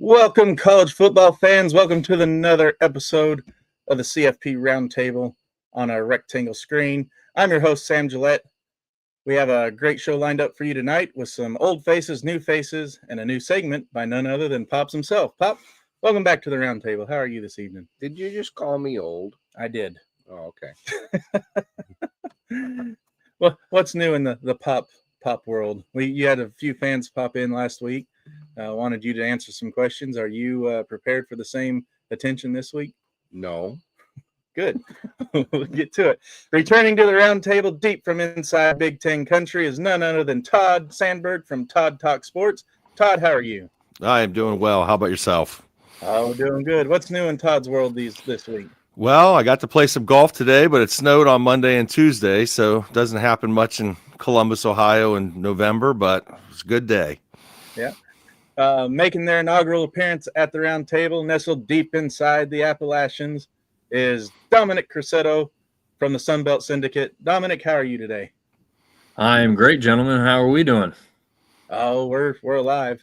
Welcome, college football fans. Welcome to another episode of the CFP Roundtable on a rectangle screen. I'm your host, Sam Gillette. We have a great show lined up for you tonight with some old faces, new faces, and a new segment by none other than Pops himself. Pop, welcome back to the Roundtable. How are you this evening? Did you just call me old? I did. Oh, okay. Well, what's new in the pop world? You had a few fans pop in last week. Wanted you to answer some questions. Are you prepared for the same attention this week? No. Good. We'll get to it. Returning to the round table deep from inside Big Ten country is none other than Todd Sandberg from Todd Talk Sports. Todd, how are you? I am doing well. How about yourself? Oh, doing good. What's new in Todd's world this week? Well, I got to play some golf today, but it snowed on Monday and Tuesday, so it doesn't happen much in Columbus, Ohio in November, but it's a good day. Yeah. Making their inaugural appearance at the round table, nestled deep inside the Appalachians, is Dominick from the Sunbelt Syndicate. Dominick, how are you today? I'm great, gentlemen. How are we doing? Oh, we're alive.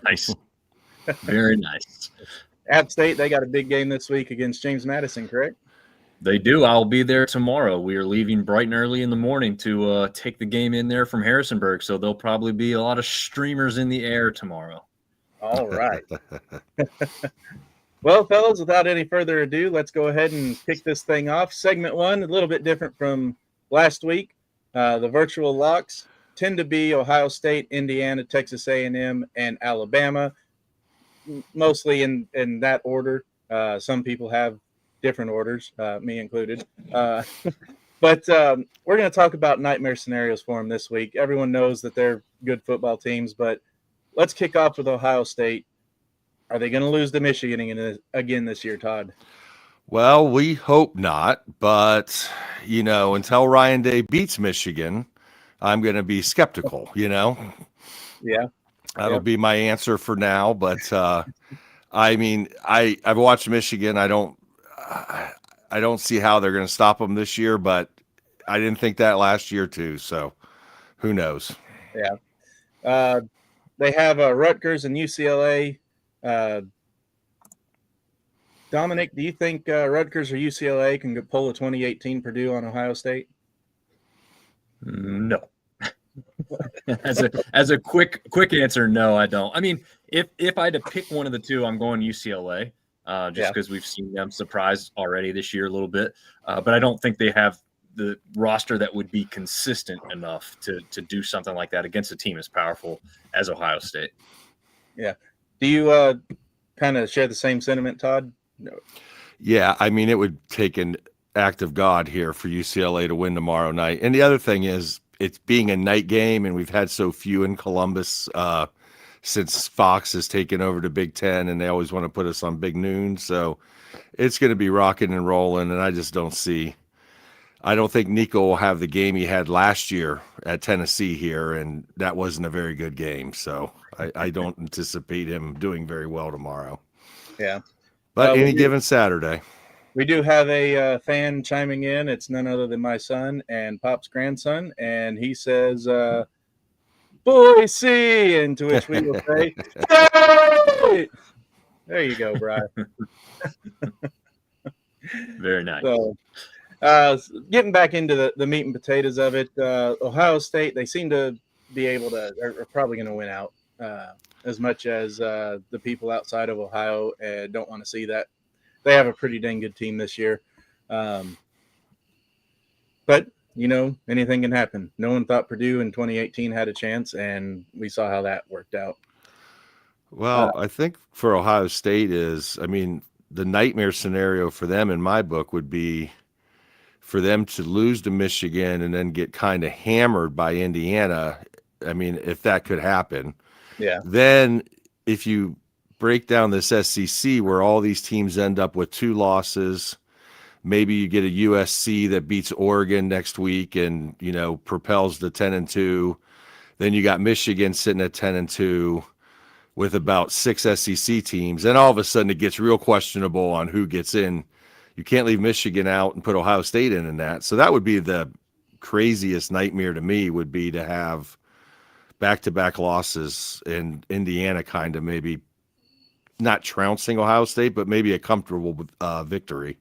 Nice. Very nice. App State, they got a big game this week against James Madison, correct? They do. I'll be there tomorrow. We are leaving bright and early in the morning to take the game in there from Harrisonburg, so there'll probably be a lot of streamers in the air tomorrow. All right. Well, fellas, without any further ado, let's go ahead and kick this thing off. Segment one, a little bit different from last week. The virtual locks tend to be Ohio State, Indiana, Texas A&M, and Alabama, mostly in that order. Some people have different orders, me included. But we're going to talk about nightmare scenarios for them this week. Everyone knows that they're good football teams, but let's kick off with Ohio State. Are they going to lose to Michigan again this year, Todd? Well, we hope not, but, until Ryan Day beats Michigan, I'm going to be skeptical, Yeah. That'll be my answer for now, but, I've watched Michigan. I don't see how they're going to stop them this year, but I didn't think that last year too, so who knows? Yeah. They have Rutgers and UCLA. Dominick, do you think Rutgers or UCLA can pull a 2018 Purdue on Ohio State? No. As a quick answer, no, I don't. I mean, if I had to pick one of the two, I'm going UCLA, just because we've seen them surprise already this year a little bit. But I don't think they have the roster that would be consistent enough to do something like that against a team as powerful as Ohio State. Yeah. Do you kind of share the same sentiment, Todd? No. Yeah, it would take an act of God here for UCLA to win tomorrow night. And the other thing is, it's being a night game, and we've had so few in Columbus since Fox has taken over the Big Ten, and they always want to put us on big noon. So it's going to be rocking and rolling, and I don't think Nico will have the game he had last year at Tennessee here, and that wasn't a very good game. So I don't anticipate him doing very well tomorrow. Yeah. But any given Saturday. We do have a fan chiming in. It's none other than my son and Pop's grandson, and he says, Boise, and to which we will say, hey! There you go, Brian. Very nice. So, getting back into the meat and potatoes of it, Ohio State, they seem to be able to, are probably going to win out as much as the people outside of Ohio don't want to see that. They have a pretty dang good team this year. But, anything can happen. No one thought Purdue in 2018 had a chance, and we saw how that worked out. Well, I think for Ohio State the nightmare scenario for them in my book would be for them to lose to Michigan and then get kind of hammered by Indiana. If that could happen. Yeah. Then if you break down this SEC where all these teams end up with 2 losses, maybe you get a USC that beats Oregon next week and, propels to 10-2. Then you got Michigan sitting at 10-2 with about 6 SEC teams. Then all of a sudden it gets real questionable on who gets in. You can't leave Michigan out and put Ohio State in that. So that would be the craziest nightmare to me, would be to have back-to-back losses and Indiana kind of maybe not trouncing Ohio State, but maybe a comfortable victory.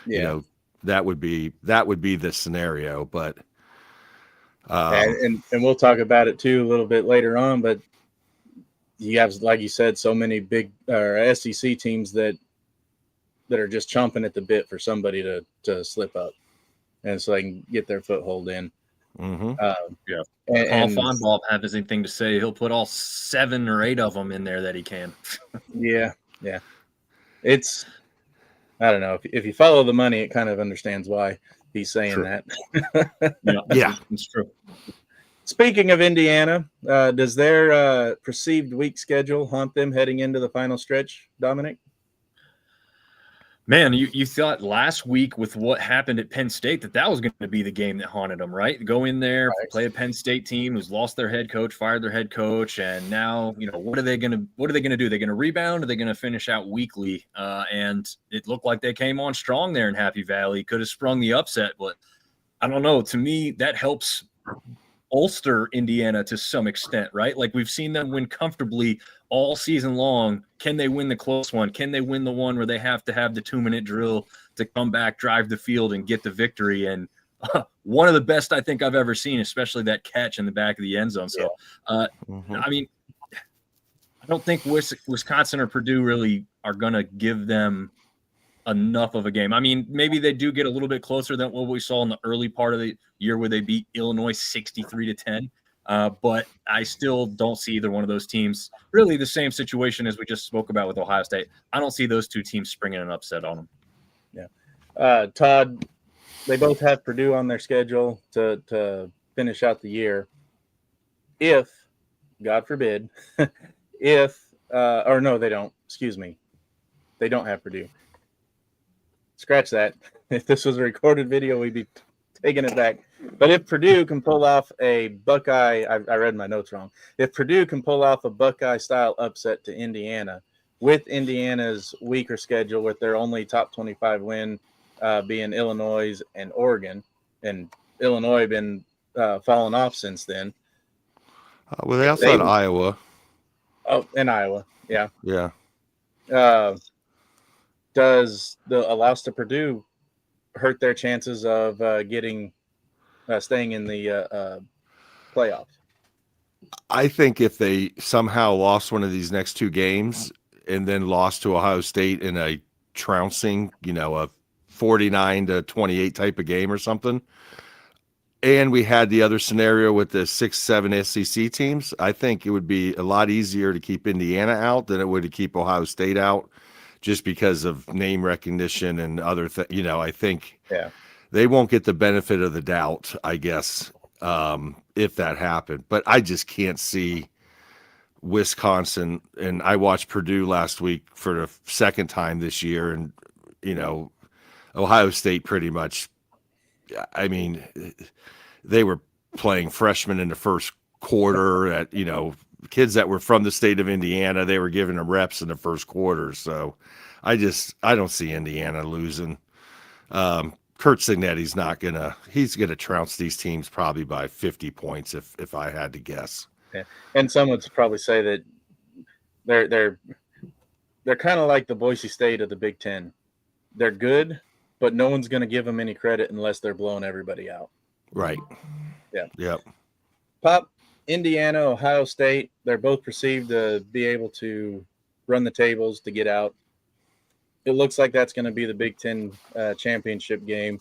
Yeah. You know, that would be the scenario. But and we'll talk about it too a little bit later on. But you have, like you said, so many big SEC teams that are just chomping at the bit for somebody to slip up, and so they can get their foothold in. mm-hmm. Yeah. And Paul Fonball have anything to say, he'll put all 7 or 8 of them in there that he can. yeah. It's, I don't know, if you follow the money, it kind of understands why he's saying True. that. Yeah. It's true. Speaking of Indiana, does their perceived weak schedule haunt them heading into the final stretch, Dominick? Man, you thought last week with what happened at Penn State that was going to be the game that haunted them, right? Go in there, Right. play a Penn State team who's lost their head coach, fired their head coach, and now what are they going to do? They're going to rebound, or they're going to finish out weakly? And it looked like they came on strong there in Happy Valley. Could have sprung the upset, but I don't know. To me, that helps bolster Indiana to some extent, right? Like we've seen them win comfortably all season long. Can they win the close one? Can they win the one where they have to have the 2-minute drill to come back, drive the field, and get the victory? And one of the best I think I've ever seen, especially that catch in the back of the end zone. So, I mean, I don't think Wisconsin or Purdue really are going to give them enough of a game. I mean, maybe they do get a little bit closer than what we saw in the early part of the year where they beat Illinois 63-10. But I still don't see either one of those teams, really the same situation as we just spoke about with Ohio State. I don't see those two teams springing an upset on them. Yeah. Todd, they both have Purdue on their schedule to finish out the year. If, God forbid, or no, they don't. Excuse me. They don't have Purdue. Scratch that. If this was a recorded video, we'd be taking it back. But if Purdue can pull off a Buckeye, I read my notes wrong. If Purdue can pull off a Buckeye-style upset to Indiana, with Indiana's weaker schedule, with their only top 25 win being Illinois and Oregon, and Illinois been falling off since then. Well, they also had Iowa. Oh, and Iowa, yeah. Yeah. Does the loss to Purdue hurt their chances of staying in the playoff? I think if they somehow lost one of these next 2 games and then lost to Ohio State in a trouncing, a 49-28 type of game or something, and we had the other scenario with the 6-7 SEC teams, I think it would be a lot easier to keep Indiana out than it would to keep Ohio State out, just because of name recognition and other things. I think they won't get the benefit of the doubt, I guess, if that happened. But I just can't see Wisconsin. And I watched Purdue last week for the second time this year. And, Ohio State pretty much, I mean, they were playing freshmen in the first quarter at, kids that were from the state of Indiana. They were giving them reps in the first quarter. So I don't see Indiana losing. Kurt Signetti's he's going to trounce these teams probably by 50 points if I had to guess. Yeah. And some would probably say that they're kind of like the Boise State of the Big Ten. They're good, but no one's going to give them any credit unless they're blowing everybody out. Right. Yeah. Yep. Pop, Indiana, Ohio State, they're both perceived to be able to run the tables to get out. It looks like that's going to be the Big Ten championship game.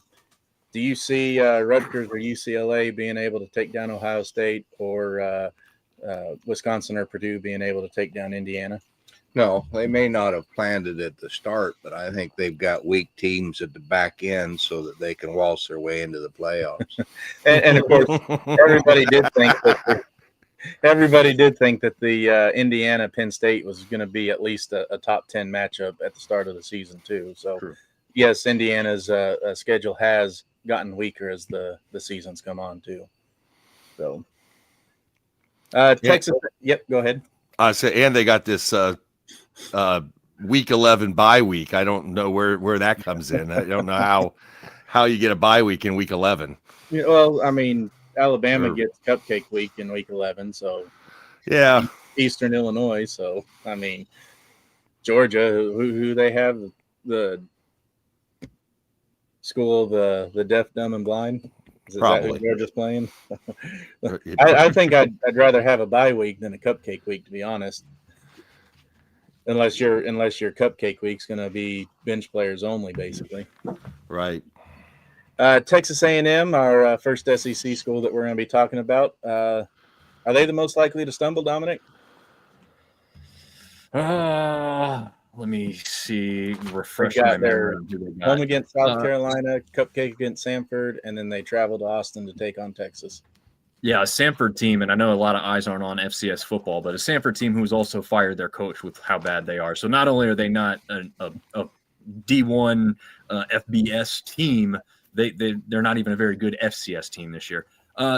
Do you see Rutgers or UCLA being able to take down Ohio State, or Wisconsin or Purdue being able to take down Indiana? No, they may not have planned it at the start, but I think they've got weak teams at the back end so that they can waltz their way into the playoffs. and of course, everybody did think that the Indiana Penn State was going to be at least a top 10 matchup at the start of the season too. So, True. Yes, Indiana's schedule has gotten weaker as the seasons come on too. So, Texas. Yep, go ahead. And they got this week 11 bye week. I don't know where that comes in. I don't know how you get a bye week in week 11. Yeah, well, I mean, Alabama gets Cupcake Week in week 11, so yeah, Eastern Illinois. So I mean, Georgia, who they have, the school of the deaf, dumb, and blind. Is that Probably. who Georgia's playing? I think I'd rather have a bye week than a cupcake week, to be honest. Unless your cupcake week's going to be bench players only, basically. Right. Texas A&M, our first SEC school that we're going to be talking about. Are they the most likely to stumble, Dominic? Let me see. Refresh They my got their memory. on who they got. home against South Carolina, cupcake against Samford, and then they travel to Austin to take on Texas. Yeah, a Samford team, and I know a lot of eyes aren't on FCS football, but a Samford team who's also fired their coach with how bad they are. So not only are they not a D1 FBS team, they're not even a very good FCS team this year.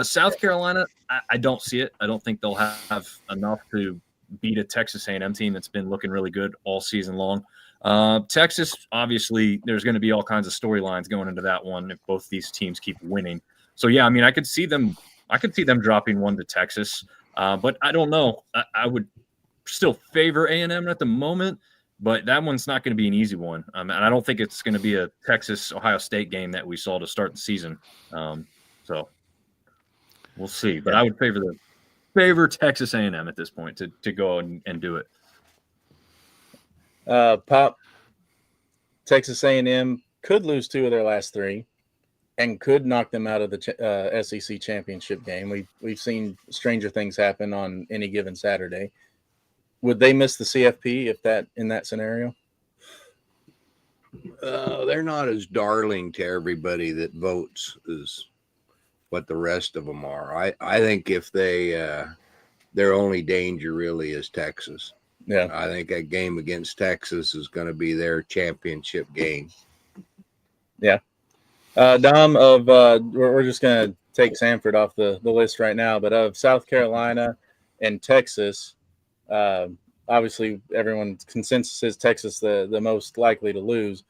South Carolina, I don't see it. I don't think they'll have enough to beat a Texas A&M team that's been looking really good all season long. Texas, obviously, there's going to be all kinds of storylines going into that one if both these teams keep winning. So yeah, I mean, I could see them dropping one to Texas, but I don't know. I would still favor A&M at the moment, but that one's not going to be an easy one. And I don't think it's going to be a Texas-Ohio State game that we saw to start the season. So we'll see. But I would favor Texas A&M at this point to go and do it. Pop, Texas A&M could lose 2 of their last 3. And could knock them out of the SEC championship game. We've seen stranger things happen on any given Saturday. Would they miss the CFP in that scenario? They're not as darling to everybody that votes as what the rest of them are. I think if their only danger really is Texas. Yeah, I think that game against Texas is going to be their championship game. Yeah. Dom, we're just going to take Samford off the list right now, but of South Carolina and Texas, obviously everyone's consensus is Texas the most likely to lose.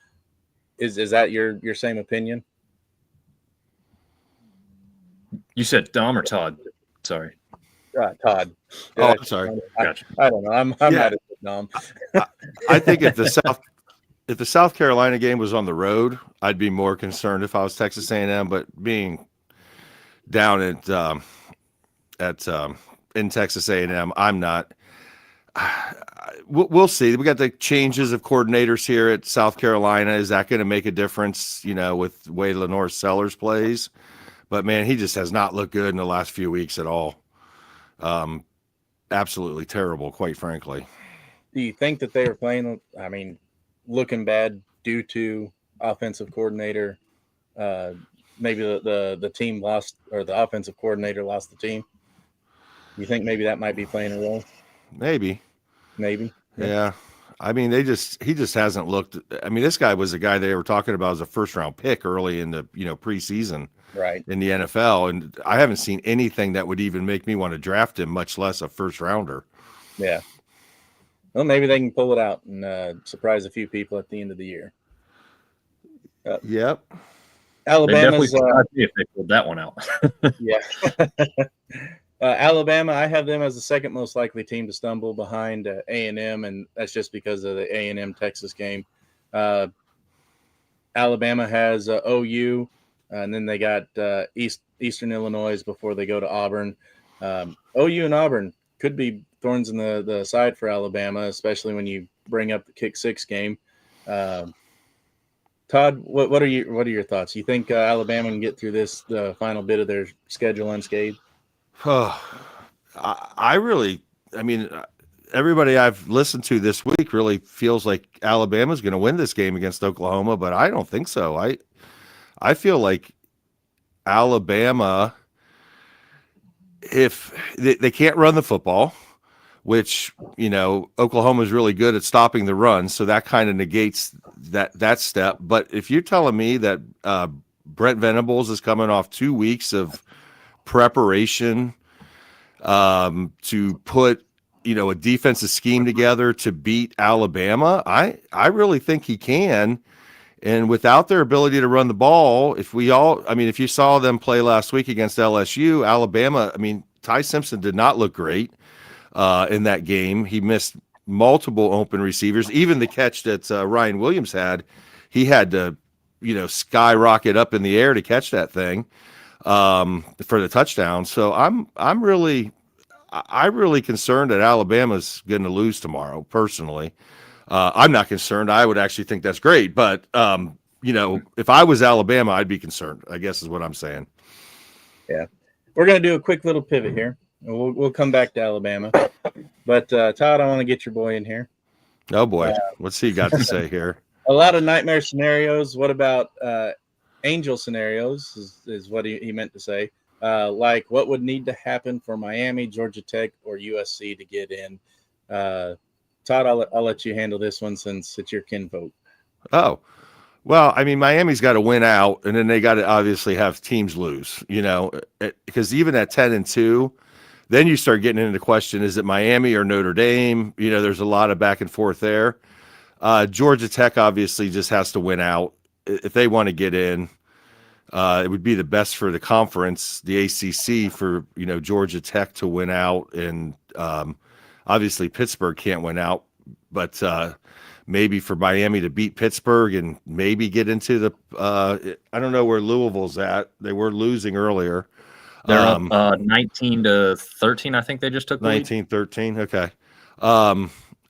Is that your same opinion? You said Dom or Todd? Sorry. Todd. Oh, I'm sorry. Gotcha. I don't know. I'm Yeah. mad at Dom. I think if the South Carolina game was on the road, I'd be more concerned if I was Texas A&M. But being down in Texas A&M, I'm not. We'll see. We got the changes of coordinators here at South Carolina. Is that going to make a difference? With the way Lenore Sellers plays. But man, he just has not looked good in the last few weeks at all. Absolutely terrible, quite frankly. Do you think that they were playing? I mean, looking bad due to offensive coordinator. Maybe the team lost, or the offensive coordinator lost the team. You think maybe that might be playing a role? Maybe. Yeah. I mean, he just hasn't looked. I mean, this guy was a guy they were talking about as a first round pick early in the preseason, right, in the NFL, and I haven't seen anything that would even make me want to draft him, much less a first rounder. Yeah. Well, maybe they can pull it out and surprise a few people at the end of the year. Yep. Alabama's if they pulled that one out. Yeah. Alabama, I have them as the second most likely team to stumble behind A&M, and that's just because of the A&M Texas game. Alabama has OU, and then they got Eastern Illinois before they go to Auburn. OU and Auburn could be thorns in the side for Alabama, especially when you bring up the kick 6 game. Todd, what are your thoughts? You think Alabama can get through the final bit of their schedule unscathed? I mean, everybody I've listened to this week really feels like Alabama's going to win this game against Oklahoma, but I don't think so. I feel like Alabama, if they can't run the football, which, Oklahoma is really good at stopping the run, so that kind of negates that step. But if you're telling me that Brent Venables is coming off 2 weeks of preparation to put a defensive scheme together to beat Alabama, I really think he can. And without their ability to run the ball, if you saw them play last week against LSU, Alabama, Ty Simpson did not look great in that game. He missed multiple open receivers. Even the catch that Ryan Williams had, he had to, skyrocket up in the air to catch that thing for the touchdown. So I'm really concerned that Alabama's going to lose tomorrow. Personally, I'm not concerned. I would actually think that's great. But if I was Alabama, I'd be concerned, I guess is what I'm saying. Yeah, we're going to do a quick little pivot here. We'll come back to Alabama. But, Todd, I want to get your boy in here. Oh, boy. What's he got to say here? A lot of nightmare scenarios. What about angel scenarios is what he meant to say. Like what would need to happen for Miami, Georgia Tech, or USC to get in? Todd, I'll let you handle this one since it's your kinfolk. Oh, well, I mean, Miami's got to win out, and then they got to obviously have teams lose, because even at 10-2, then you start getting into the question, is it Miami or Notre Dame? There's a lot of back and forth there. Georgia Tech obviously just has to win out. If they want to get in, it would be the best for the conference, the ACC, for, Georgia Tech to win out. And obviously Pittsburgh can't win out, but maybe for Miami to beat Pittsburgh and maybe get into the I don't know where Louisville's at. They were losing earlier. They're up 19-13. I think they just took the 19-13. Okay.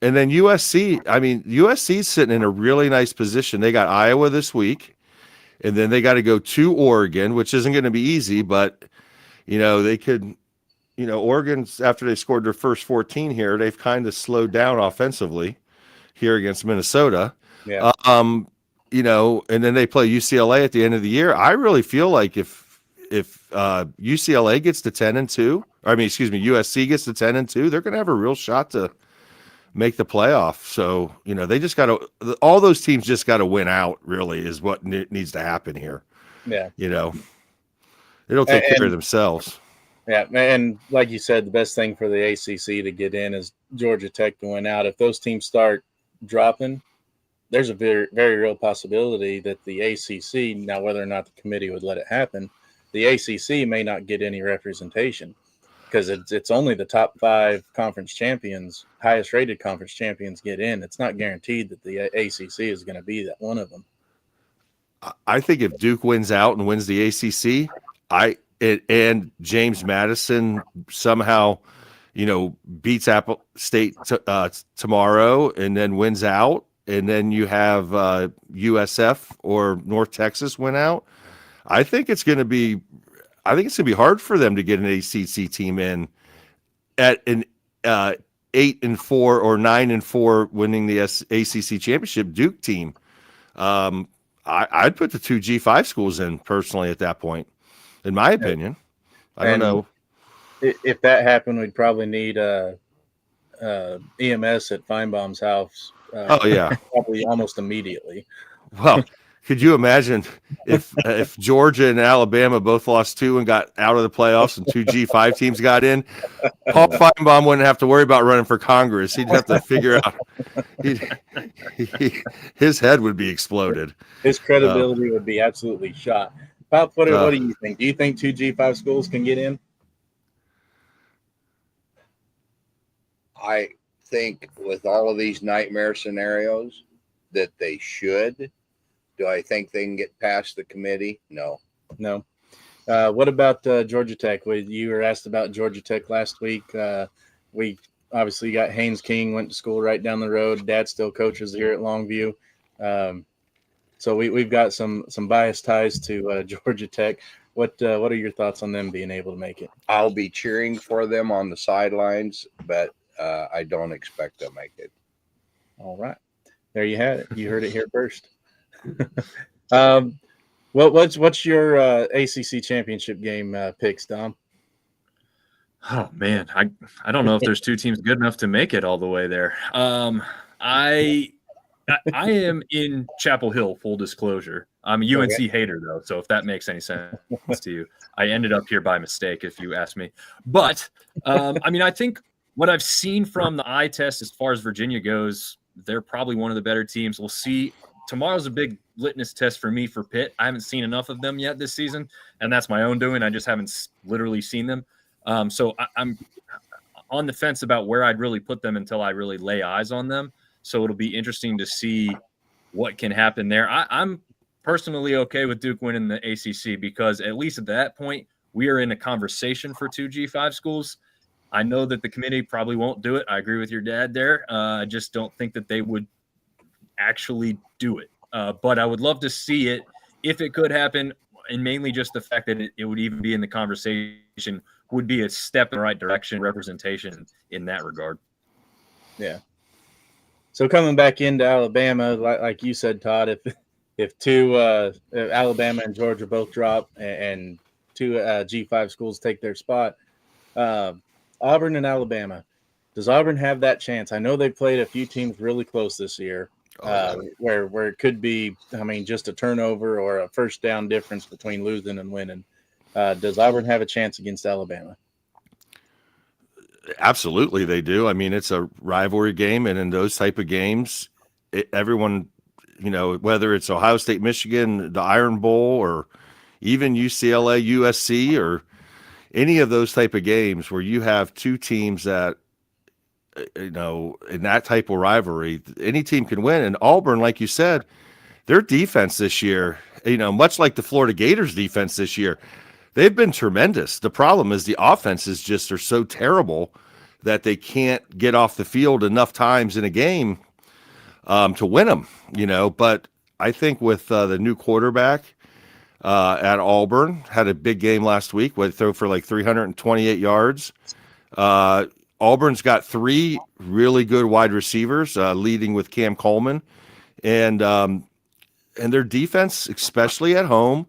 And then USC, USC's sitting in a really nice position. They got Iowa this week, and then they got to go to Oregon, which isn't going to be easy, but they could, Oregon's, after they scored their first 14 here, they've kind of slowed down offensively here against Minnesota. Yeah. And then they play UCLA at the end of the year. I really feel like if UCLA gets to 10-2, USC gets to 10-2, they're going to have a real shot to make the playoff. So, they just got to, all those teams just got to win out, really, is what needs to happen here. Yeah. It'll take care of themselves. Yeah. And like you said, the best thing for the ACC to get in is Georgia Tech to win out. If those teams start dropping, there's a very, very real possibility that the ACC, now whether or not the committee would let it happen, the ACC may not get any representation because it's only the top 5 conference champions, highest rated conference champions get in. It's not guaranteed that the ACC is going to be that one of them. I think if Duke wins out and wins the ACC, and James Madison somehow, beats App State tomorrow and then wins out, and then you have USF or North Texas win out, I think it's going to be hard for them to get an ACC team in at an 8-4 or 9-4 winning the ACC championship Duke team. I'd put the 2 G5 schools in personally at that point, in my opinion. I don't know. If that happened, we'd probably need EMS at Feinbaum's house. Probably almost immediately. Well, could you imagine if Georgia and Alabama both lost 2 and got out of the playoffs and 2 G5 teams got in? Paul Feinbaum wouldn't have to worry about running for Congress. He'd have to figure out. His head would be exploded. His credibility would be absolutely shot. Pop, what do you think? Do you think 2 G5 schools can get in? I think with all of these nightmare scenarios that they should. Do I think they can get past the committee? No. What about Georgia Tech? You were asked about Georgia Tech last week. We obviously got Haynes King, went to school right down the road. Dad still coaches here at Longview. So we've got some biased ties to Georgia Tech. What are your thoughts on them being able to make it? I'll be cheering for them on the sidelines, but I don't expect they'll make it. All right. There you have it. You heard it here first. What's your ACC championship game picks, Dom? Oh man, I don't know if there's 2 teams good enough to make it all the way there. I am in Chapel Hill, full disclosure. I'm a UNC hater though, so if that makes any sense to you, I ended up here by mistake, if you ask me. But I think what I've seen from the eye test as far as Virginia goes, they're probably one of the better teams. We'll see. Tomorrow's a big litmus test for me for Pitt. I haven't seen enough of them yet this season, and that's my own doing. I just haven't literally seen them. So I'm on the fence about where I'd really put them until I really lay eyes on them. So it'll be interesting to see what can happen there. I'm personally okay with Duke winning the ACC because at least at that point, we are in a conversation for two G5 schools. I know that the committee probably won't do it. I agree with your dad there. I just don't think that they would actually do it. But I would love to see it if it could happen, and mainly just the fact that it would even be in the conversation would be a step in the right direction, representation in that regard. Yeah. So coming back into Alabama, like you said, Todd, if two Alabama and Georgia both drop and two G5 schools take their spot, Auburn and Alabama, does Auburn have that chance? I know they played a few teams really close this year, where it could be, just a turnover or a first down difference between losing and winning. Does Auburn have a chance against Alabama? Absolutely, they do. I mean, it's a rivalry game, and in those type of games, everyone, whether it's Ohio State, Michigan, the Iron Bowl, or even UCLA, USC, or any of those type of games where you have two teams that, in that type of rivalry, any team can win. And Auburn, like you said, their defense this year, much like the Florida Gators defense this year, they've been tremendous. The problem is the offenses just are so terrible that they can't get off the field enough times in a game to win them, But I think with the new quarterback at Auburn, had a big game last week, went throw for like 328 yards. Auburn's got three really good wide receivers, leading with Cam Coleman. And their defense, especially at home,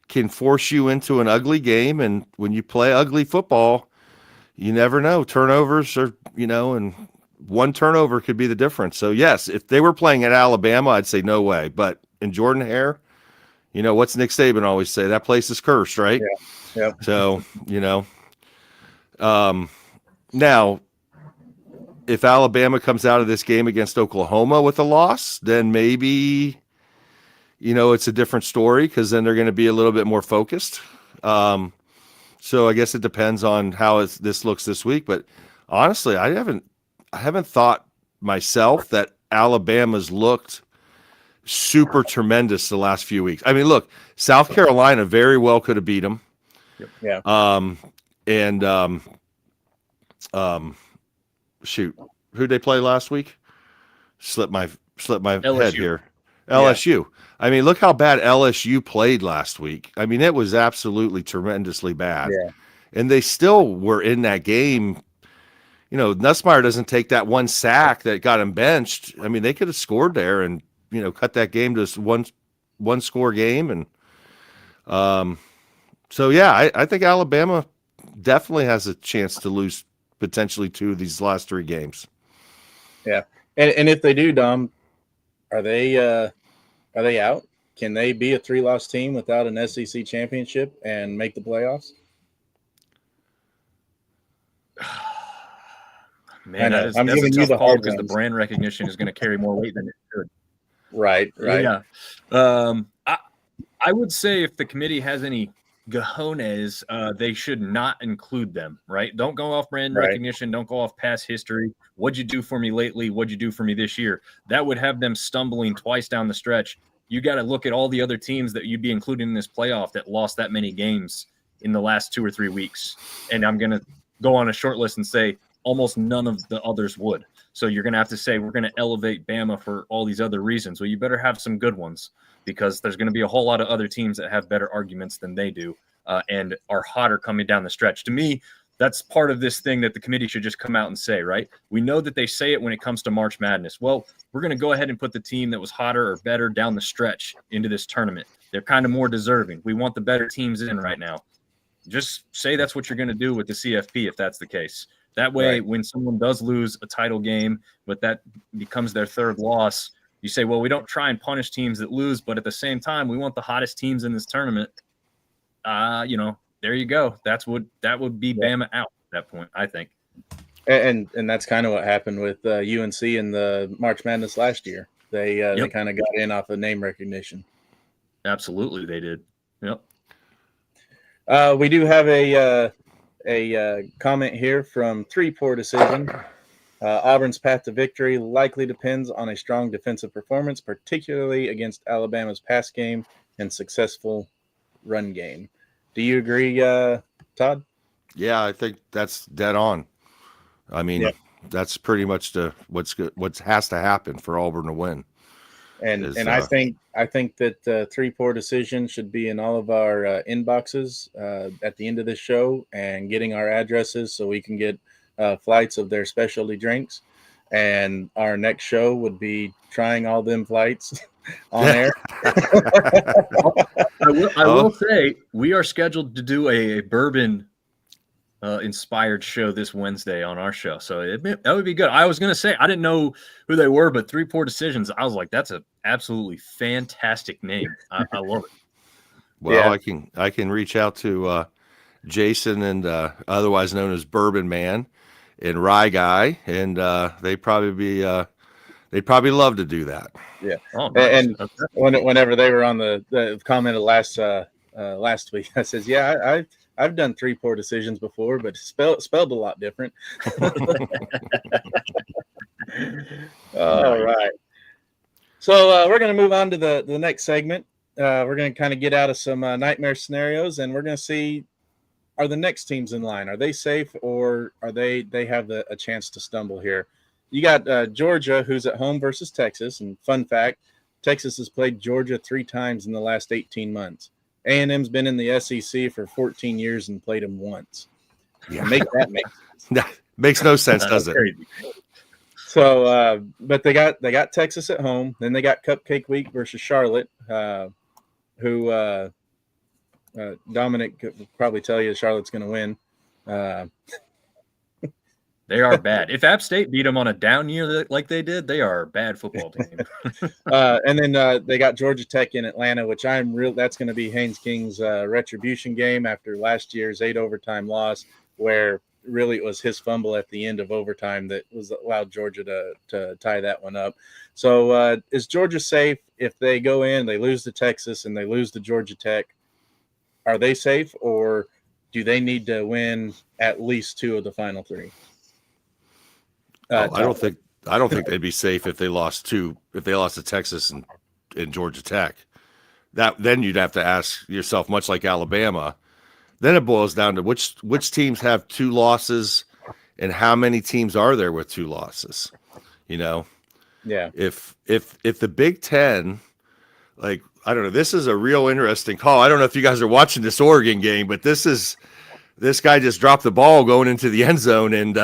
can force you into an ugly game, and when you play ugly football, you never know. Turnovers are, and one turnover could be the difference. So yes, if they were playing at Alabama, I'd say no way. But in Jordan Hare, what's Nick Saban always say? That place is cursed, right? Yeah. So, now, if Alabama comes out of this game against Oklahoma with a loss, then maybe it's a different story because then they're going to be a little bit more focused. So I guess it depends on how this looks this week. But honestly, I haven't thought myself that Alabama's looked super tremendous the last few weeks. I mean, look, South Carolina very well could have beat them. Yeah. Shoot, who'd they play last week? Slipped my LSU. head here. LSU. I mean, look how bad LSU played last week. I mean, it was absolutely tremendously bad. Yeah. And they still were in that game. Nussmeier doesn't take that one sack that got him benched. I mean, they could have scored there and, cut that game to one score game. And so, yeah, I think Alabama definitely has a chance to lose potentially two of these last three games. Yeah. And if they do, Dom, are they out? Can they be a 3-loss team without an SEC championship and make the playoffs? Man, that's a tough call because the brand recognition is going to carry more weight than it should. Right. Yeah. I would say if the committee has any cojones, they should not include them, right? Don't go off brand recognition. Don't go off past history. What'd you do for me lately? What'd you do for me this year? That would have them stumbling twice down the stretch. You got to look at all the other teams that you'd be including in this playoff that lost that many games in the last 2 or 3 weeks. And I'm going to go on a short list and say almost none of the others would. So you're going to have to say we're going to elevate Bama for all these other reasons. Well, you better have some good ones because there's going to be a whole lot of other teams that have better arguments than they do and are hotter coming down the stretch. To me, that's part of this thing that the committee should just come out and say, right? We know that they say it when it comes to March Madness. Well, we're going to go ahead and put the team that was hotter or better down the stretch into this tournament. They're kind of more deserving. We want the better teams in right now. Just say that's what you're going to do with the CFP if that's the case. That way, when someone does lose a title game, but that becomes their third loss, you say, well, we don't try and punish teams that lose, but at the same time, we want the hottest teams in this tournament. There you go. That would be Bama out at that point, I think. And that's kind of what happened with UNC in the March Madness last year. They kind of got in off of name recognition. Absolutely, they did. Yep. We do have a a comment here from 3 Poor Decision. Auburn's path to victory likely depends on a strong defensive performance, particularly against Alabama's pass game and successful run game. Do you agree, Todd? Yeah, I think that's dead on. I mean, Yep. that's pretty much what has to happen for Auburn to win. And I think that 3 Poor Decision should be in all of our inboxes at the end of this show, and getting our addresses so we can get flights of their specialty drinks. And our next show would be trying all them flights on air. I will say we are scheduled to do a bourbon inspired show this Wednesday on our show, so that would be good. I was going to say I didn't know who they were, but 3 Poor Decisions, I was like, that's an absolutely fantastic name. I love it. Well, yeah. I can reach out to Jason and otherwise known as Bourbon Man and Rye Guy, and they'd probably love to do that. Yeah. Oh, nice. And whenever they were on the commented last week, I says, yeah, I've done 3 Poor Decisions before, but spelled a lot different. All right. So we're going to move on to the next segment. We're going to kind of get out of some nightmare scenarios, and we're going to see, are the next teams in line? Are they safe, or are they have a chance to stumble here? You got Georgia, who's at home versus Texas. And fun fact, Texas has played Georgia 3 times in the last 18 months. A&M's been in the SEC for 14 years and played them once. Yeah. Make sense. Makes no sense, does it? So, but they got Texas at home. Then they got Cupcake Week versus Charlotte, who Dominick could probably tell you Charlotte's going to win. They are bad. If App State beat them on a down year like they did, they are a bad football team. And then they got Georgia Tech in Atlanta, which that's going to be Haynes King's retribution game after last year's 8 overtime loss, where really it was his fumble at the end of overtime that was allowed Georgia to tie that one up. So is Georgia safe if they go in, they lose to Texas and they lose to Georgia Tech? Are they safe, or do they need to win at least 2 of the final 3? I don't think they'd be safe if they lost to Texas and Georgia Tech. Then you'd have to ask yourself, much like Alabama, then it boils down to which teams have 2 losses and how many teams are there with 2 losses. You know? Yeah. If the Big Ten, like, I don't know, this is a real interesting call. I don't know if you guys are watching this Oregon game, but this guy just dropped the ball going into the end zone and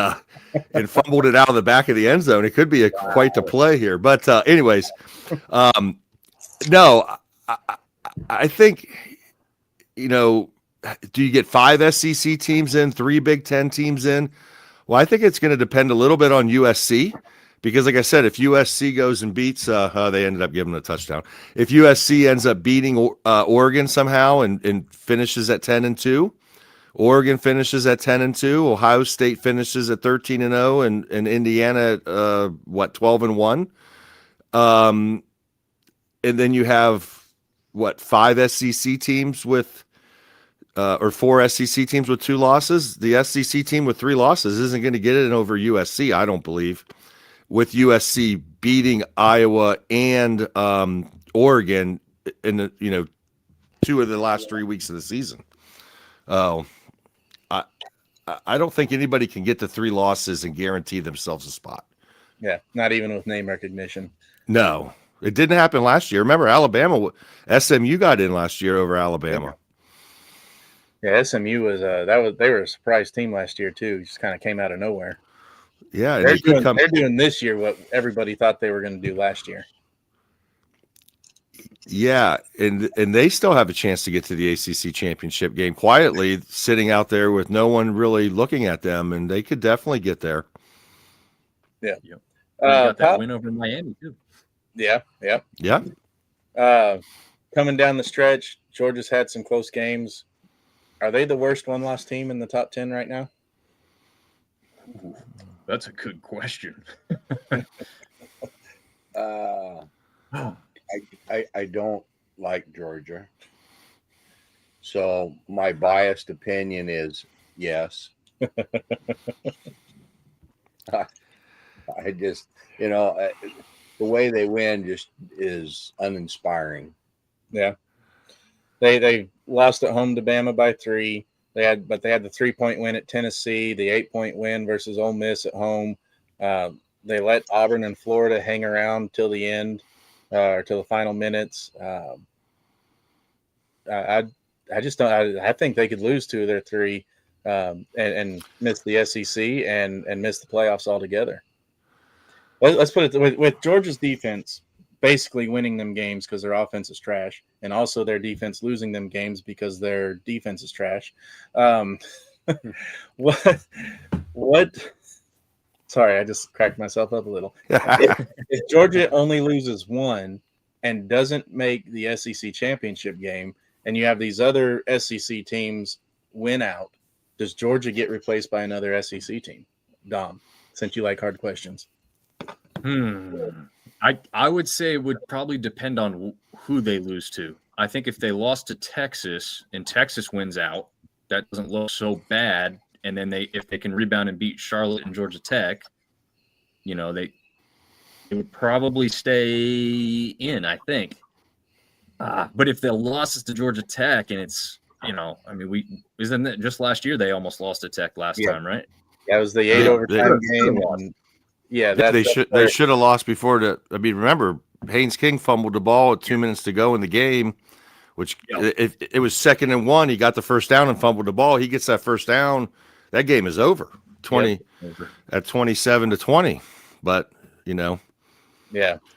fumbled it out of the back of the end zone. It could be quite the play here. But anyways, no, I think, do you get 5 SEC teams in, 3 Big Ten teams in? Well, I think it's going to depend a little bit on USC because, like I said, if USC goes and beats, they ended up giving a touchdown. If USC ends up beating Oregon somehow and finishes at 10-2, Oregon finishes at 10-2. Ohio State finishes at 13-0, and Indiana, 12-1. And then you have 5 SEC teams with, or 4 SEC teams with 2 losses. The SEC team with 3 losses isn't going to get it over USC, I don't believe. With USC beating Iowa and Oregon in the 2 of the last 3 weeks of the season. I don't think anybody can get to 3 losses and guarantee themselves a spot. Yeah, not even with name recognition. No, it didn't happen last year. Remember, SMU got in last year over Alabama. Yeah, SMU was they were a surprise team last year too. Just kind of came out of nowhere. Yeah, they're doing this year what everybody thought they were going to do last year. Yeah, and they still have a chance to get to the ACC championship game quietly, sitting out there with no one really looking at them, and they could definitely get there. Yeah. Yep. Got that win over Miami too. Yeah. Coming down the stretch, Georgia's had some close games. Are they the worst 1-loss team in the top 10 right now? Ooh, that's a good question. I don't like Georgia. So my biased opinion is Yes. I just, the way they win just is uninspiring. Yeah. They lost at home to Bama by 3. They had the 3-point win at Tennessee, the 8-point win versus Ole Miss at home. They let Auburn and Florida hang around till the end, or till the final minutes. I just don't. I think they could lose 2 of their 3, and miss the SEC and miss the playoffs altogether. Let's put it with Georgia's defense basically winning them games because their offense is trash, and also their defense losing them games because their defense is trash. What? Sorry, I just cracked myself up a little. If Georgia only loses 1 and doesn't make the SEC championship game, and you have these other SEC teams win out, does Georgia get replaced by another SEC team? Dom, since you like hard questions. I would say it would probably depend on who they lose to. I think if they lost to Texas and Texas wins out, that doesn't look so bad. And then if they can rebound and beat Charlotte and Georgia Tech, they would probably stay in, I think. But if they lost to Georgia Tech and it's, isn't it just last year they almost lost to Tech last time, right? That was the 8 overtime game. They should have lost before remember, Haynes King fumbled the ball with 2 minutes to go in the game, which if it was 2nd and 1, he got the first down and fumbled the ball. He gets that first down, that game is over. 20 at 27-20. But yeah,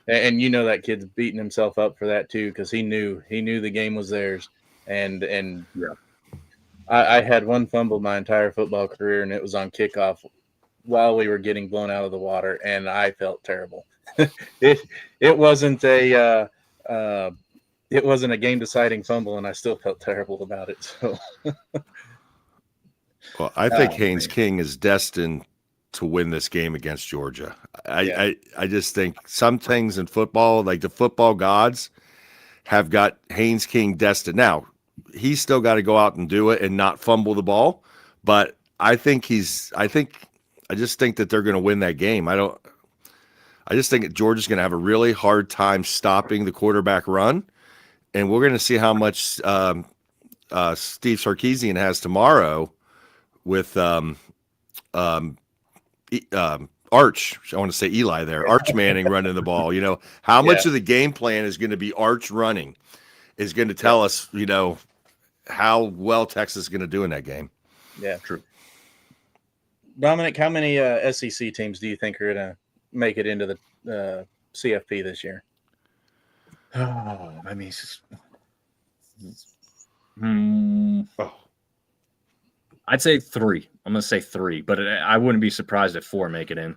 and that kid's beating himself up for that too because he knew the game was theirs, and I had one fumble my entire football career, and it was on kickoff while we were getting blown out of the water, and I felt terrible. It wasn't a game deciding fumble, and I still felt terrible about it. So, well, I think Haynes King is destined to win this game against Georgia. I just think some things in football, like the football gods, have got Haynes King destined. Now, he's still got to go out and do it and not fumble the ball, but I just think that they're going to win that game. I just think Georgia's going to have a really hard time stopping the quarterback run, and we're going to see how much Steve Sarkisian has tomorrow with Arch. I want to say Eli there. Arch Manning running the ball. How much of the game plan is going to be Arch running is going to tell us, how well Texas is going to do in that game. Yeah, true. Dominick, how many SEC teams do you think are going to make it into the CFP this year? Oh, I'd say 3. I'm going to say 3, but I wouldn't be surprised if 4 make it in.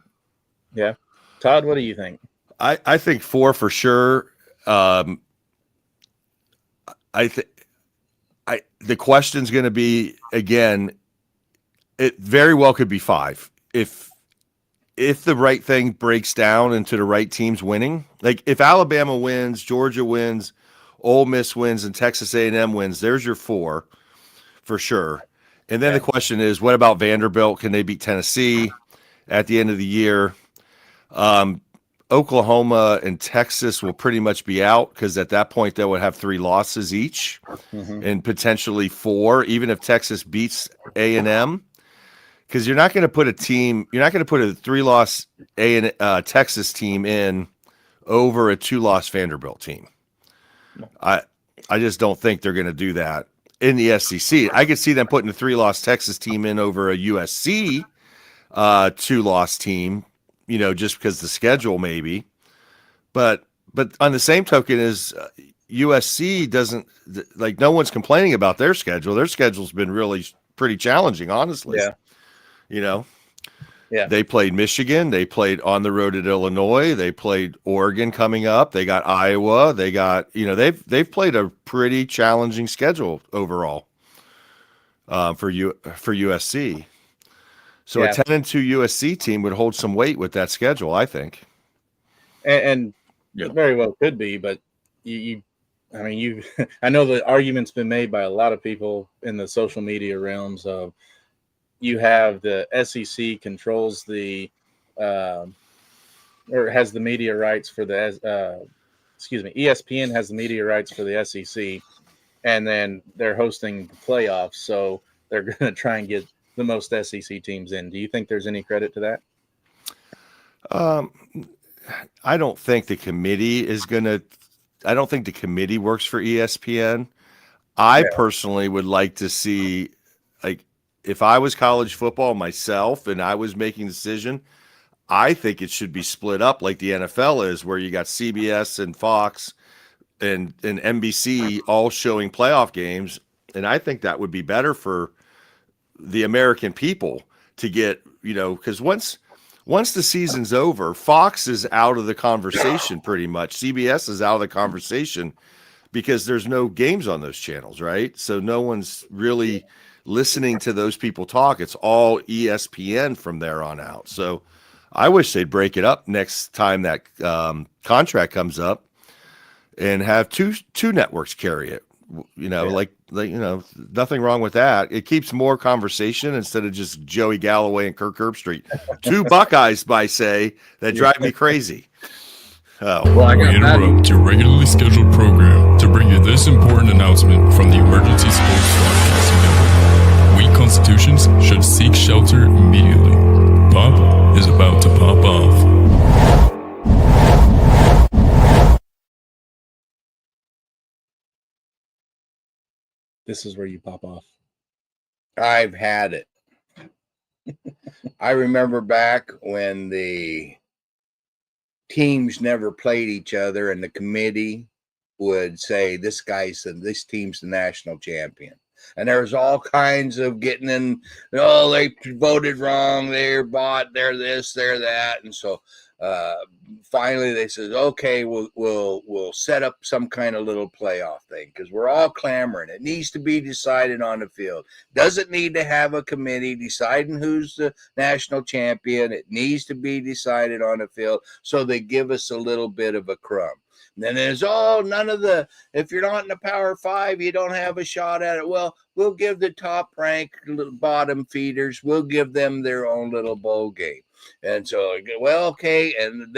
Yeah. Todd, what do you think? I think 4 for sure. The question's going to be, again, it very well could be 5 if the right thing breaks down into the right teams winning. Like if Alabama wins, Georgia wins, Ole Miss wins, and Texas A&M wins, there's your 4 for sure. And then the question is, what about Vanderbilt? Can they beat Tennessee at the end of the year? Oklahoma and Texas will pretty much be out because at that point they would have 3 losses each, and potentially 4, even if Texas beats A&M. Because you're not going to put a 3-loss Texas team in over a 2-loss Vanderbilt team. I just don't think they're going to do that in the SEC. I could see them putting a 3-loss Texas team in over a USC 2-loss team, just because the schedule maybe. But on the same token is USC doesn't, like, no one's complaining about their schedule. Their schedule's been really pretty challenging, honestly. Yeah. They played Michigan. They played on the road at Illinois. They played Oregon coming up. They got Iowa. They got, they've played a pretty challenging schedule overall for USC. So a 10-2 USC team would hold some weight with that schedule, I think. And it very well could be, but I know the argument's been made by a lot of people in the social media realms of you have the SEC controls the or has the media rights for the ESPN has the media rights for the SEC, and then they're hosting the playoffs, so they're going to try and get the most SEC teams in. Do you think there's any credit to that? I don't think the committee is going to. I don't think the committee works for ESPN. I personally would like to see, like, if I was college football myself and I was making a decision, I think it should be split up like the NFL is, where you got CBS and Fox and NBC all showing playoff games. And I think that would be better for the American people to get, because once the season's over, Fox is out of the conversation pretty much. CBS is out of the conversation because there's no games on those channels, right? So no one's really listening to those people talk. It's all ESPN from there on out. So I wish they'd break it up next time that contract comes up and have two networks carry it. Nothing wrong with that. It keeps more conversation instead of just Joey Galloway and Kirk Herbstreit. Two Buckeyes, by say, that drive me crazy. Oh, well, we interrupt your regularly scheduled program to bring you this important announcement from the Emergency Sports Broadcasting Network. Weak constitutions should seek shelter immediately. Pop is about to pop off. This is where you pop off. I've had it. I remember back when the teams never played each other and the committee would say, this team's the national champion. And there was all kinds of getting in, they voted wrong, they're bought, they're this, they're that. And so finally they said, okay, we'll set up some kind of little playoff thing, because we're all clamoring. It needs to be decided on the field. Doesn't need to have a committee deciding who's the national champion. It needs to be decided on the field. So they give us a little bit of a crumb. And then there's if you're not in the Power Five, you don't have a shot at it. Well, we'll give the top ranked bottom feeders, we'll give them their own little bowl game. And so, well, okay. And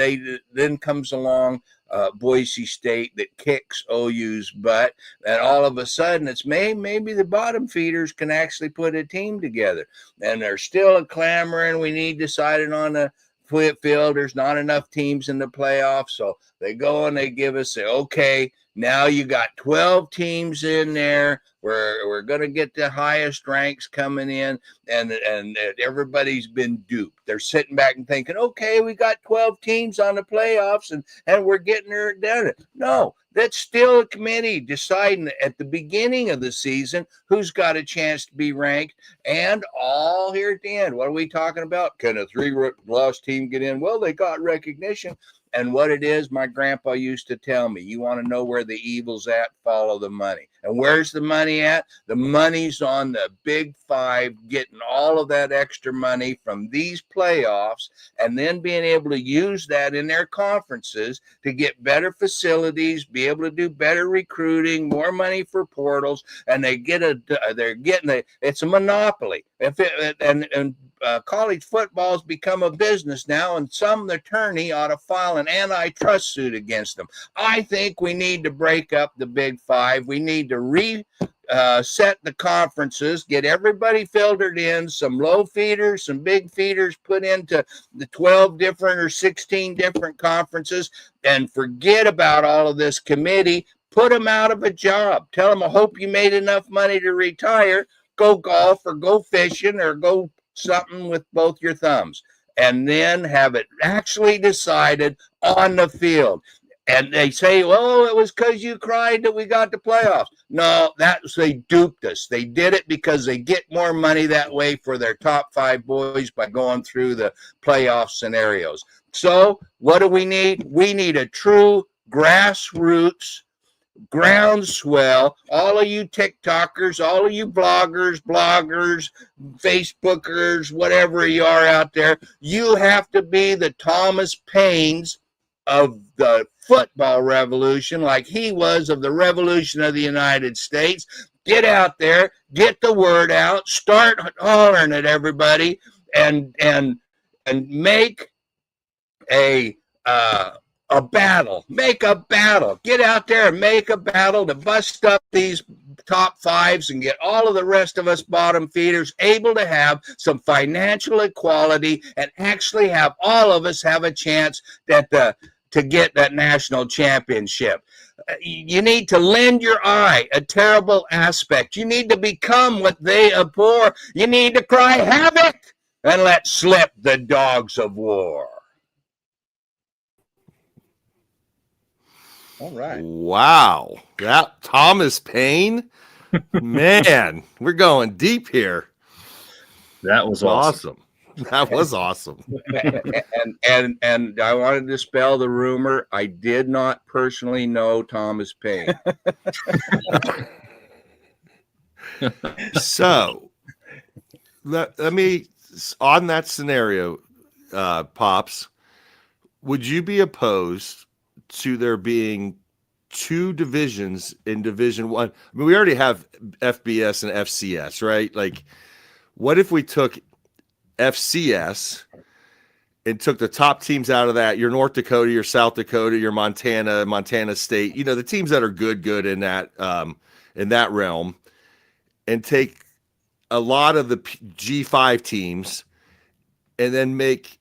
then comes along Boise State that kicks OU's butt. And all of a sudden it's maybe the bottom feeders can actually put a team together. And they're still clamoring. We need decided on a field. There's not enough teams in the playoffs. So they go and they give us, okay, now you got 12 teams in there. We're going to get the highest ranks coming in, and everybody's been duped. They're sitting back and thinking, okay, we got 12 teams on the playoffs, and we're getting her done. No, that's still a committee deciding at the beginning of the season who's got a chance to be ranked, and all here at the end. What are we talking about? Can a 3-loss team get in? Well, they got recognition. And what it is, my grandpa used to tell me, you want to know where the evil's at, follow the money. And where's the money at? The money's on the Big Five, getting all of that extra money from these playoffs, and then being able to use that in their conferences to get better facilities, be able to do better recruiting, more money for portals, and it's a monopoly. College football's become a business now, and some attorney ought to file an antitrust suit against them. I think we need to break up the Big Five. We need to set the conferences, get everybody filtered in, some low feeders, some big feeders put into the 12 different or 16 different conferences, and forget about all of this committee. Put them out of a job. Tell them, I hope you made enough money to retire. Go golf or go fishing or go something with both your thumbs, and then have it actually decided on the field. And they say, well, it was because you cried that we got the playoffs. No, they duped us. They did it because they get more money that way for their top 5 boys by going through the playoff scenarios. So what do we need? We need a true grassroots groundswell. All of you TikTokers, all of you bloggers, Facebookers, whatever you are out there, you have to be the Thomas Paines of the football revolution, like he was of the revolution of the United States. get out there, get the word out, start hollering at everybody, and make a battle. Make a battle. Get out there and make a battle to bust up these top fives and get all of the rest of us bottom feeders able to have some financial equality and actually have all of us have a chance to get that national championship. You need to lend your eye a terrible aspect. You need to become what they abhor. You need to cry havoc and let slip the dogs of war. All right. Wow. That Thomas Paine, man, we're going deep here. That was awesome. That was awesome. and I wanted to dispel the rumor. I did not personally know Thomas Paine. So let me, on that scenario, Pops, would you be opposed to there being two divisions in Division One? I mean, we already have FBS and FCS, right? Like, what if we took FCS and took the top teams out of that? Your North Dakota, your South Dakota, your Montana State, the teams that are good in that realm, and take a lot of the G5 teams and then make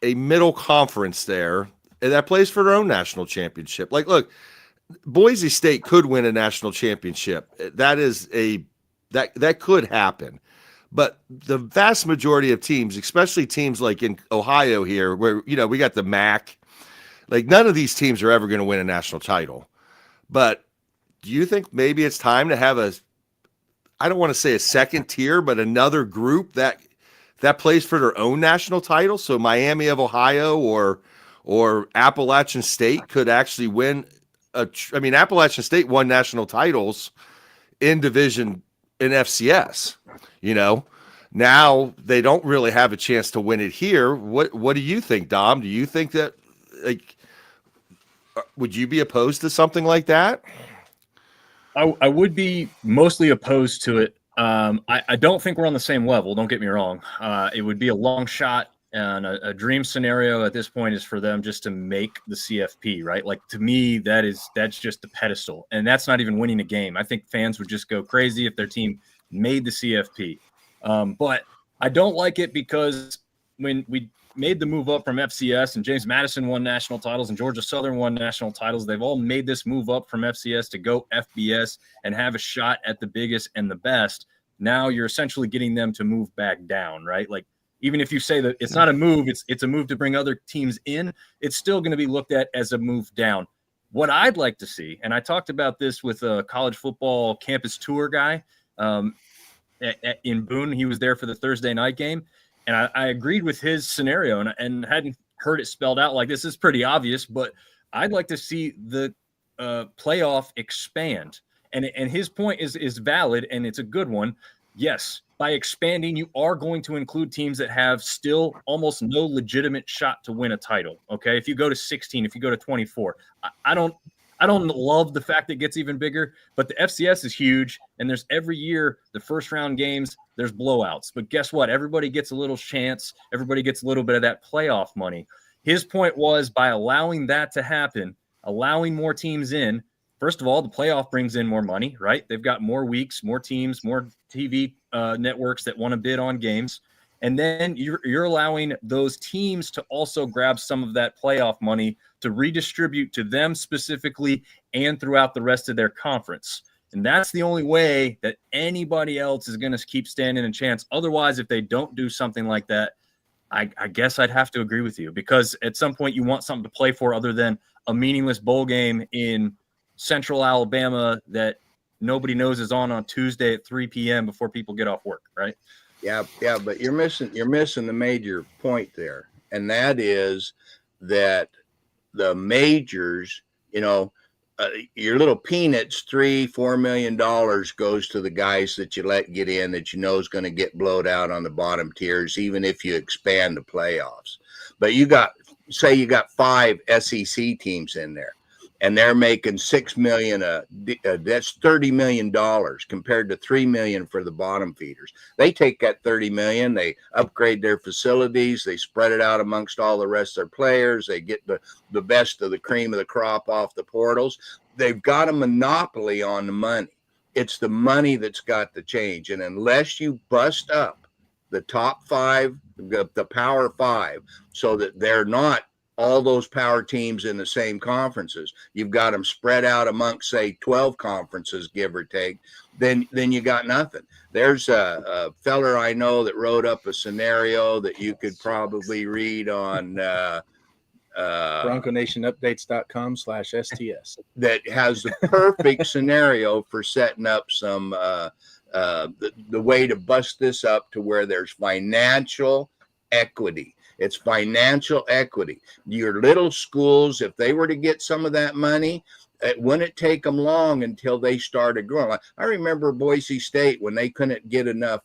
a middle conference there, and that plays for their own national championship. Like, look, Boise State could win a national championship. That could happen. But the vast majority of teams, especially teams like in Ohio here, where, we got the MAC, like none of these teams are ever going to win a national title. But do you think maybe it's time to have I don't want to say a second tier, but another group that plays for their own national title? So Miami of Ohio or Appalachian State could actually win Appalachian State won national titles in division in FCS. Now they don't really have a chance to win it here. What do you think, Dom? Do you think that, like, would you be opposed to something like that? I would be mostly opposed to it. I don't think we're on the same level. Don't get me wrong. It would be a long shot, and a dream scenario at this point is for them just to make the CFP, right? Like, to me, that's just the pedestal, and that's not even winning a game. I think fans would just go crazy if their team made the CFP. But I don't like it because when we made the move up from FCS, and James Madison won national titles and Georgia Southern won national titles, they've all made this move up from FCS to go FBS and have a shot at the biggest and the best. Now you're essentially getting them to move back down, right? Like, even if you say that it's not a move, it's a move to bring other teams in, it's still going to be looked at as a move down. What I'd like to see, and I talked about this with a college football campus tour guy in Boone. He was there for the Thursday night game, and I agreed with his scenario and hadn't heard it spelled out like this. Is pretty obvious, but I'd like to see the playoff expand. And his point is valid, and it's a good one. Yes, by expanding, you are going to include teams that have still almost no legitimate shot to win a title. Okay, if you go to 16, if you go to 24, I don't love the fact that it gets even bigger, but the FCS is huge, and there's every year the first round games, there's blowouts. But guess what? Everybody gets a little chance. Everybody gets a little bit of that playoff money. His point was, by allowing that to happen, allowing more teams in, first of all, the playoff brings in more money, right? They've got more weeks, more teams, more TV networks that want to bid on games. And then you're allowing those teams to also grab some of that playoff money to redistribute to them specifically and throughout the rest of their conference. And that's the only way that anybody else is going to keep standing a chance. Otherwise, if they don't do something like that, I guess I'd have to agree with you, because at some point you want something to play for other than a meaningless bowl game in Central Alabama that nobody knows is on Tuesday at 3 p.m. before people get off work, right? Yeah, but you're missing the major point there, and that is that the majors, your little peanuts, $3-4 million goes to the guys that you let get in that you know is going to get blowed out on the bottom tiers, even if you expand the playoffs. But you got 5 SEC teams in there. and they're making $6 million. That's $30 million compared to $3 million for the bottom feeders. They take that $30 million, they upgrade their facilities, they spread it out amongst all the rest of their players. They get the best of the cream of the crop off the portals. They've got a monopoly on the money. It's the money that's got to change. And unless you bust up the top five, the power five, so that they're not all those power teams in the same conferences, you've got them spread out amongst, say, 12 conferences, give or take, then you got nothing. There's a feller I know that wrote up a scenario that you could probably read on BroncoNationUpdates.com/STS that has the perfect scenario for setting up some the way to bust this up to where there's financial equity. It's financial equity. Your little schools, if they were to get some of that money, it wouldn't take them long until they started growing. I remember Boise State when they couldn't get enough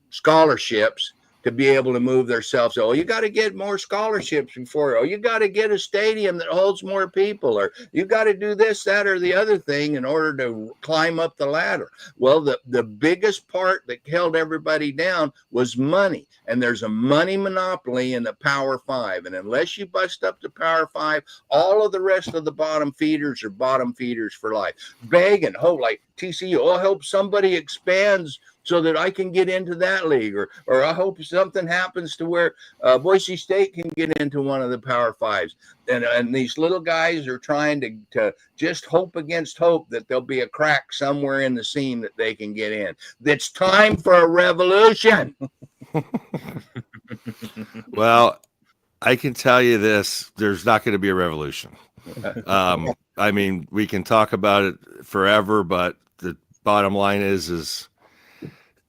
scholarships to be able to move themselves. Oh, you got to get more scholarships before. Oh, you got to get a stadium that holds more people, or you got to do this, that, or the other thing in order to climb up the ladder. Well, the biggest part that held everybody down was money, and there's a money monopoly in the Power Five. And unless you bust up the Power Five, all of the rest of the bottom feeders are bottom feeders for life. Beg and hope, like TCU. I hope somebody expands so that I can get into that league, or I hope something happens to where Boise State can get into one of the Power Fives. And these little guys are trying to just hope against hope that there'll be a crack somewhere in the seam that they can get in. It's time for a revolution. Well, I can tell you this: there's not going to be a revolution. I mean, we can talk about it forever, but the bottom line is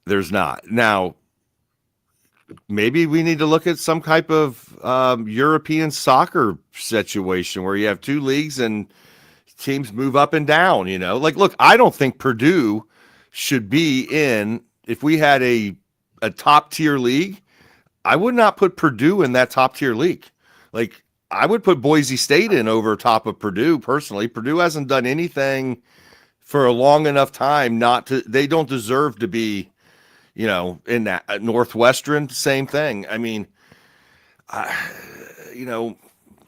there's not. Now, maybe we need to look at some type of European soccer situation where you have two leagues and teams move up and down, you know. Like, look, I don't think Purdue should be in, if we had a top tier league, I would not put Purdue in that top tier league. Like, I would put Boise State in over top of Purdue personally. Purdue hasn't done anything for a long enough time they don't deserve to be, you know, in that. Northwestern, same thing. I mean, you know,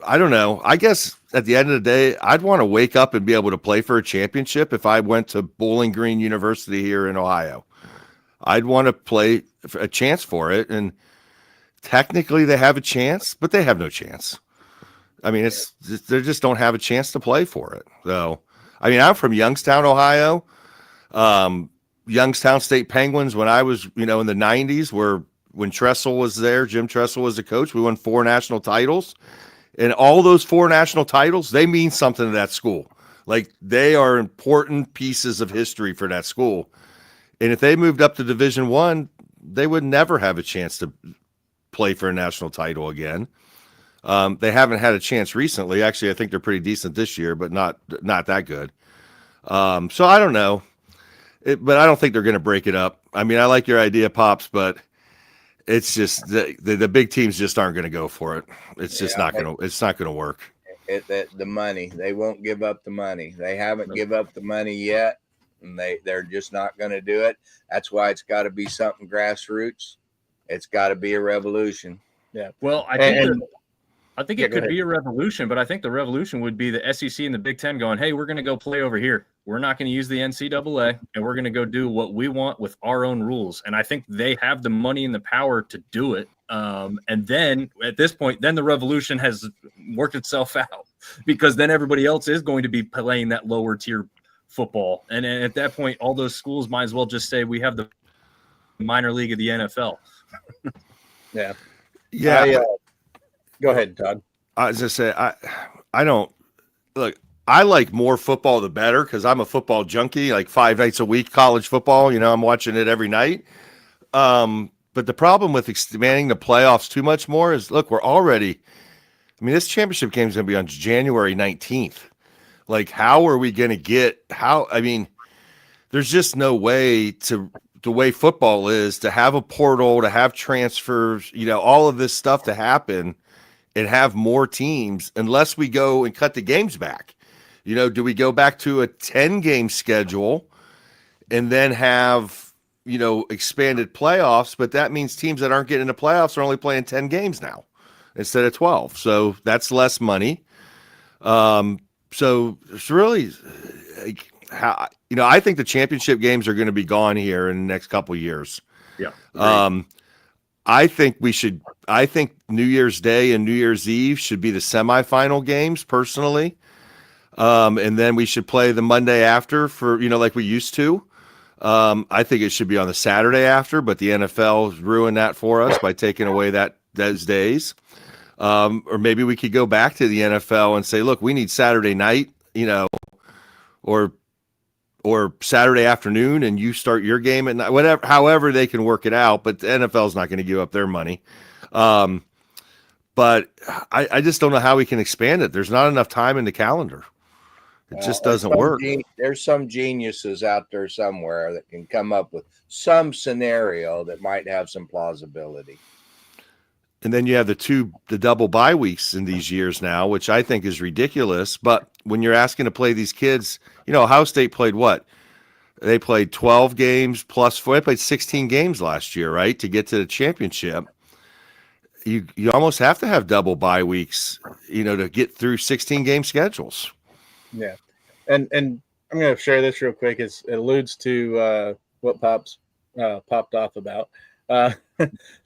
I don't know. I guess at the end of the day, I'd want to wake up and be able to play for a championship if I went to Bowling Green University here in Ohio. I'd want to play a chance for it. And technically they have a chance, but they have no chance. I mean, they just don't have a chance to play for it. So, I mean, I'm from Youngstown, Ohio. Youngstown State Penguins, when I was, you know, in the 90s, when Tressel was there, Jim Tressel was the coach, we won 4 national titles. And all those 4 national titles, they mean something to that school. Like, they are important pieces of history for that school. And if they moved up to Division I, they would never have a chance to play for a national title again. They haven't had a chance recently. Actually, I think they're pretty decent this year, but not that good. So I don't know. But I don't think they're going to break it up. I mean, I like your idea, Pops, but it's just the big teams just aren't going to go for it. It's just not going to work. The money, they won't give up the money. They haven't give up the money yet, and they're just not going to do it. That's why it's got to be something grassroots. It's got to be a revolution. Yeah. Well, I think it could be a revolution, but I think the revolution would be the SEC and the Big Ten going, hey, we're going to go play over here. We're not going to use the NCAA, and we're going to go do what we want with our own rules. And I think they have the money and the power to do it. And then at this point, then the revolution has worked itself out, because then everybody else is going to be playing that lower tier football. And at that point, all those schools might as well just say we have the minor league of the NFL. Yeah. Yeah. Go ahead, Todd. I was just say I don't look. I like more football the better, because I'm a football junkie. Like 5 nights a week, college football. You know, I'm watching it every night. But the problem with expanding the playoffs too much more is, look, we're already. I mean, this championship game is going to be on January 19th. Like, how are we going to get? I mean, there's just no way to. The way football is, to have a portal, to have transfers, you know, all of this stuff to happen and have more teams unless we go and cut the games back. Do we go back to a 10-game schedule and then have, expanded playoffs? But that means teams that aren't getting into playoffs are only playing 10 games now instead of 12. So that's less money. So it's really I think the championship games are going to be gone here in the next couple of years. Yeah. I think New Year's Day and New Year's Eve should be the semifinal games personally. And then we should play the Monday after for, like we used to. I think it should be on the Saturday after, but the NFL ruined that for us by taking away those days. Or maybe we could go back to the NFL and say, look, we need Saturday night, or Saturday afternoon, and you start your game at night, whatever, however they can work it out. But the NFL is not going to give up their money. But I just don't know how we can expand it. There's not enough time in the calendar. It just doesn't work. There's some geniuses out there somewhere that can come up with some scenario that might have some plausibility. And then you have the double bye weeks in these years now, which I think is ridiculous. But when you're asking to play these kids, Ohio State played what? They played 12 games plus 4. They played 16 games last year, right, to get to the championship. You almost have to have double bye weeks, to get through 16-game schedules. Yeah, and I'm going to share this real quick. It alludes to what popped off about.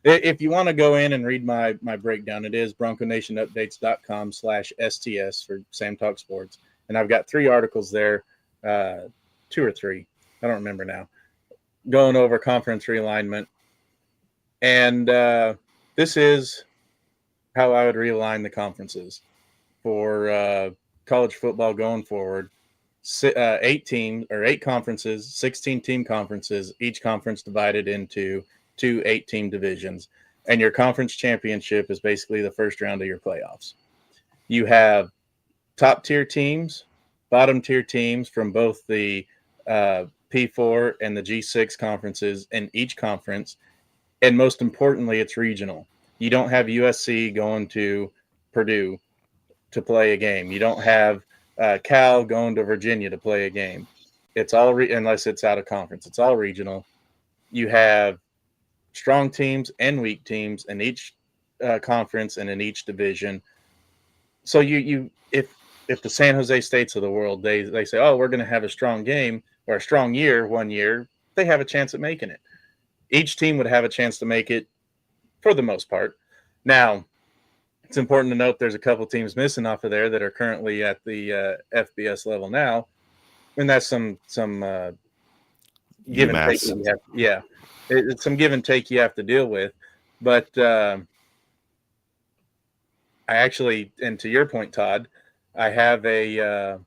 If you want to go in and read my breakdown, it is bronconationupdates.com/STS for Sam Talk Sports. And I've got 3 articles there, 2 or 3, I don't remember now, going over conference realignment. And this is how I would realign the conferences for college football going forward. 8 conferences, 16-team conferences, each conference divided into 2 8-team divisions, and your conference championship is basically the first round of your playoffs. You have top tier teams, bottom tier teams from both the P4 and the G6 conferences in each conference, and most importantly, it's regional. You don't have USC going to Purdue to play a game. You don't have Cal going to Virginia to play a game. It's all unless it's out of conference. It's all regional. You have strong teams and weak teams in each conference and in each division. So if the San Jose States of the world, they say, oh, we're going to have a strong game or a strong year one year, they have a chance at making it. Each team would have a chance to make it for the most part. Now, it's important to note there's a couple teams missing off of there that are currently at the FBS level now, and that's some give and take. It's some give and take you have to deal with. But I actually, and to your point, Todd, I have a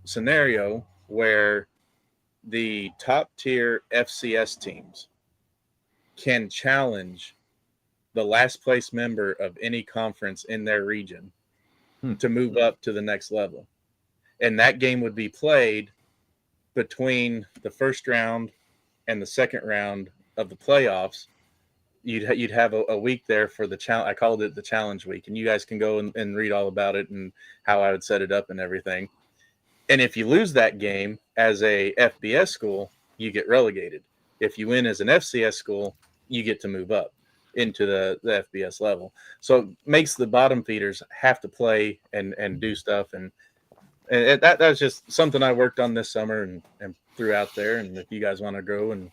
scenario where the top tier FCS teams can challenge the last place member of any conference in their region to move up to the next level. And that game would be played between the first round and the second round of the playoffs. You'd have a week there for the challenge. I called it the challenge week, and you guys can go and read all about it and how I would set it up and everything. And if you lose that game as a FBS school, you get relegated. If you win as an FCS school, you get to move up into the FBS level. So it makes the bottom feeders have to play and do stuff. And that's just something I worked on this summer and threw out there. And if you guys want to go and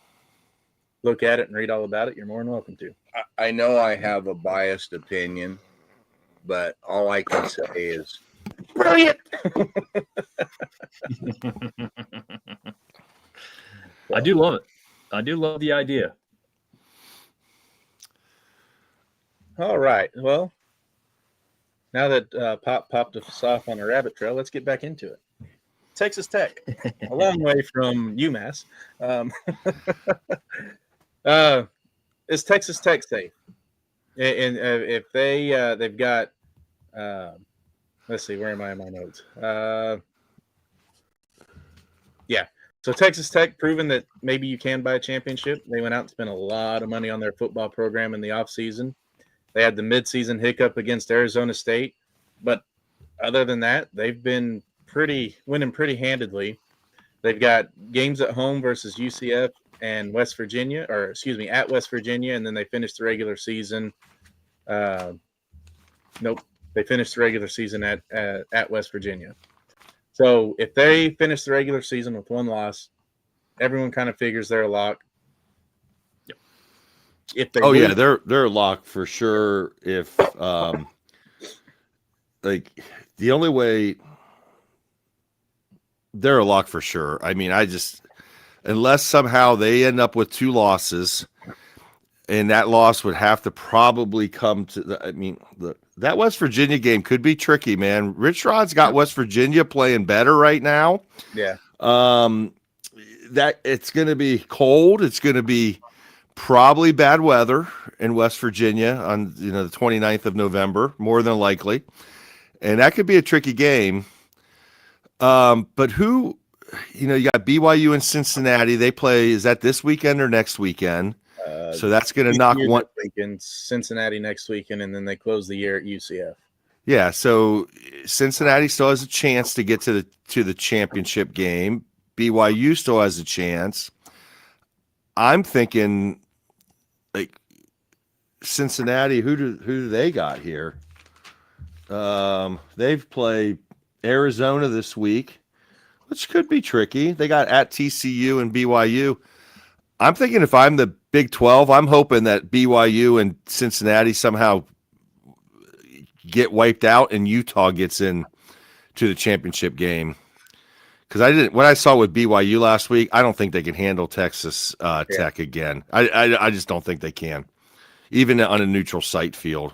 look at it and read all about it, you're more than welcome to. I know I have a biased opinion, but all I can say is brilliant. I do love it. I do love the idea. All right. Well, now that Pop popped us off on a rabbit trail, let's get back into it. Texas Tech, a long way from UMass. Is Texas Tech safe? And if they've got, let's see, where am I in my notes? Yeah. So Texas Tech proven that maybe you can buy a championship. They went out and spent a lot of money on their football program in the offseason. They had the midseason hiccup against Arizona State, but other than that, they've been winning pretty handedly. They've got games at home versus UCF and West Virginia, at West Virginia, and then they finished the regular season. Nope, they finished the regular season at West Virginia. So if they finish the regular season with one loss, everyone kind of figures they're a lock. Yep. If they they're a lock for sure. If like the only way they're a lock for sure. I mean, unless somehow they end up with 2 losses, and that loss would have to probably come to that West Virginia game could be tricky, man. Rich Rod's got West Virginia playing better right now. Yeah. That it's going to be cold. It's going to be probably bad weather in West Virginia on the 29th of November, more than likely. And that could be a tricky game. But who, you got BYU and Cincinnati. They play, is that this weekend or next weekend? So that's going to knock one weekend, Cincinnati next weekend, and then they close the year at UCF. Yeah, so Cincinnati still has a chance to get to the championship game. BYU still has a chance. I'm thinking, like, Cincinnati. Who do they got here? They've played Arizona this week, which could be tricky. They got at TCU and BYU. I'm thinking if I'm the Big 12, I'm hoping that BYU and Cincinnati somehow get wiped out and Utah gets in to the championship game. Because what I saw with BYU last week, I don't think they can handle Texas Tech again. I just don't think they can, even on a neutral site field.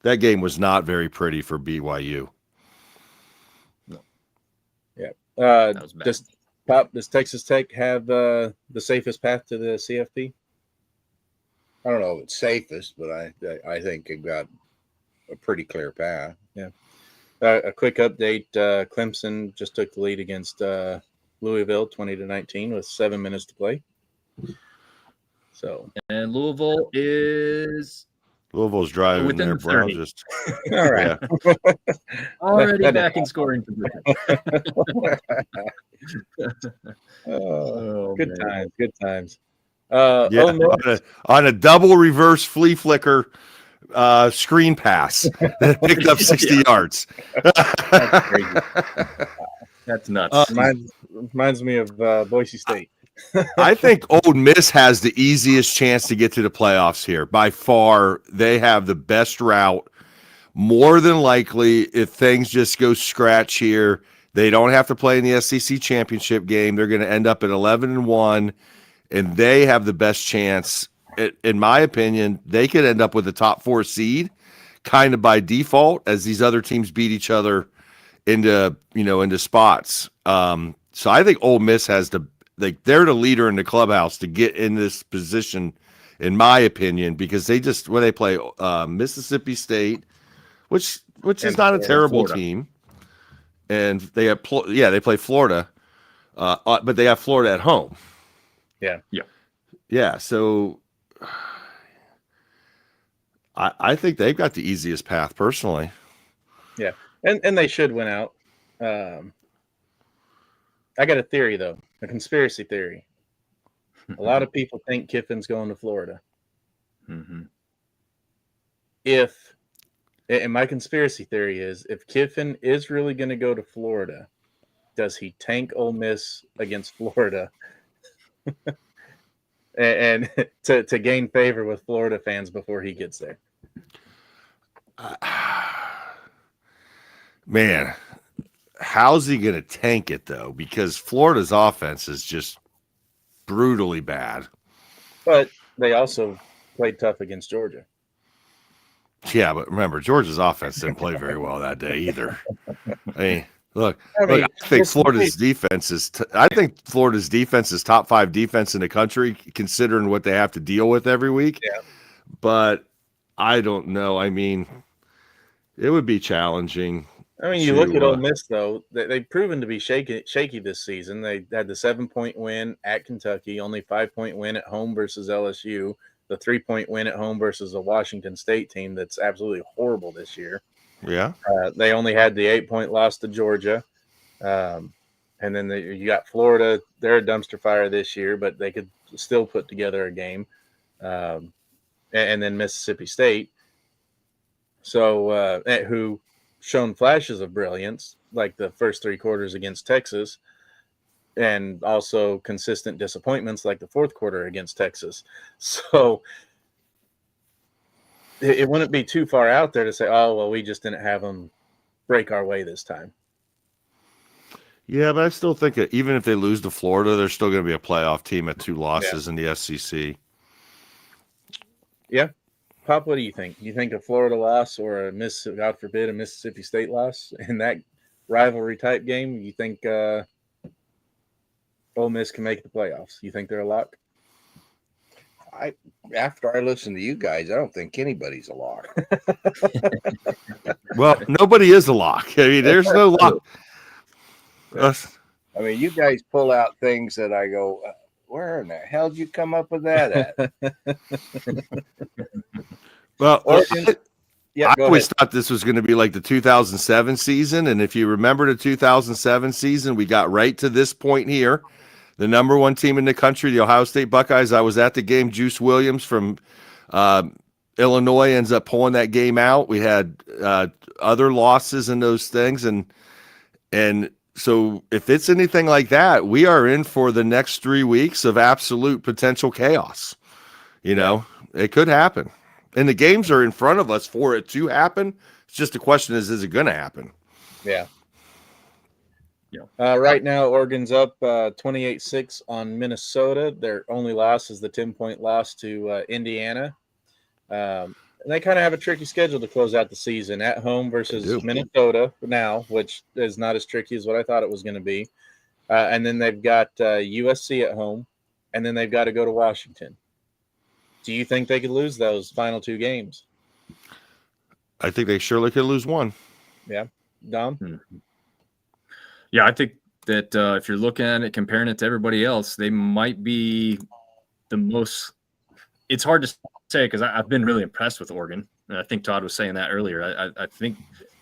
That game was not very pretty for BYU. No. Yeah. Does Texas Tech have the safest path to the CFP? I don't know if it's safest, but I think they've got a pretty clear path. Yeah. A quick update: Clemson just took the lead against Louisville, 20-19, with 7 minutes to play. So, and Louisville's driving within there, the bro. 30. Just all right, already back in scoring position. Good times. On a double reverse flea flicker screen pass that picked up 60 yards. That's crazy. That's nuts. Reminds me of Boise State. I think Old Miss has the easiest chance to get to the playoffs here. By far, they have the best route. More than likely, if things just go scratch here, they don't have to play in the SEC championship game. They're going to end up at 11-1, and they have the best chance. In my opinion, they could end up with a top 4 seed, kind of by default, as these other teams beat each other into spots. So I think Ole Miss has they're the leader in the clubhouse to get in this position, in my opinion, because they play Mississippi State, which is not a terrible team, and they play Florida, but they have Florida at home. Yeah. So I think they've got the easiest path personally. Yeah, and they should win out. I got a theory, though, a conspiracy theory. A lot of people think Kiffin's going to Florida. Mm-hmm. And my conspiracy theory is, if Kiffin is really going to go to Florida, does he tank Ole Miss against Florida and to gain favor with Florida fans before he gets there? Man, how's he going to tank it, though? Because Florida's offense is just brutally bad. But they also played tough against Georgia. Yeah, but remember, Georgia's offense didn't play very well that day either. I think Florida's defense is top 5 defense in the country, considering what they have to deal with every week. Yeah. But I don't know. I mean, it would be challenging. I mean, you look at Ole Miss, though. They've proven to be shaky this season. They had the 7-point win at Kentucky, only 5-point win at home versus LSU, the 3-point win at home versus a Washington State team that's absolutely horrible this year. Yeah. They only had the 8-point loss to Georgia. And then you got Florida. They're a dumpster fire this year, but they could still put together a game. And then Mississippi State. So who shown flashes of brilliance, like the first 3 quarters against Texas, and also consistent disappointments like the 4th quarter against Texas. So it wouldn't be too far out there to say, oh, well, we just didn't have them break our way this time. Yeah, but I still think that even if they lose to Florida, they're still going to be a playoff team at 2 losses in the SEC. Yeah. Pop, what do you think? You think a Florida loss or God forbid, a Mississippi State loss in that rivalry type game? You think Ole Miss can make the playoffs? You think they're a lock? After I listen to you guys, I don't think anybody's a lock. Well, nobody is a lock. I mean, there's no lock. I mean, you guys pull out things that I go, where in the hell did you come up with that at? Well, Yeah, I always thought this was going to be like the 2007 season. And if you remember the 2007 season, we got right to this point here. The number 1 team in the country, the Ohio State Buckeyes. I was at the game. Juice Williams from Illinois ends up pulling that game out. We had other losses in those things. And so if it's anything like that, we are in for the next 3 weeks of absolute potential chaos. You know, it could happen. And the games are in front of us for it to happen. It's just the question is it going to happen? Yeah. Right now, Oregon's up 28-6 on Minnesota. Their only loss is the 10-point loss to Indiana. And they kind of have a tricky schedule to close out the season at home versus Minnesota now, which is not as tricky as what I thought it was going to be. And then they've got USC at home, and then they've got to go to Washington. Do you think they could lose those final 2 games? I think they surely could lose one. Yeah. Dom? Mm-hmm. Yeah, I think that if you're looking at it, comparing it to everybody else, they might be the most – it's hard to say because I've been really impressed with Oregon. And I think Todd was saying that earlier. I think,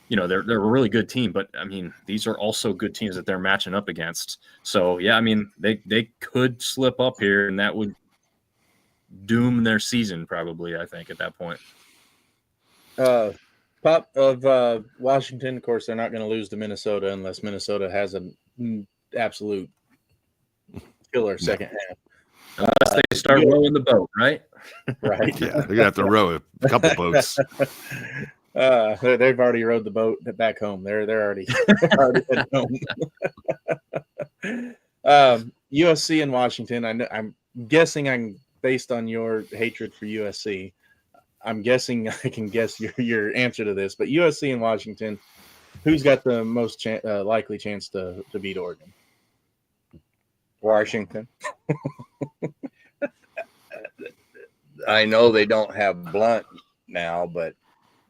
you know, they're a really good team. But, I mean, these are also good teams that they're matching up against. So, yeah, I mean, they could slip up here, and that would doom their season probably, I think, at that point. Pop of Washington, of course, they're not going to lose to Minnesota unless Minnesota has an absolute killer second half. Unless they start rowing the boat, right? Right. Yeah, they're going to have to row a couple boats. They've already rowed the boat back home. They're already at home. USC and Washington, I'm guessing based on your hatred for USC, I'm guessing I can guess your answer to this, but USC and Washington, who's got the most likely chance to beat Oregon? Washington. I know they don't have Blunt now, but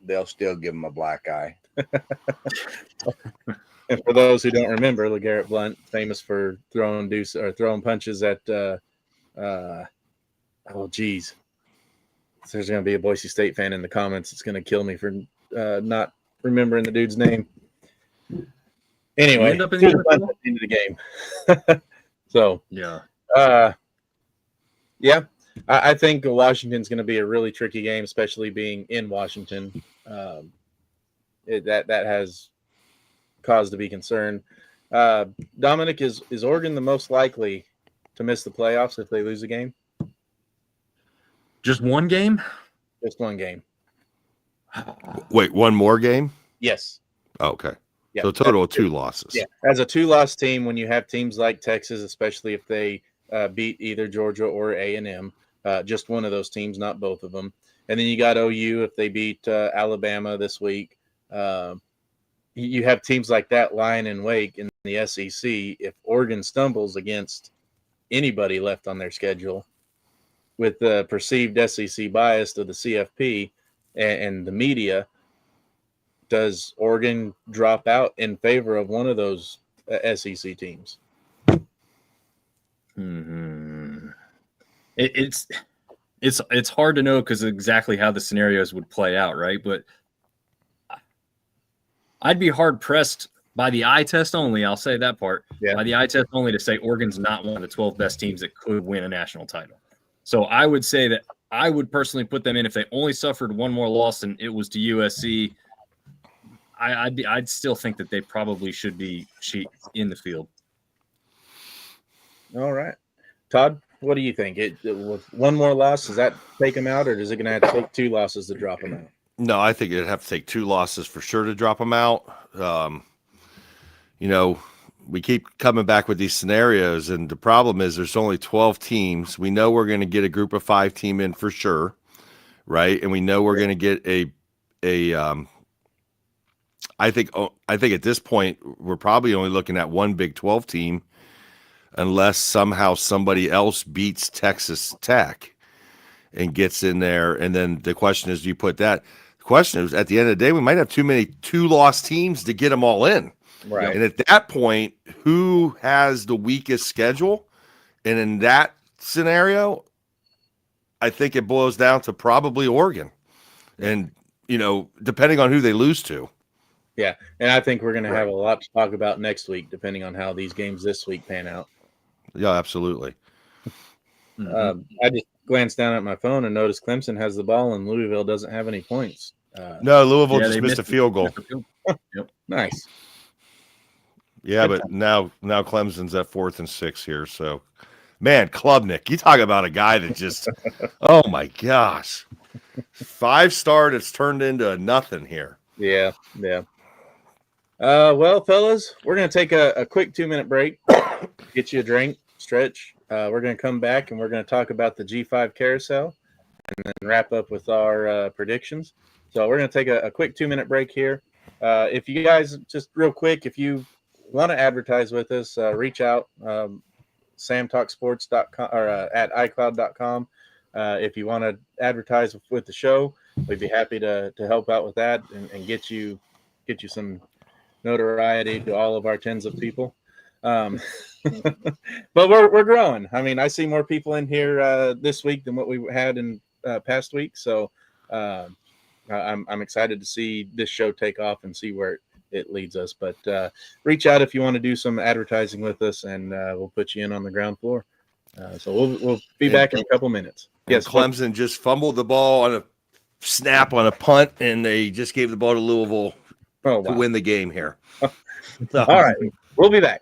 they'll still give him a black eye. And for those who don't remember, LeGarrette Blunt, famous for throwing punches at there's going to be a Boise State fan in the comments that's going to kill me for not remembering the dude's name. Anyway, end up in the end of the game. So, yeah. I think Washington's going to be a really tricky game, especially being in Washington. That has cause to be concerned. Dominick, is Oregon the most likely to miss the playoffs if they lose a game? Just one game? Just one game. Wait, one more game? Yes. Oh, okay. Yeah. So a total of 2 losses. Yeah. As a 2-loss team, when you have teams like Texas, especially if they beat either Georgia or A&M, just one of those teams, not both of them. And then you got OU if they beat Alabama this week. You have teams like that lying in wake in the SEC. If Oregon stumbles against anybody left on their schedule, with the perceived SEC bias of the CFP and the media, does Oregon drop out in favor of one of those SEC teams? Mm-hmm. It's it's hard to know because exactly how the scenarios would play out, right? But I'd be hard pressed by the eye test only. I'll say that part. Yeah. By the eye test only to say Oregon's not one of the 12 best teams that could win a national title. So I would say that I would personally put them in if they only suffered one more loss and it was to USC. I'd still think that they probably should be in the field. All right, Todd, what do you think? With one more loss, does that take them out, or is it going to have to take 2 losses to drop them out? No, I think it'd have to take 2 losses for sure to drop them out. We keep coming back with these scenarios, and the problem is there's only 12 teams. We know we're going to get a group of 5 team in for sure, right? And we know we're going to get I think at this point we're probably only looking at one Big 12 team, unless somehow somebody else beats Texas Tech and gets in there. And then the question is, do you put that? The question is, at the end of the day, we might have too many 2-loss teams to get them all in. Right. And at that point, who has the weakest schedule? And in that scenario, I think it boils down to probably Oregon. And, depending on who they lose to. Yeah, and I think we're going to have a lot to talk about next week, depending on how these games this week pan out. Yeah, absolutely. I just glanced down at my phone and noticed Clemson has the ball and Louisville doesn't have any points. No, Louisville Yeah, just they missed a field goal. Yep. Nice. Yeah, but now Clemson's at 4th and 6 here. So, man, Klubnik, you talk about a guy that just, oh my gosh, 5-star that's turned into a nothing here. Yeah. Well, fellas, we're going to take a quick 2-minute break, get you a drink, stretch. We're going to come back and we're going to talk about the G5 carousel and then wrap up with our predictions. So we're going to take a quick 2-minute break here. If you guys, just real quick, if you want to advertise with us, reach out, samtalksports.com or at iCloud.com. If you want to advertise with the show, we'd be happy to help out with that and get you some notoriety to all of our tens of people. But we're growing. I mean, I see more people in here this week than what we had in past weeks. So I'm excited to see this show take off and see where it leads us. But reach out if you want to do some advertising with us, and we'll put you in on the ground floor. So we'll be back in a couple minutes. Yes, Clemson just fumbled the ball on a snap on a punt, and they just gave the ball to Louisville to win the game here. All right, we'll be back.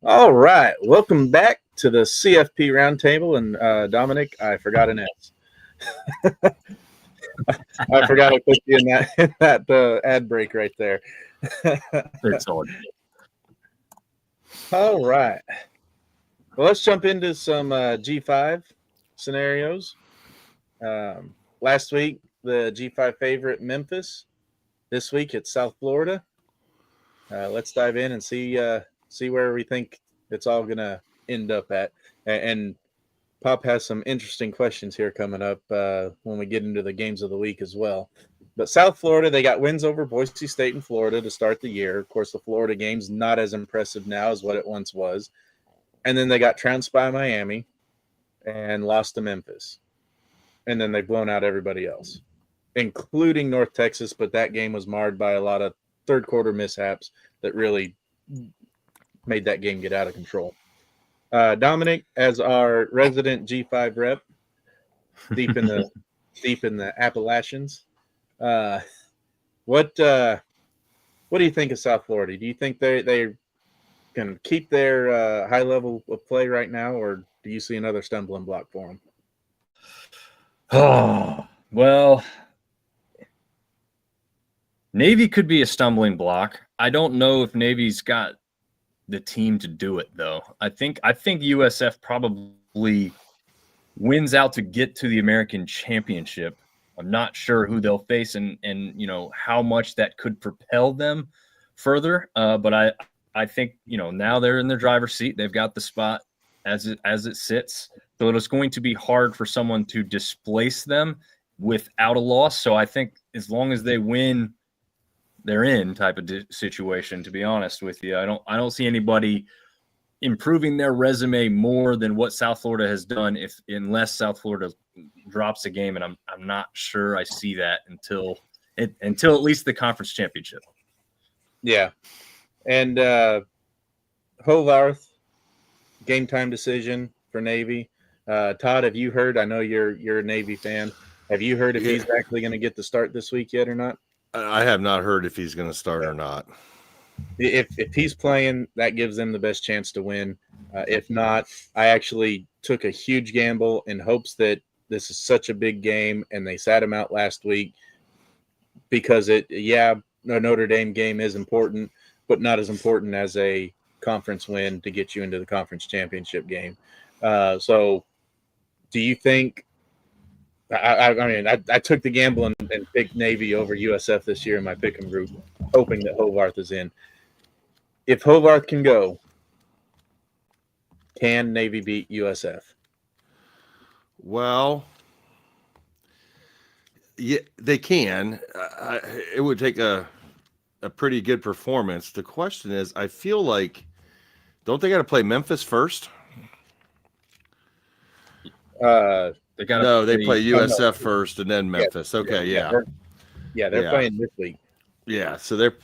All right, welcome back to the CFP Roundtable, and Dominick, I forgot an S. I forgot I put you in that ad break right there. It's all All right. Well, let's jump into some G5 scenarios. Last week, the G5 favorite, Memphis. This week, it's South Florida. Let's dive in and see where we think it's all going to end up at. And Pop has some interesting questions here coming up when we get into the games of the week as well. But South Florida, they got wins over Boise State and Florida to start the year. Of course, the Florida game's not as impressive now as what it once was. And then they got trounced by Miami and lost to Memphis. And then they've blown out everybody else, including North Texas. But that game was marred by a lot of third quarter mishaps that really made that game get out of control. Dominick, as our resident G5 rep, deep in the Appalachians, what do you think of South Florida? Do you think they can keep their high level of play right now, or do you see another stumbling block for them? Oh, well, Navy could be a stumbling block. I don't know if Navy's got the team to do it, though. I think USF probably wins out to get to the American Championship. I'm not sure who they'll face and how much that could propel them further. But I think now they're in the driver's seat. They've got the spot as it sits. So it's going to be hard for someone to displace them without a loss. So I think as long as they win, they're in type of situation. To be honest with you, I don't see anybody improving their resume more than what South Florida has done, unless South Florida drops a game, and I'm not sure I see that until at least the conference championship. Yeah, and Hovarth, game time decision for Navy. Todd, have you heard? I know you're a Navy fan. Have you heard if he's actually going to get the start this week yet or not? I have not heard if he's going to start or not. If he's playing, that gives them the best chance to win. If not, I actually took a huge gamble in hopes that this is such a big game, and they sat him out last week because Notre Dame game is important, but not as important as a conference win to get you into the conference championship game. So do you think I took the gamble and picked Navy over USF this year in my pick'em group, hoping that Hovarth is in. If Hovarth can go, can Navy beat USF? Well, yeah, they can. It would take a pretty good performance. The question is, I feel like, don't they got to play Memphis first? They play USF first and then Memphis. Okay, yeah. They're playing this week. Yeah, so they're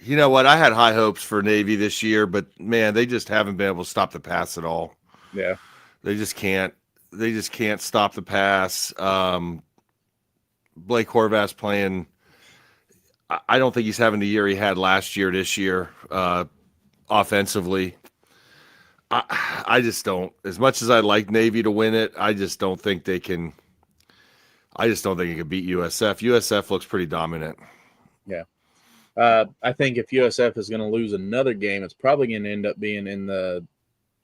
you know what? I had high hopes for Navy this year, but man, they just haven't been able to stop the pass at all. Yeah. They just can't stop the pass. Blake Horvath's playing. I don't think he's having the year he had last year this year offensively. I just don't. As much as I'd like Navy to win it, I just don't think they can. I just don't think it can beat USF. USF looks pretty dominant. Yeah. I think if USF is going to lose another game, it's probably going to end up being in the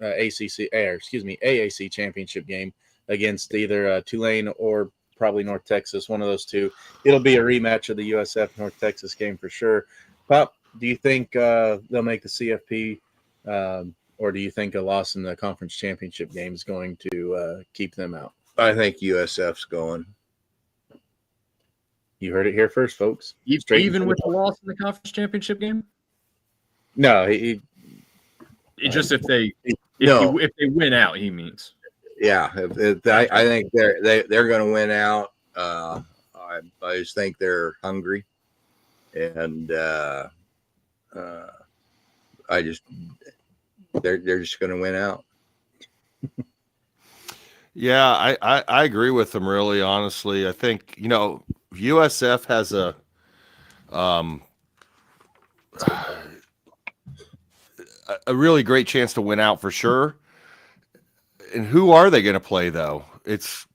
AAC championship game against either Tulane or probably North Texas, one of those two. It'll be a rematch of the USF North Texas game for sure. Pop, do you think they'll make the CFP, or do you think a loss in the conference championship game is going to keep them out? I think USF's going. You heard it here first, folks. Even with the loss in the conference championship game? No, if they win out, he means. Yeah, I think they're going to win out. I just think they're hungry, and they're just going to win out. Yeah, I agree with them, really, honestly. I think, USF has a really great chance to win out for sure. And who are they going to play though? It's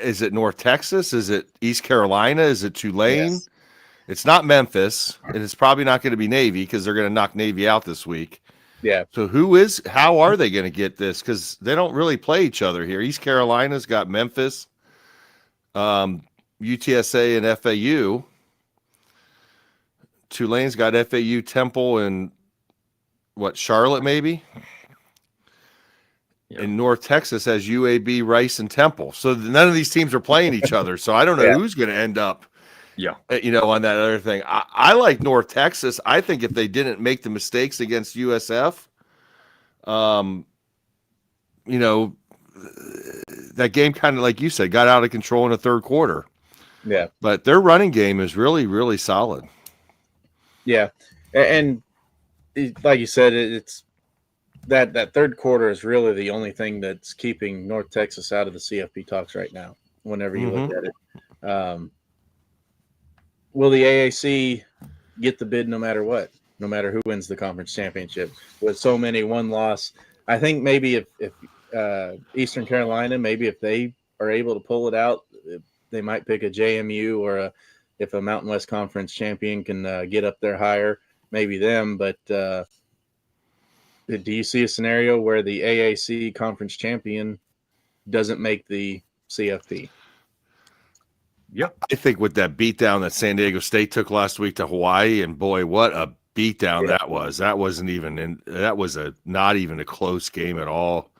is it North Texas? Is it East Carolina? Is it Tulane? Yes. It's not Memphis, and it's probably not going to be Navy because they're going to knock Navy out this week. Yeah. So how are they going to get this? Because they don't really play each other here. East Carolina's got Memphis, UTSA, and FAU. Tulane's got FAU, Temple, and Charlotte maybe? Yep. And North Texas has UAB, Rice, and Temple. So none of these teams are playing each other. So I don't know who's going to end up, on that other thing. I like North Texas. I think if they didn't make the mistakes against USF, that game kind of, like you said, got out of control in the third quarter. Yeah. But their running game is really, really solid. Yeah. And like you said, it's that third quarter is really the only thing that's keeping North Texas out of the CFP talks right now, whenever you look at it. Will the AAC get the bid no matter what, no matter who wins the conference championship? With so many one-loss, I think maybe if Eastern Carolina, maybe if they are able to pull it out, they might pick a JMU or if a Mountain West Conference champion can get up there higher, maybe them. But do you see a scenario where the AAC conference champion doesn't make the CFP? Yep. I think with that beatdown that San Diego State took last week to Hawaii, and boy, what a beatdown that was. That wasn't even that was not even a close game at all.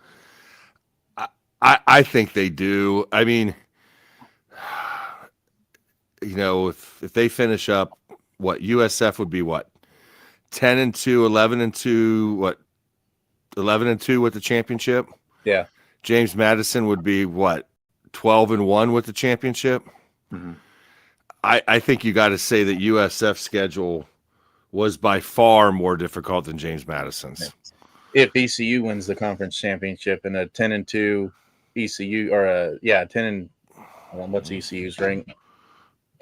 I think they do. I mean, if they finish up, USF would be 10-2, 11-2, 11-2 with the championship. Yeah. James Madison would be 12-1 with the championship. Mm-hmm. I think you got to say that USF's schedule was by far more difficult than James Madison's. If ECU wins the conference championship and a 10-2 ECU or 10 what's ECU's rank?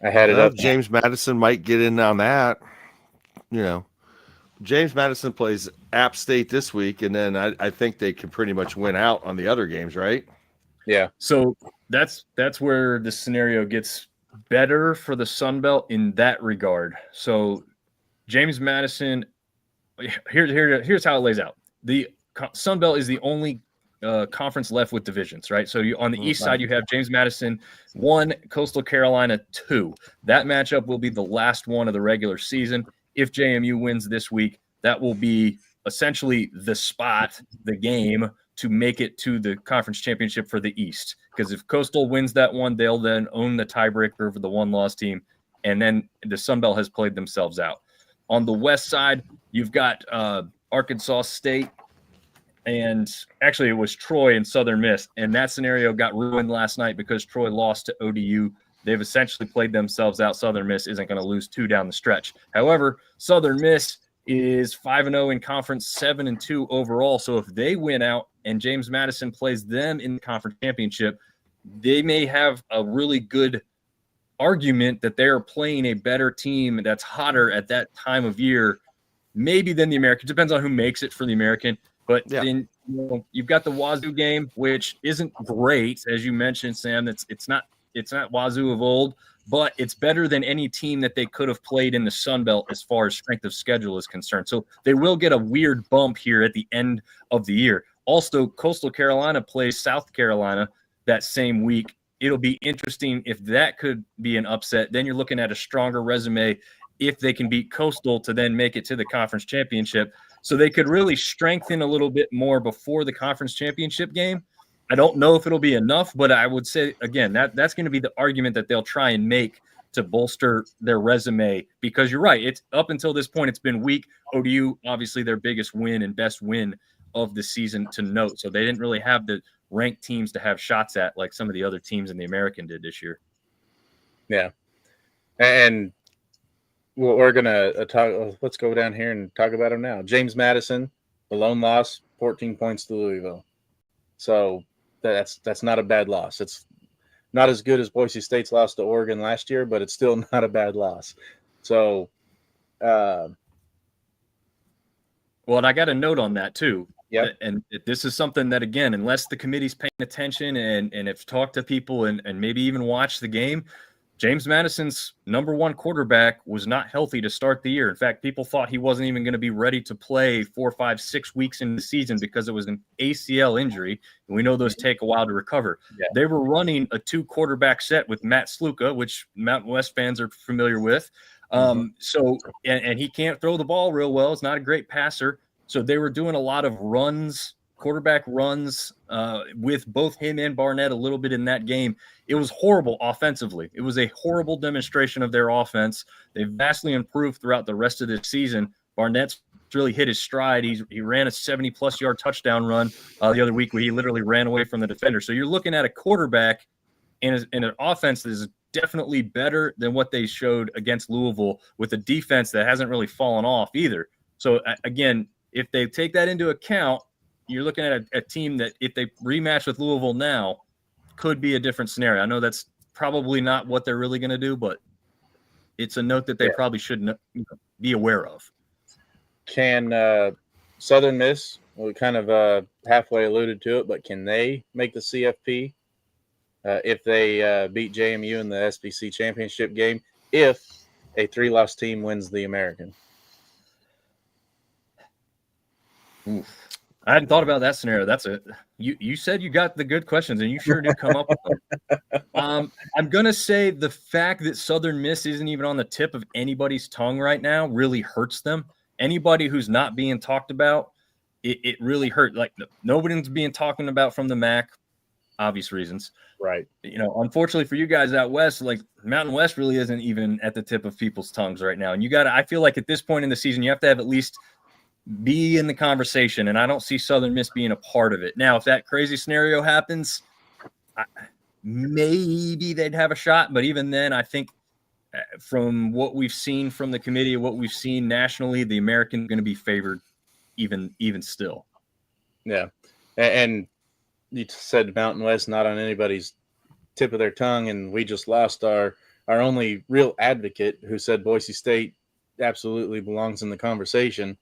I had it up. James Madison might get in on that. James Madison plays App State this week, and then I think they can pretty much win out on the other games, right? Yeah. So that's where the scenario gets better for the Sun Belt in that regard. So James Madison, here's how it lays out. The Sun Belt is the only conference left with divisions, right? So on the east side, you have James Madison 1, Coastal Carolina 2. That matchup will be the last one of the regular season. If JMU wins this week, that will be essentially the game to make it to the conference championship for the East. Because if Coastal wins that one, they'll then own the tiebreaker over the one-loss team, and then the Sun Belt has played themselves out. On the west side, you've got Arkansas State, and actually it was Troy and Southern Miss, and that scenario got ruined last night because Troy lost to ODU. They've essentially played themselves out. Southern Miss isn't going to lose 2 down the stretch. However, Southern Miss is 5-0 in conference, 7-2 overall. So if they win out and James Madison plays them in the conference championship, they may have a really good argument that they're playing a better team that's hotter at that time of year, maybe than the American. Depends on who makes it for the American. But then you've got the Wazoo game, which isn't great, as you mentioned, Sam. It's not Wazoo of old, but it's better than any team that they could have played in the Sun Belt as far as strength of schedule is concerned. So they will get a weird bump here at the end of the year. Also, Coastal Carolina plays South Carolina that same week. It'll be interesting if that could be an upset. Then you're looking at a stronger resume if they can beat Coastal to then make it to the conference championship. So they could really strengthen a little bit more before the conference championship game. I don't know if it'll be enough, but I would say, again, that's going to be the argument that they'll try and make to bolster their resume, because you're right. It's up until this point, it's been weak. ODU, obviously their biggest win and best win of the season to note. So they didn't really have the ranked teams to have shots at like some of the other teams in the American did this year. Yeah. And we're going to talk. Let's go down here and talk about them now. James Madison, the lone loss, 14 points to Louisville. So that's not a bad loss. It's not as good as Boise State's loss to Oregon last year, but it's still not a bad loss. So, Well, and I got a note on that too. Yep. And this is something that, again, unless the committee's paying attention and have talked to people and maybe even watched the game, James Madison's number one quarterback was not healthy to start the year. In fact, people thought he wasn't even going to be ready to play 4, 5, 6 weeks into the season because it was an ACL injury. And we know those take a while to recover. Yeah. They were running a 2-quarterback set with Matt Sluka, which Mountain West fans are familiar with. So he can't throw the ball real well. It's not a great passer. So they were doing a lot of runs, quarterback runs, with both him and Barnett a little bit in that game. It was horrible offensively. It was a horrible demonstration of their offense. They've vastly improved throughout the rest of this season. Barnett's really hit his stride. He ran a 70-plus yard touchdown run the other week where he literally ran away from the defender. So you're looking at a quarterback in an offense that is definitely better than what they showed against Louisville, with a defense that hasn't really fallen off either. So again, if they take that into account, you're looking at a team that, if they rematch with Louisville now, could be a different scenario. I know that's probably not what they're really going to do, but it's a note that they probably should be aware of. Can Southern Miss, we kind of halfway alluded to it, but can they make the CFP if they beat JMU in the SBC championship game, if a 3-loss team wins the American? Oof. I hadn't thought about that scenario. That's it. You said you got the good questions, and you sure did come up with them. I'm going to say the fact that Southern Miss isn't even on the tip of anybody's tongue right now really hurts them. Anybody who's not being talked about, it really hurt. Like, nobody's being talked about from the MAC, obvious reasons. Right. Unfortunately for you guys out west, like, Mountain West really isn't even at the tip of people's tongues right now. And I feel like at this point in the season, you have to have at least be in the conversation, and I don't see Southern Miss being a part of it. Now, if that crazy scenario happens, maybe they'd have a shot, but even then, I think from what we've seen from the committee, what we've seen nationally, the American is going to be favored even still. Yeah. And you said Mountain West not on anybody's tip of their tongue, and we just lost our only real advocate, who said Boise State absolutely belongs in the conversation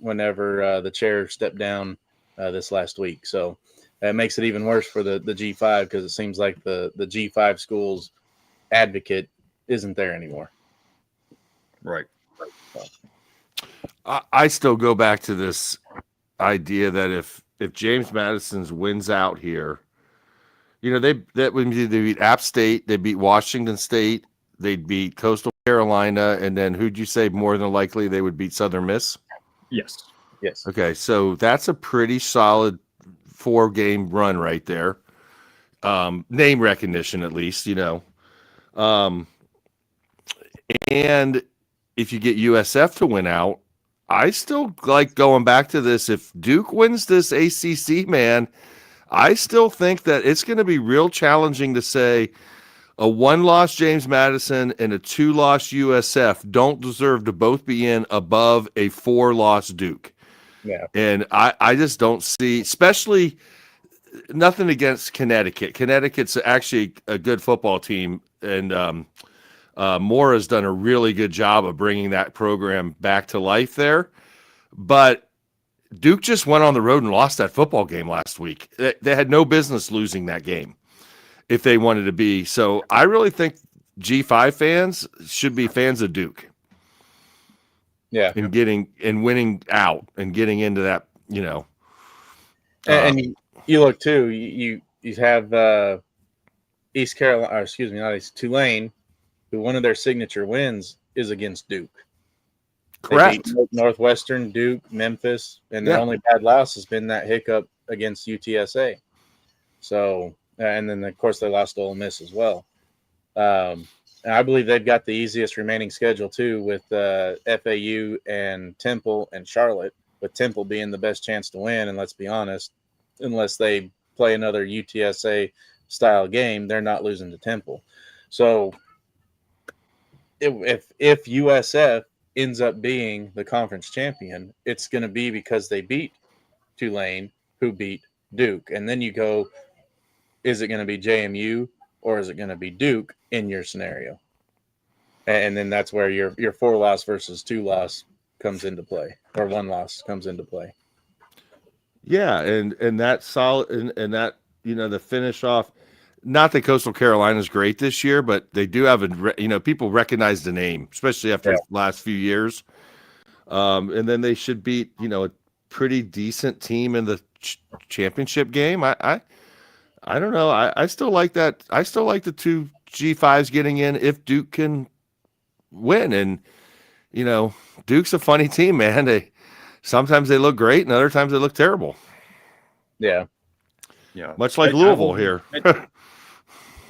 whenever the chair stepped down this last week. So it makes it even worse for the G5, because it seems like the G5 schools advocate isn't there anymore. Right. I still go back to this idea that if James Madison's wins out here, that would mean they beat App State, they beat Washington State, they'd beat Coastal Carolina, and then who'd you say more than likely they would beat Southern Miss? Yes. Okay, so that's a pretty solid 4-game run right there. Name recognition, at least, and if you get USF to win out, I still like going back to this. If Duke wins this ACC, man, I still think that it's going to be real challenging to say a 1-loss James Madison and a 2-loss USF don't deserve to both be in above a 4-loss Duke. Yeah. And I just don't see, especially, nothing against Connecticut. Connecticut's actually a good football team, and Mora's done a really good job of bringing that program back to life there. But Duke just went on the road and lost that football game last week. They had no business losing that game if they wanted to be. So I really think G5 fans should be fans of Duke. Yeah. And winning out and getting into that, And you look too, you have East Carolina, or excuse me, not East, Tulane, who one of their signature wins is against Duke. Correct. They beat Northwestern, Duke, Memphis, and their only bad loss has been that hiccup against UTSA. So, and then of course they lost to Ole Miss as well. And I believe they've got the easiest remaining schedule too, with FAU and Temple and Charlotte, with Temple being the best chance to win. And let's be honest, unless they play another UTSA style game, they're not losing to Temple. So if USF ends up being the conference champion, it's going to be because they beat Tulane, who beat Duke. And then you go, is it going to be JMU or is it going to be Duke in your scenario? And then that's where your 4-loss versus 2-loss comes into play, or one loss comes into play. Yeah, and that solid and that the finish off. Not that Coastal Carolina is great this year, but they do have people recognize the name, especially after the last few years. And then they should beat a pretty decent team in the championship game. I don't know. I still like that. I still like the two G5s getting in if Duke can win. And Duke's a funny team, man. Sometimes they look great, and other times they look terrible. Yeah. Much like Louisville here.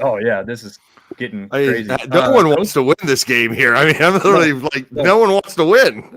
Oh yeah, this is getting crazy. No one wants to win this game here. I mean, I'm literally no one wants to win.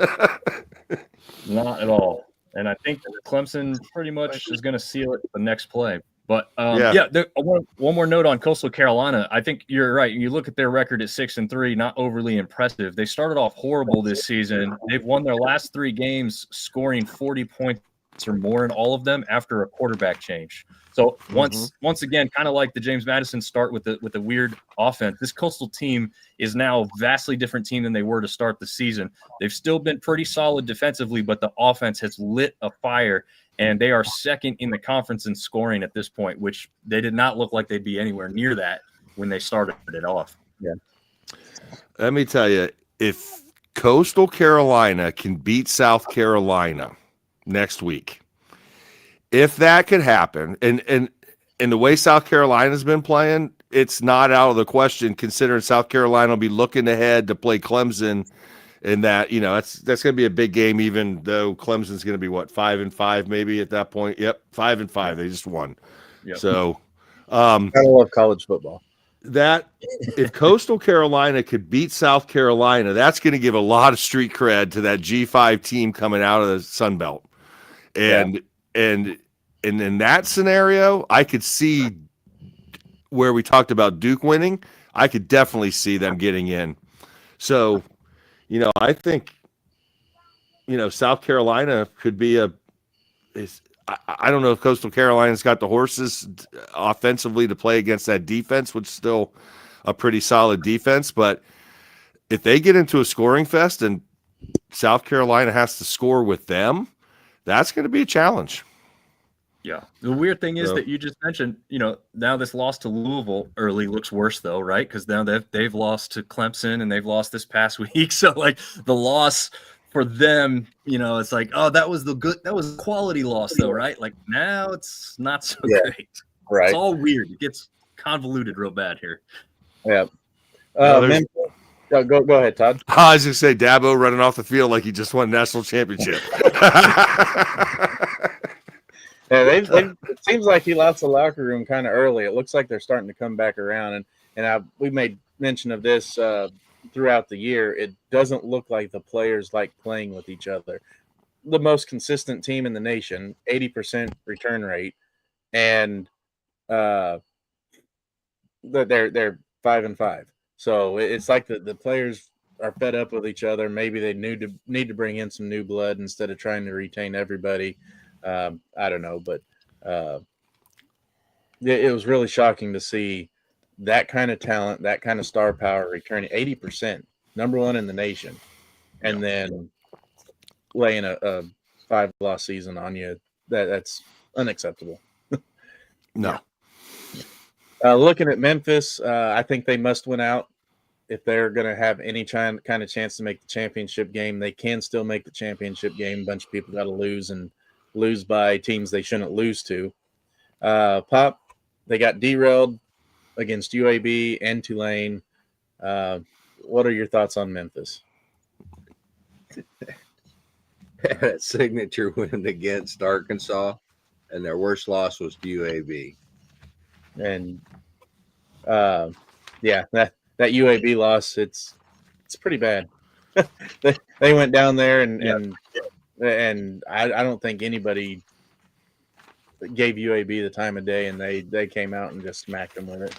Not at all. And I think Clemson pretty much is going to seal it the next play. But one more note on Coastal Carolina. I think you're right. You look at their record at 6-3, not overly impressive. They started off horrible this season. They've won their last 3 games, scoring 40 points or more in all of them after a quarterback change. So once again, kind of like the James Madison start with the weird offense, this Coastal team is now a vastly different team than they were to start the season. They've still been pretty solid defensively, but the offense has lit a fire, and they are second in the conference in scoring at this point, which they did not look like they'd be anywhere near that when they started it off. Yeah. Let me tell you, if Coastal Carolina can beat South Carolina next week, if that could happen, and the way South Carolina's been playing, it's not out of the question, considering South Carolina will be looking ahead to play Clemson, and that that's going to be a big game. Even though Clemson's going to be 5-5 maybe at that point. Yep, 5-5. They just won. Yep. So, I love college football. That if Coastal Carolina could beat South Carolina, that's going to give a lot of street cred to that G5 team coming out of the Sun Belt, and in that scenario, I could see where we talked about Duke winning. I could definitely see them getting in. So, I think, South Carolina could be I don't know if Coastal Carolina's got the horses offensively to play against that defense, which is still a pretty solid defense. But if they get into a scoring fest and South Carolina has to score with them, that's going to be a challenge. Yeah. The weird thing is that you just mentioned, now this loss to Louisville early looks worse though, right? Because now they've lost to Clemson and they've lost this past week. So like the loss for them, it's like, oh, that was a quality loss though, right? Like now it's not so great. Right. It's all weird. It gets convoluted real bad here. Yeah. Go ahead, Todd. I was going to say Dabo running off the field like he just won a national championship. Yeah, it seems like he lost the locker room kind of early. It looks like they're starting to come back around, and we made mention of this throughout the year. It doesn't look like the players like playing with each other. The most consistent team in the nation, 80% return rate, and they're 5-5. So it's like the players are fed up with each other. Maybe they need to bring in some new blood instead of trying to retain everybody. I don't know, but it was really shocking to see that kind of talent, that kind of star power returning 80%, number one in the nation, and then laying a 5-loss season on you. That's unacceptable. No. Looking at Memphis, I think they must win out if they're going to have any kind of chance to make the championship game. They can still make the championship game. A bunch of people got to lose by teams they shouldn't lose to. Pop, they got derailed against UAB and Tulane. What are your thoughts on Memphis? That signature win against Arkansas, and their worst loss was to UAB. And that UAB loss, it's pretty bad. they went down there and I don't think anybody gave UAB the time of day, and they came out and just smacked them with it.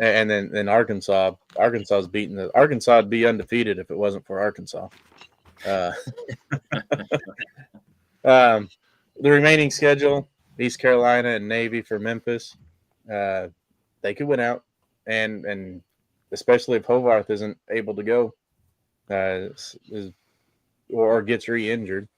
And then Arkansas's beaten Arkansas would be undefeated if it wasn't for Arkansas. The remaining schedule: East Carolina and Navy for Memphis. They could win out, and especially if Hovarth isn't able to go. or gets re-injured.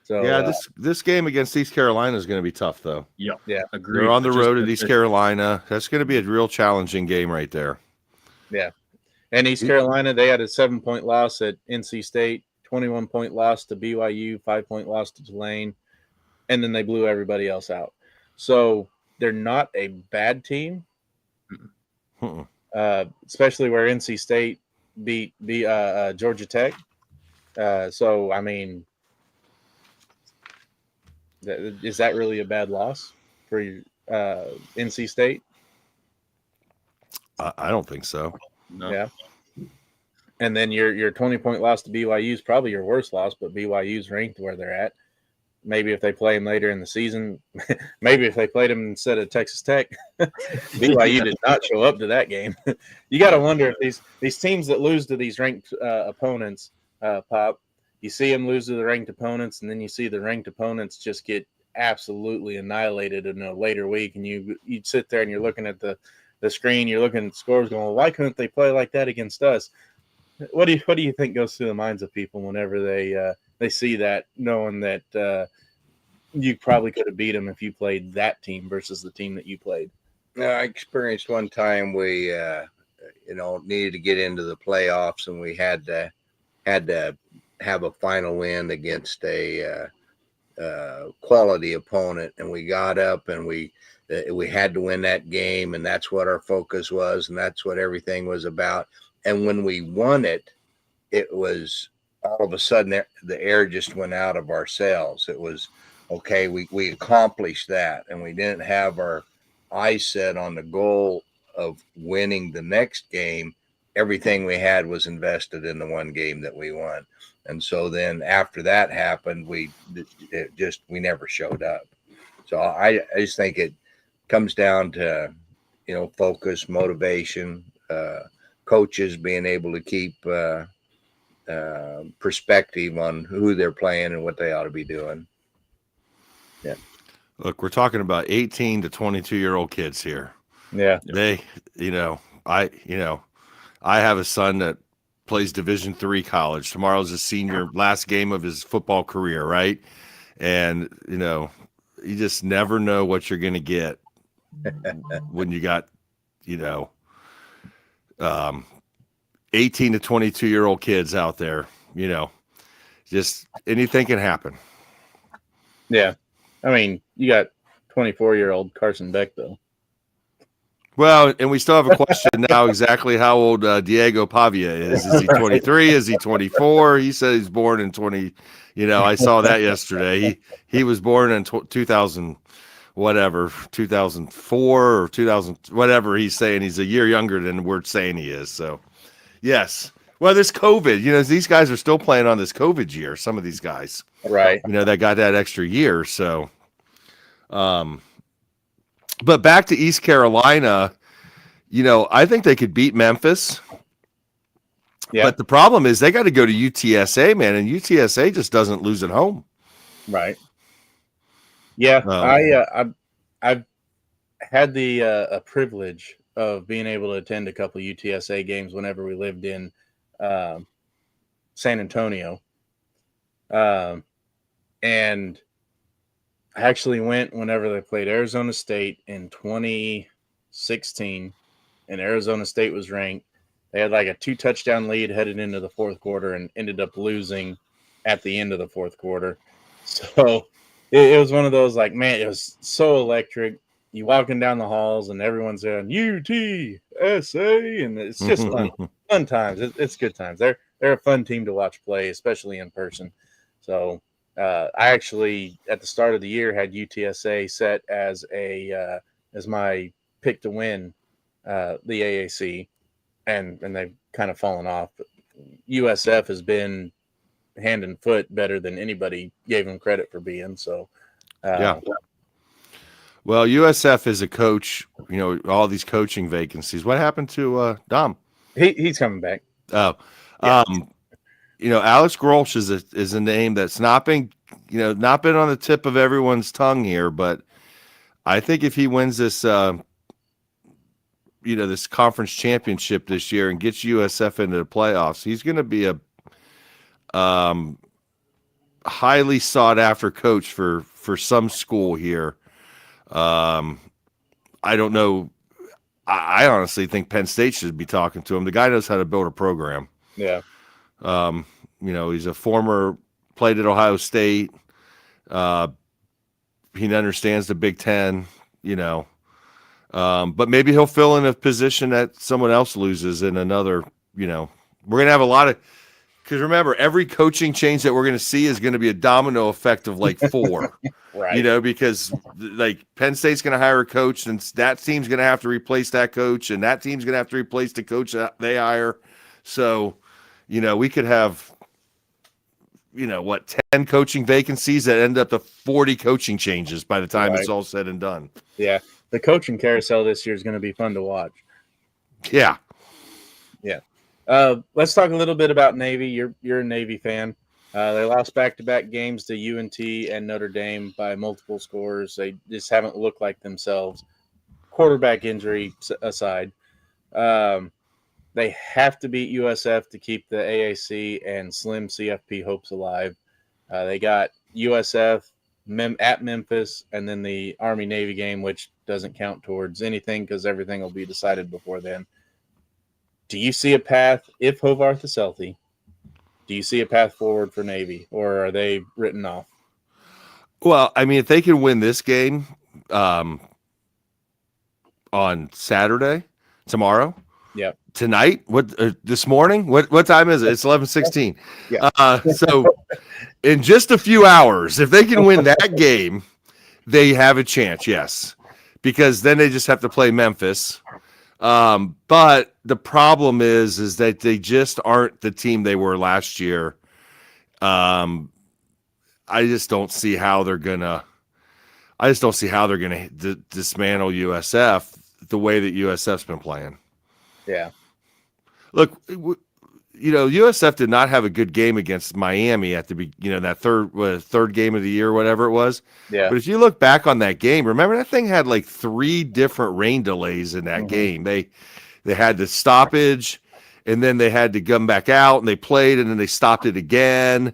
So yeah, this game against East Carolina is going to be tough, though. Yeah, Yeah. agreed. They're on the Just road at East Carolina. That's going to be a real challenging game right there. yeah, and East Carolina, they had a 7-point loss at NC State, 21-point loss to BYU, 5-point loss to Tulane, and then they blew everybody else out. So they're not a bad team, especially where NC State beat Georgia Tech. So I mean, is that really a bad loss for NC State? I don't think so. No. Yeah. And then your 20-point loss to BYU is probably your worst loss, but BYU's ranked where they're at. Maybe if they play them later in the season, maybe if they played them instead of Texas Tech, BYU did not show up to that game. You got to wonder if these teams that lose to these ranked opponents, Pop, you see them lose to the ranked opponents, and then you see the ranked opponents just get absolutely annihilated in a later week, and you sit there and you're looking at the screen, you're looking at scores, going, well, why couldn't they play like that against us? What do you think goes through the minds of people whenever they see that, knowing that you probably could have beat them if you played that team versus the team that you played? I experienced one time we needed to get into the playoffs, and we had to have a final win against a quality opponent, and we got up and we had to win that game, and that's what our focus was, and that's what everything was about. And when we won it, it was all of a sudden the air just went out of ourselves. It was, okay, we accomplished that, and we didn't have our eyes set on the goal of winning the next game. Everything we had was invested in the one game that we won. And so then after that happened, we never showed up. So I just think it comes down to, focus, motivation, coaches being able to keep perspective on who they're playing and what they ought to be doing. Yeah. Look, we're talking about 18 to 22-year-old kids here. Yeah. They, I have a son that plays Division III college. Tomorrow's his senior last game of his football career, right? And, you just never know what you're going to get when you got, 18 to 22-year-old kids out there, just anything can happen. Yeah. I mean, you got 24-year-old Carson Beck, though. Well, and we still have a question now exactly how old Diego Pavia is. Is he 23? Is he 24? He said he's born in 20. I saw that yesterday. He was born in 2000, whatever, 2004 or 2000, whatever he's saying. He's a year younger than we're saying he is. So, yes. Well, there's COVID. These guys are still playing on this COVID year, some of these guys. Right. That got that extra year. So, but back to East Carolina, I think they could beat Memphis. Yeah. But the problem is they got to go to UTSA, man, and UTSA just doesn't lose at home. Right. Yeah, I've had the privilege of being able to attend a couple of UTSA games whenever we lived in San Antonio. And I actually went whenever they played Arizona State in 2016, and Arizona State was ranked. They had like a 2-touchdown lead headed into the fourth quarter and ended up losing at the end of the fourth quarter. So it was one of those, like, man, it was so electric. You walking down the halls and everyone's saying UTSA, and it's just fun times. It's good times. They're a fun team to watch play, especially in person. So I actually, at the start of the year, had UTSA set as my pick to win the AAC, and they've kind of fallen off. But USF has been hand and foot better than anybody gave them credit for being. So, yeah. Well, USF is a coach. All these coaching vacancies. What happened to Dom? He's coming back. Oh, yeah. Alex Grolsch is a name that's not been on the tip of everyone's tongue here, but I think if he wins this this conference championship this year and gets USF into the playoffs, he's going to be a highly sought after coach for some school here. I don't know. I honestly think Penn State should be talking to him. The guy knows how to build a program. Yeah. He's a former, played at Ohio State. He understands the Big Ten, but maybe he'll fill in a position that someone else loses in another, we're going to have a lot of, because remember, every coaching change that we're going to see is going to be a domino effect of like 4, Right. because like Penn State's going to hire a coach and that team's going to have to replace that coach and that team's going to have to replace the coach that they hire. So, we could have, 10 coaching vacancies that end up to 40 coaching changes by the time it's all said and done. Yeah. The coaching carousel this year is going to be fun to watch. Yeah. Yeah. Let's talk a little bit about Navy. You're a Navy fan. They lost back-to-back games to UNT and Notre Dame by multiple scores. They just haven't looked like themselves. Quarterback injury aside. They have to beat USF to keep the AAC and slim CFP hopes alive. They got USF at Memphis and then the Army-Navy game, which doesn't count towards anything because everything will be decided before then. Do you see a path, if Hovarth is healthy, do you see a path forward for Navy, or are they written off? Well, I mean, if they can win this game on Saturday, tomorrow, Yep. tonight, this morning, what time is it? It's 11:16. Yeah. So in just a few hours, if they can win that game, they have a chance, yes, because then they just have to play Memphis. But the problem is that they just aren't the team they were last year. I just don't see how they're gonna dismantle USF the way that USF's been playing. Yeah. Look, USF did not have a good game against Miami at that third game of the year, whatever it was. Yeah. But if you look back on that game, remember that thing had like 3 different rain delays in that game. They had the stoppage, and then they had to come back out, and they played, and then they stopped it again,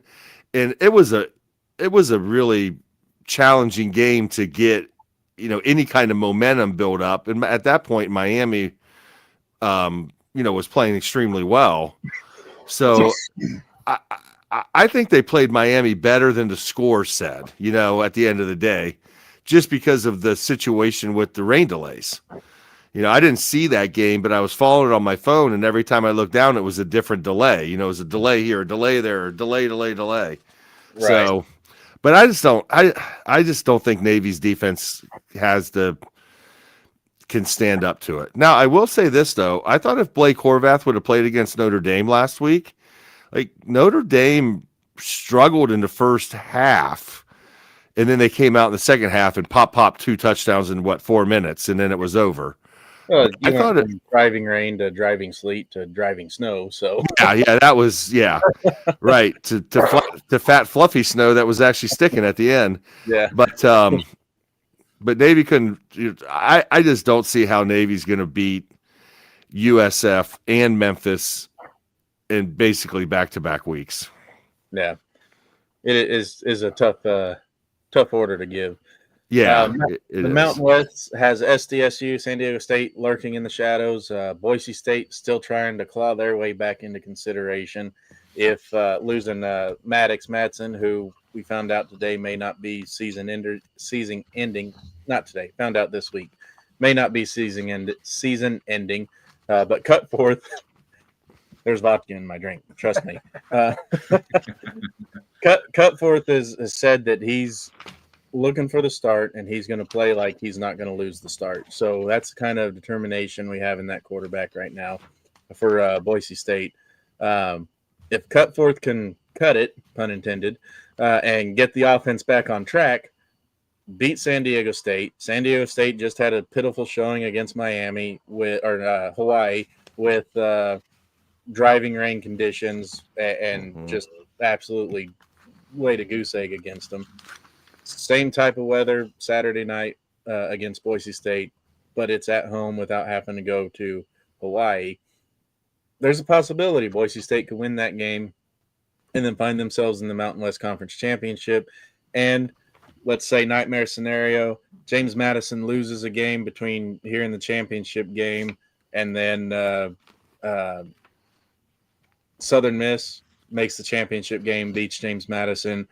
and it was a really challenging game to get any kind of momentum build up. And at that point, Miami, was playing extremely well. So I think they played Miami better than the score said, at the end of the day, just because of the situation with the rain delays. I didn't see that game, but I was following it on my phone, and every time I looked down, it was a different delay. It was a delay here, a delay there, a delay. Right. So, but I just don't think Navy's defense can stand up to it. Now, I will say this, though. I thought if Blake Horvath would have played against Notre Dame last week, like Notre Dame struggled in the first half, and then they came out in the second half and popped 2 touchdowns in 4 minutes, and then it was over. Well, I thought it driving rain to driving sleet to driving snow. So yeah, that was right to fat fluffy snow that was actually sticking at the end. Yeah, but Navy couldn't. I just don't see how Navy's going to beat USF and Memphis in basically back-to-back weeks. Yeah, it is a tough order to give. Yeah, the Mountain West has SDSU, San Diego State lurking in the shadows. Boise State still trying to claw their way back into consideration. If losing Maddox-Madsen, who we found out today may not be season ending. Not today. Found out this week. May not be season ending. But Cutforth. There's vodka in my drink. Trust me. Cutforth has said that he's looking for the start, and he's going to play like he's not going to lose the start. So that's the kind of determination we have in that quarterback right now for Boise State. If Cutforth can cut it, pun intended, and get the offense back on track, beat San Diego State. San Diego State just had a pitiful showing against Hawaii with driving rain conditions and just absolutely laid a goose egg against them. Same type of weather Saturday night against Boise State. but it's at home without having to go to Hawaii. There's a possibility Boise State could win that game and then find themselves in the Mountain West Conference Championship. And let's say nightmare scenario, James Madison loses a game between here in the championship game, and then Southern Miss makes the championship game, beats James Madison.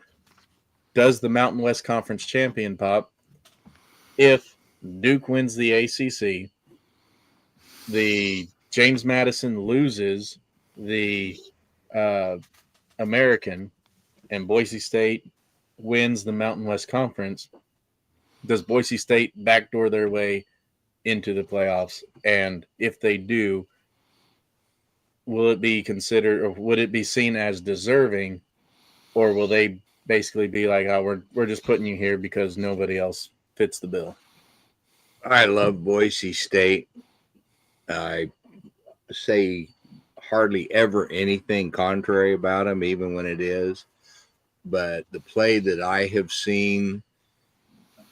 Does the Mountain West Conference champion pop? If Duke wins the ACC, the James Madison loses the American, and Boise State wins the Mountain West Conference, does Boise State backdoor their way into the playoffs? And if they do, will it be considered, or would it be seen as deserving, or will they basically be like, oh, we're just putting you here because nobody else fits the bill? I love Boise State. I say hardly ever anything contrary about them, even when it is. But the play that I have seen,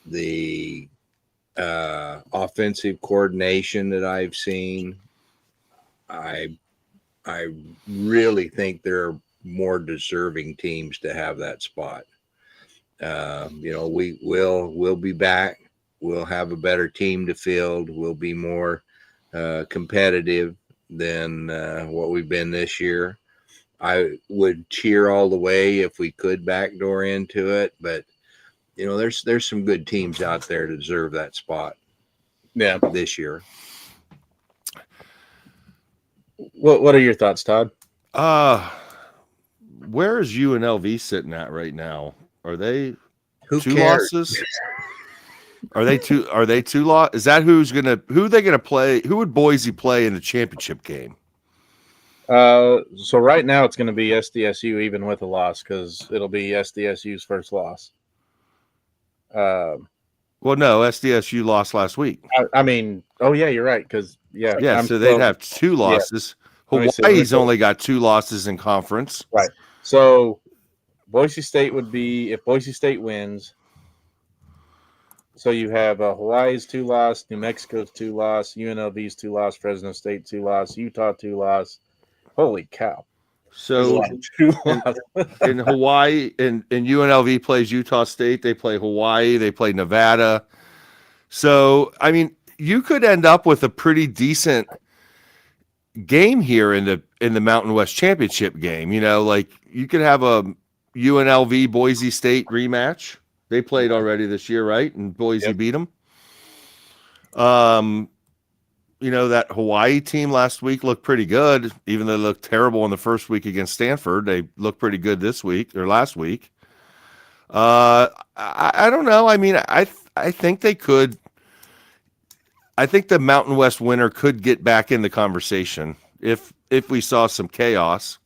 the offensive coordination that I've seen, I really think there are more deserving teams to have that spot. We'll be back. We'll have a better team to field. We'll be more competitive than what we've been this year. I would cheer all the way if we could backdoor into it, but there's some good teams out there to deserve that spot. Yeah, this year. What are your thoughts, Todd? Where is UNLV sitting at right now? Are they Who two cares? losses? Are they two losses? Is that who are they gonna play? Who would Boise play in the championship game? So right now it's going to be SDSU even with a loss, because it'll be SDSU's first loss. Well, no, SDSU lost last week. I mean, oh yeah, you're right. Because so they'd have two losses. Yeah. Hawaii's only got two losses in conference. Right. So Boise State would be, if Boise State wins. So you have Hawaii's 2-loss, New Mexico's 2-loss, UNLV's 2-loss, Fresno State 2-loss, Utah 2-loss. Holy cow! So in Hawaii, and UNLV plays Utah State. They play Hawaii. They play Nevada. So I mean, you could end up with a pretty decent game here in the Mountain West Championship game. Like you could have a UNLV Boise State rematch. They played already this year, right? And Boise beat them. That Hawaii team last week looked pretty good, even though they looked terrible in the first week against Stanford. They looked pretty good this week or last week. I don't know. I mean, I think they could. I think the Mountain West winner could get back in the conversation if we saw some chaos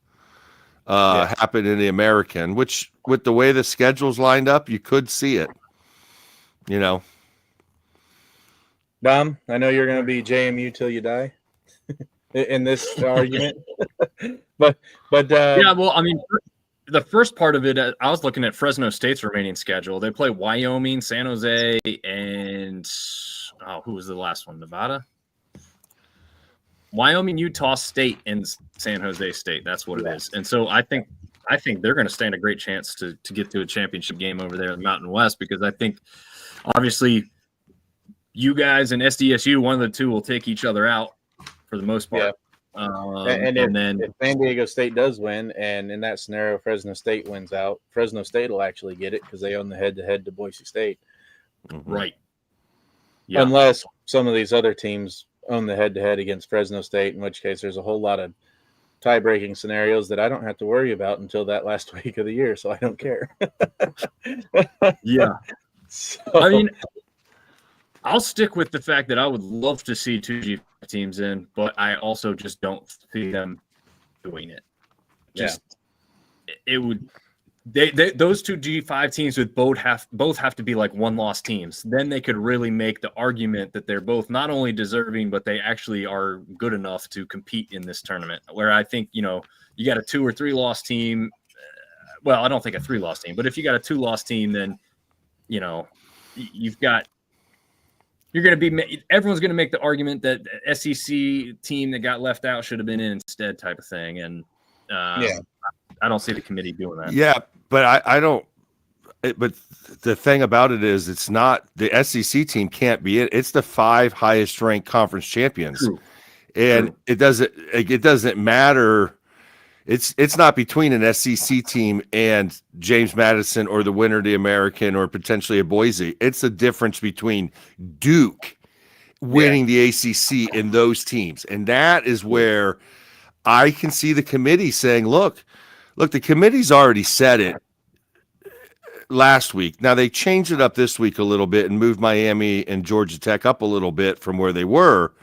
happen in the American, which with the way the schedule's lined up, you could see it. Dom, I know you're going to be JMU till you die in this argument, but yeah. Well, I mean, the first part of it, I was looking at Fresno State's remaining schedule. They play Wyoming, San Jose, and who was the last one? Nevada, Wyoming, Utah State, and San Jose State. That's what it is. And so I think they're going to stand a great chance to get to a championship game over there in the Mountain West, because I think obviously you guys and SDSU, one of the two will take each other out for the most part. Yeah. If San Diego State does win, and in that scenario Fresno State wins out, Fresno State will actually get it because they own the head-to-head to Boise State. Mm-hmm. Right. Yeah. Unless some of these other teams own the head-to-head against Fresno State, in which case there's a whole lot of tie-breaking scenarios that I don't have to worry about until that last week of the year, so I don't care. Yeah. So, I mean, I'll stick with the fact that I would love to see two G5 teams in, but I also just don't see them doing it. It would. Those two G5 teams would both have to be like one-loss teams. Then they could really make the argument that they're both not only deserving, but they actually are good enough to compete in this tournament. Where I think you got a 2 or 3 loss team. Well, I don't think a 3-loss team, but if you got a 2-loss team, then you've got everyone's going to make the argument that the SEC team that got left out should have been in instead, type of thing. And I don't see the committee doing that. Yeah, but I don't. But the thing about it is, it's not the SEC team can't be it. It's the 5 highest ranked conference champions, True. and it doesn't matter. It's not between an SEC team and James Madison or the winner of the American or potentially a Boise. It's a difference between Duke winning the ACC and those teams, and that is where I can see the committee saying, "Look, the committee's already said it last week. Now they changed it up this week a little bit and moved Miami and Georgia Tech up a little bit from where they were."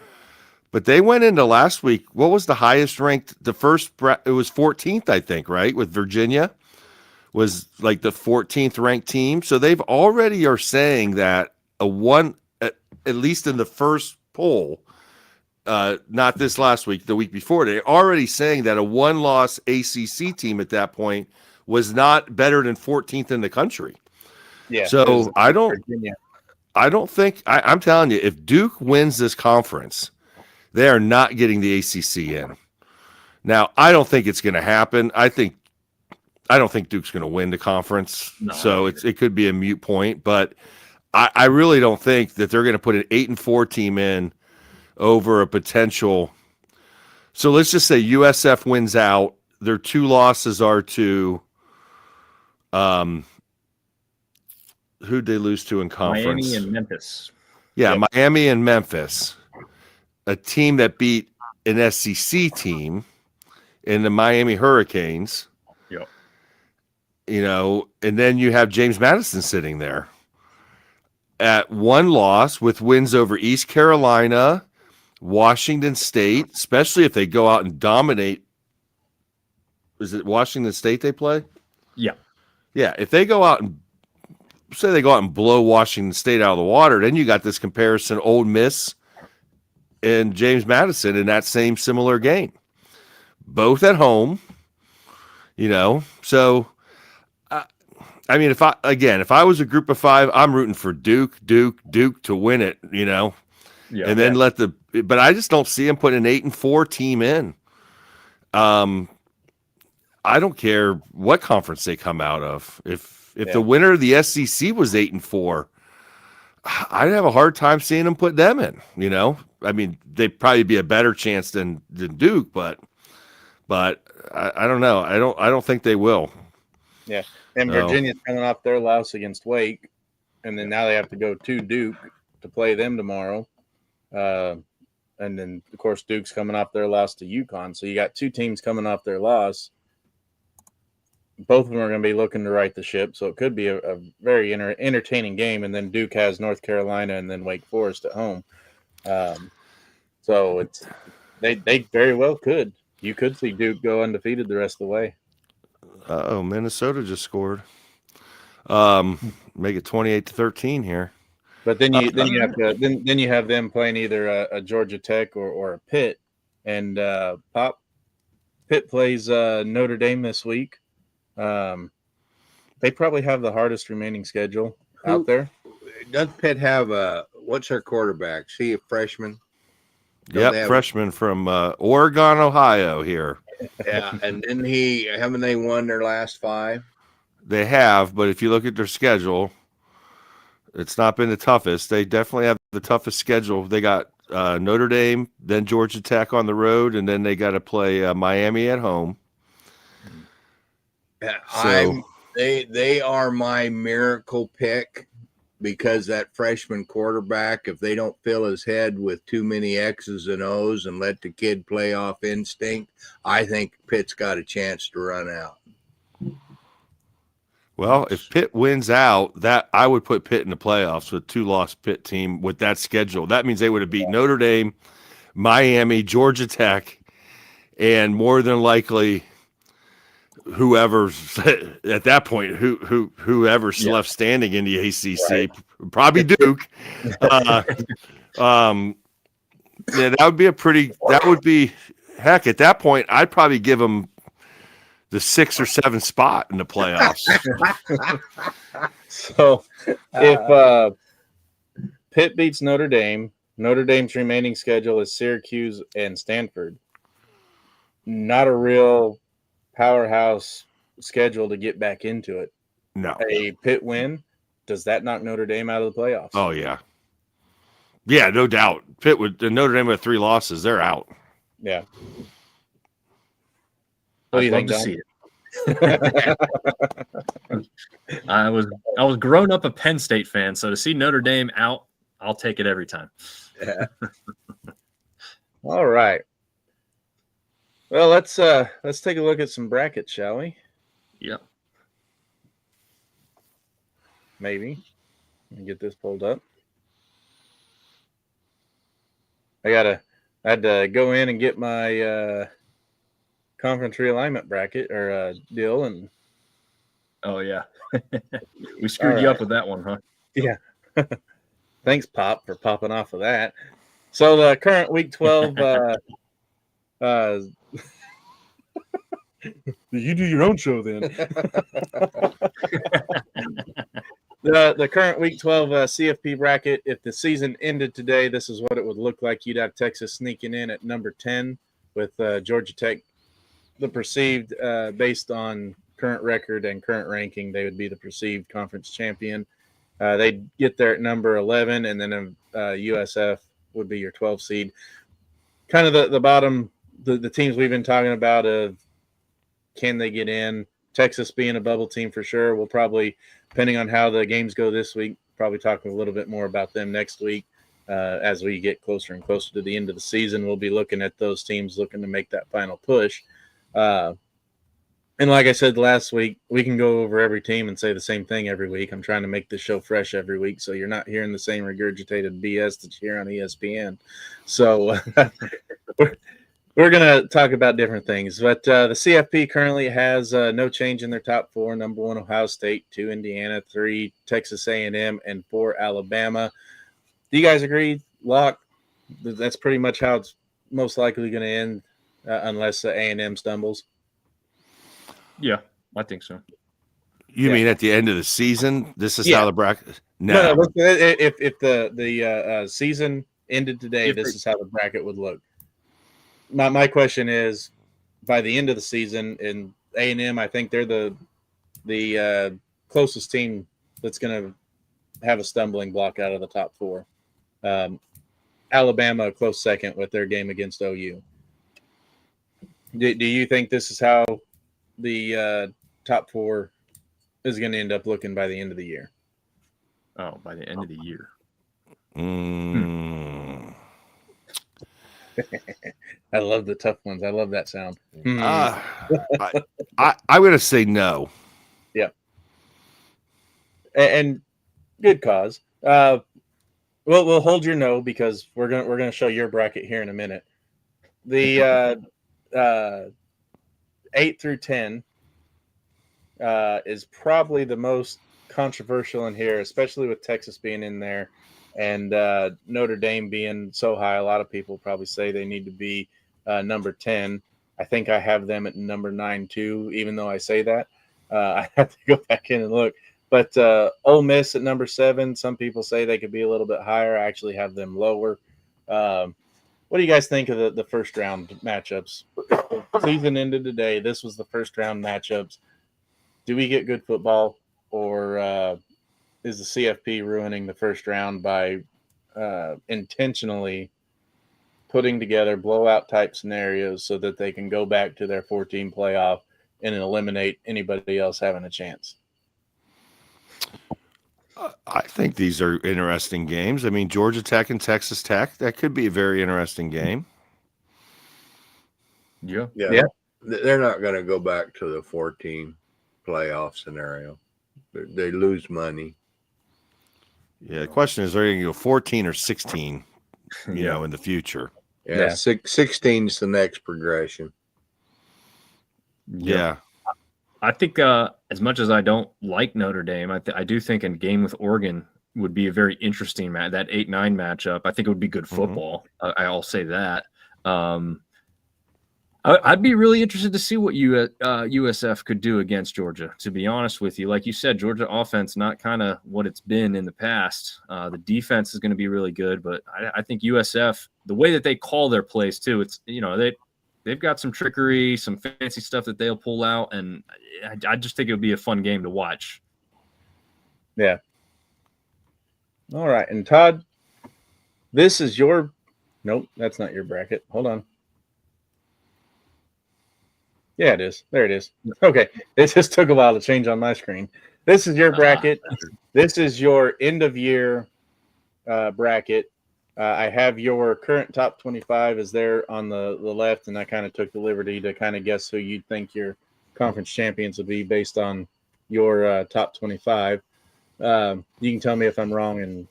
But they went into last week. What was the highest ranked? It was 14th, I think, right? With Virginia was like the 14th ranked team. So they've already are saying that at least in the first poll, not this last week, the week before, they're already saying that a 1-loss ACC team at that point was not better than 14th in the country. Yeah. So I don't think I'm telling you, if Duke wins this conference, they are not getting the ACC in. Now, I don't think it's going to happen. I don't think Duke's going to win the conference. No, so it could be a moot point, but I really don't think that they're going to put an 8-4 team in over a potential. So let's just say USF wins out. Their 2 losses are to who'd they lose to in conference? Miami and Memphis. Yeah, Miami and Memphis. A team that beat an SEC team in the Miami Hurricanes. Yep. And then you have James Madison sitting there at 1 loss with wins over East Carolina, Washington State, especially if they go out and dominate. Is it Washington State they play? Yeah. Yeah. If they go out and blow Washington State out of the water, then you got this comparison, Ole Miss and James Madison in that same similar game, both at home, So, I mean, if I was a group of 5, I'm rooting for Duke to win it, and then but I just don't see him putting an 8-4 team in. I don't care what conference they come out of. If the winner of the SEC was 8-4, I'd have a hard time seeing them put them in, I mean, they'd probably be a better chance than Duke, but I don't know. I don't think they will. Yeah. And Virginia's coming off their loss against Wake, and then now they have to go to Duke to play them tomorrow. And then, of course, Duke's coming off their loss to UConn. So you got 2 teams coming off their loss. Both of them are going to be looking to right the ship, so it could be a very entertaining game. And then Duke has North Carolina and then Wake Forest at home. So they very well could. You could see Duke go undefeated the rest of the way. Minnesota just scored. Make it 28-13 here. But then you have them playing either a Georgia Tech or a Pitt, and Pitt plays Notre Dame this week. They probably have the hardest remaining schedule out there. Does Pitt have what's their quarterback? Is he a freshman? Yep, freshman from Oregon, Ohio here. Yeah, and haven't they won their last 5? They have, but if you look at their schedule, it's not been the toughest. They definitely have the toughest schedule. They got Notre Dame, then Georgia Tech on the road, and then they got to play Miami at home. So, they are my miracle pick, because that freshman quarterback, if they don't fill his head with too many X's and O's and let the kid play off instinct, I think Pitt's got a chance to run out. Well, if Pitt wins out, that I would put Pitt in the playoffs with 2-loss Pitt team with that schedule. That means they would have beat Notre Dame, Miami, Georgia Tech, and more than likely whoever's at that point, whoever's left standing in the ACC, right. Probably Duke. Yeah, that would be heck. At that point, I'd probably give them the 6 or 7 spot in the playoffs. So if Pitt beats Notre Dame. Notre Dame's remaining schedule is Syracuse and Stanford. Not a real powerhouse schedule to get back into it. No. A Pitt win, does that knock Notre Dame out of the playoffs? Oh, yeah. Yeah, no doubt. Pitt would Notre Dame with 3 losses, they're out. Yeah. What do you think, to Don? see it. I was grown up a Penn State fan, so to see Notre Dame out, I'll take it every time. Yeah. All right. Well, let's take a look at some brackets, shall we? Yeah. Maybe. Let me get this pulled up. I had to go in and get my conference realignment bracket or deal, and Oh yeah. We screwed you up with that one, huh? yeah. Thanks, Pop, for popping off of that. So the current Week 12 you do your own show then. The current Week 12 CFP bracket, if the season ended today, this is what it would look like. You'd have Texas sneaking in at number 10 with Georgia Tech, the perceived, based on current record and current ranking, they would be the perceived conference champion. They'd get there at number 11, and then USF would be your 12 seed. Kind of the bottom, the teams we've been talking about of can they get in? Texas being a bubble team for sure. We'll probably, depending on how the games go this week, probably talk a little bit more about them next week. As we get closer and closer to the end of the season, we'll be looking at those teams looking to make that final push. And like I said last week, we can go over every team and say the same thing every week. I'm trying to make this show fresh every week, so you're not hearing the same regurgitated BS that you hear on ESPN. So we're going to talk about different things. But the CFP currently has no change in their top 4. Number 1, Ohio State. 2, Indiana. 3, Texas A&M. And 4, Alabama. Do you guys agree, Locke? That's pretty much how it's most likely going to end unless A&M stumbles. Yeah, I think so. You mean at the end of the season? This is how the bracket. No. If the season ended today, this is how the bracket would look. My question is, by the end of the season, in A&M, I think they're the closest team that's going to have a stumbling block out of the top 4. Alabama, a close second with their game against OU. Do you think this is how the top 4 is going to end up looking by the end of the year? Oh, by the end of the year. I love the tough ones. I love that sound. I'm going to say no. Yeah. And good cause. We'll hold your no because we're gonna show your bracket here in a minute. The 8 through 10 is probably the most controversial in here, especially with Texas being in there and Notre Dame being so high. A lot of people probably say they need to be number 10. I think I have them at number 9 too, even though I say that. I have to go back in and look. But Ole Miss at number 7, some people say they could be a little bit higher. I actually have them lower. What do you guys think of the first round matchups? Season ended today. This was the first round matchups. Do we get good football, or is the CFP ruining the first round by intentionally putting together blowout type scenarios so that they can go back to their 14 playoff and eliminate anybody else having a chance? I think these are interesting games. I mean, Georgia Tech and Texas Tech, that could be a very interesting game. Yeah. They're not going to go back to the 14 playoff scenario. They lose money. Yeah, the question is, are they going to go 14 or 16, you know, in the future? Yeah. 16 is the next progression. Yeah. I think as much as I don't like Notre Dame, I do think a game with Oregon would be a very interesting match. That 8-9 matchup, I think it would be good football. I'll say that. I'd be really interested to see what USF could do against Georgia, to be honest with you. Like you said, Georgia offense, not kind of what it's been in the past. The defense is going to be really good, but I think USF, the way that they call their plays too, it's, they've got some trickery, some fancy stuff that they'll pull out, and I just think it would be a fun game to watch. Yeah. All right. And Todd, this is your – nope, that's not your bracket. Hold on. Yeah, it is. There it is. Okay. It just took a while to change on my screen. This is your bracket. This is your end-of-year bracket. I have your current top 25 is there on the left, and I kind of took the liberty to kind of guess who you think your conference champions will be based on your top 25. You can tell me if I'm wrong, and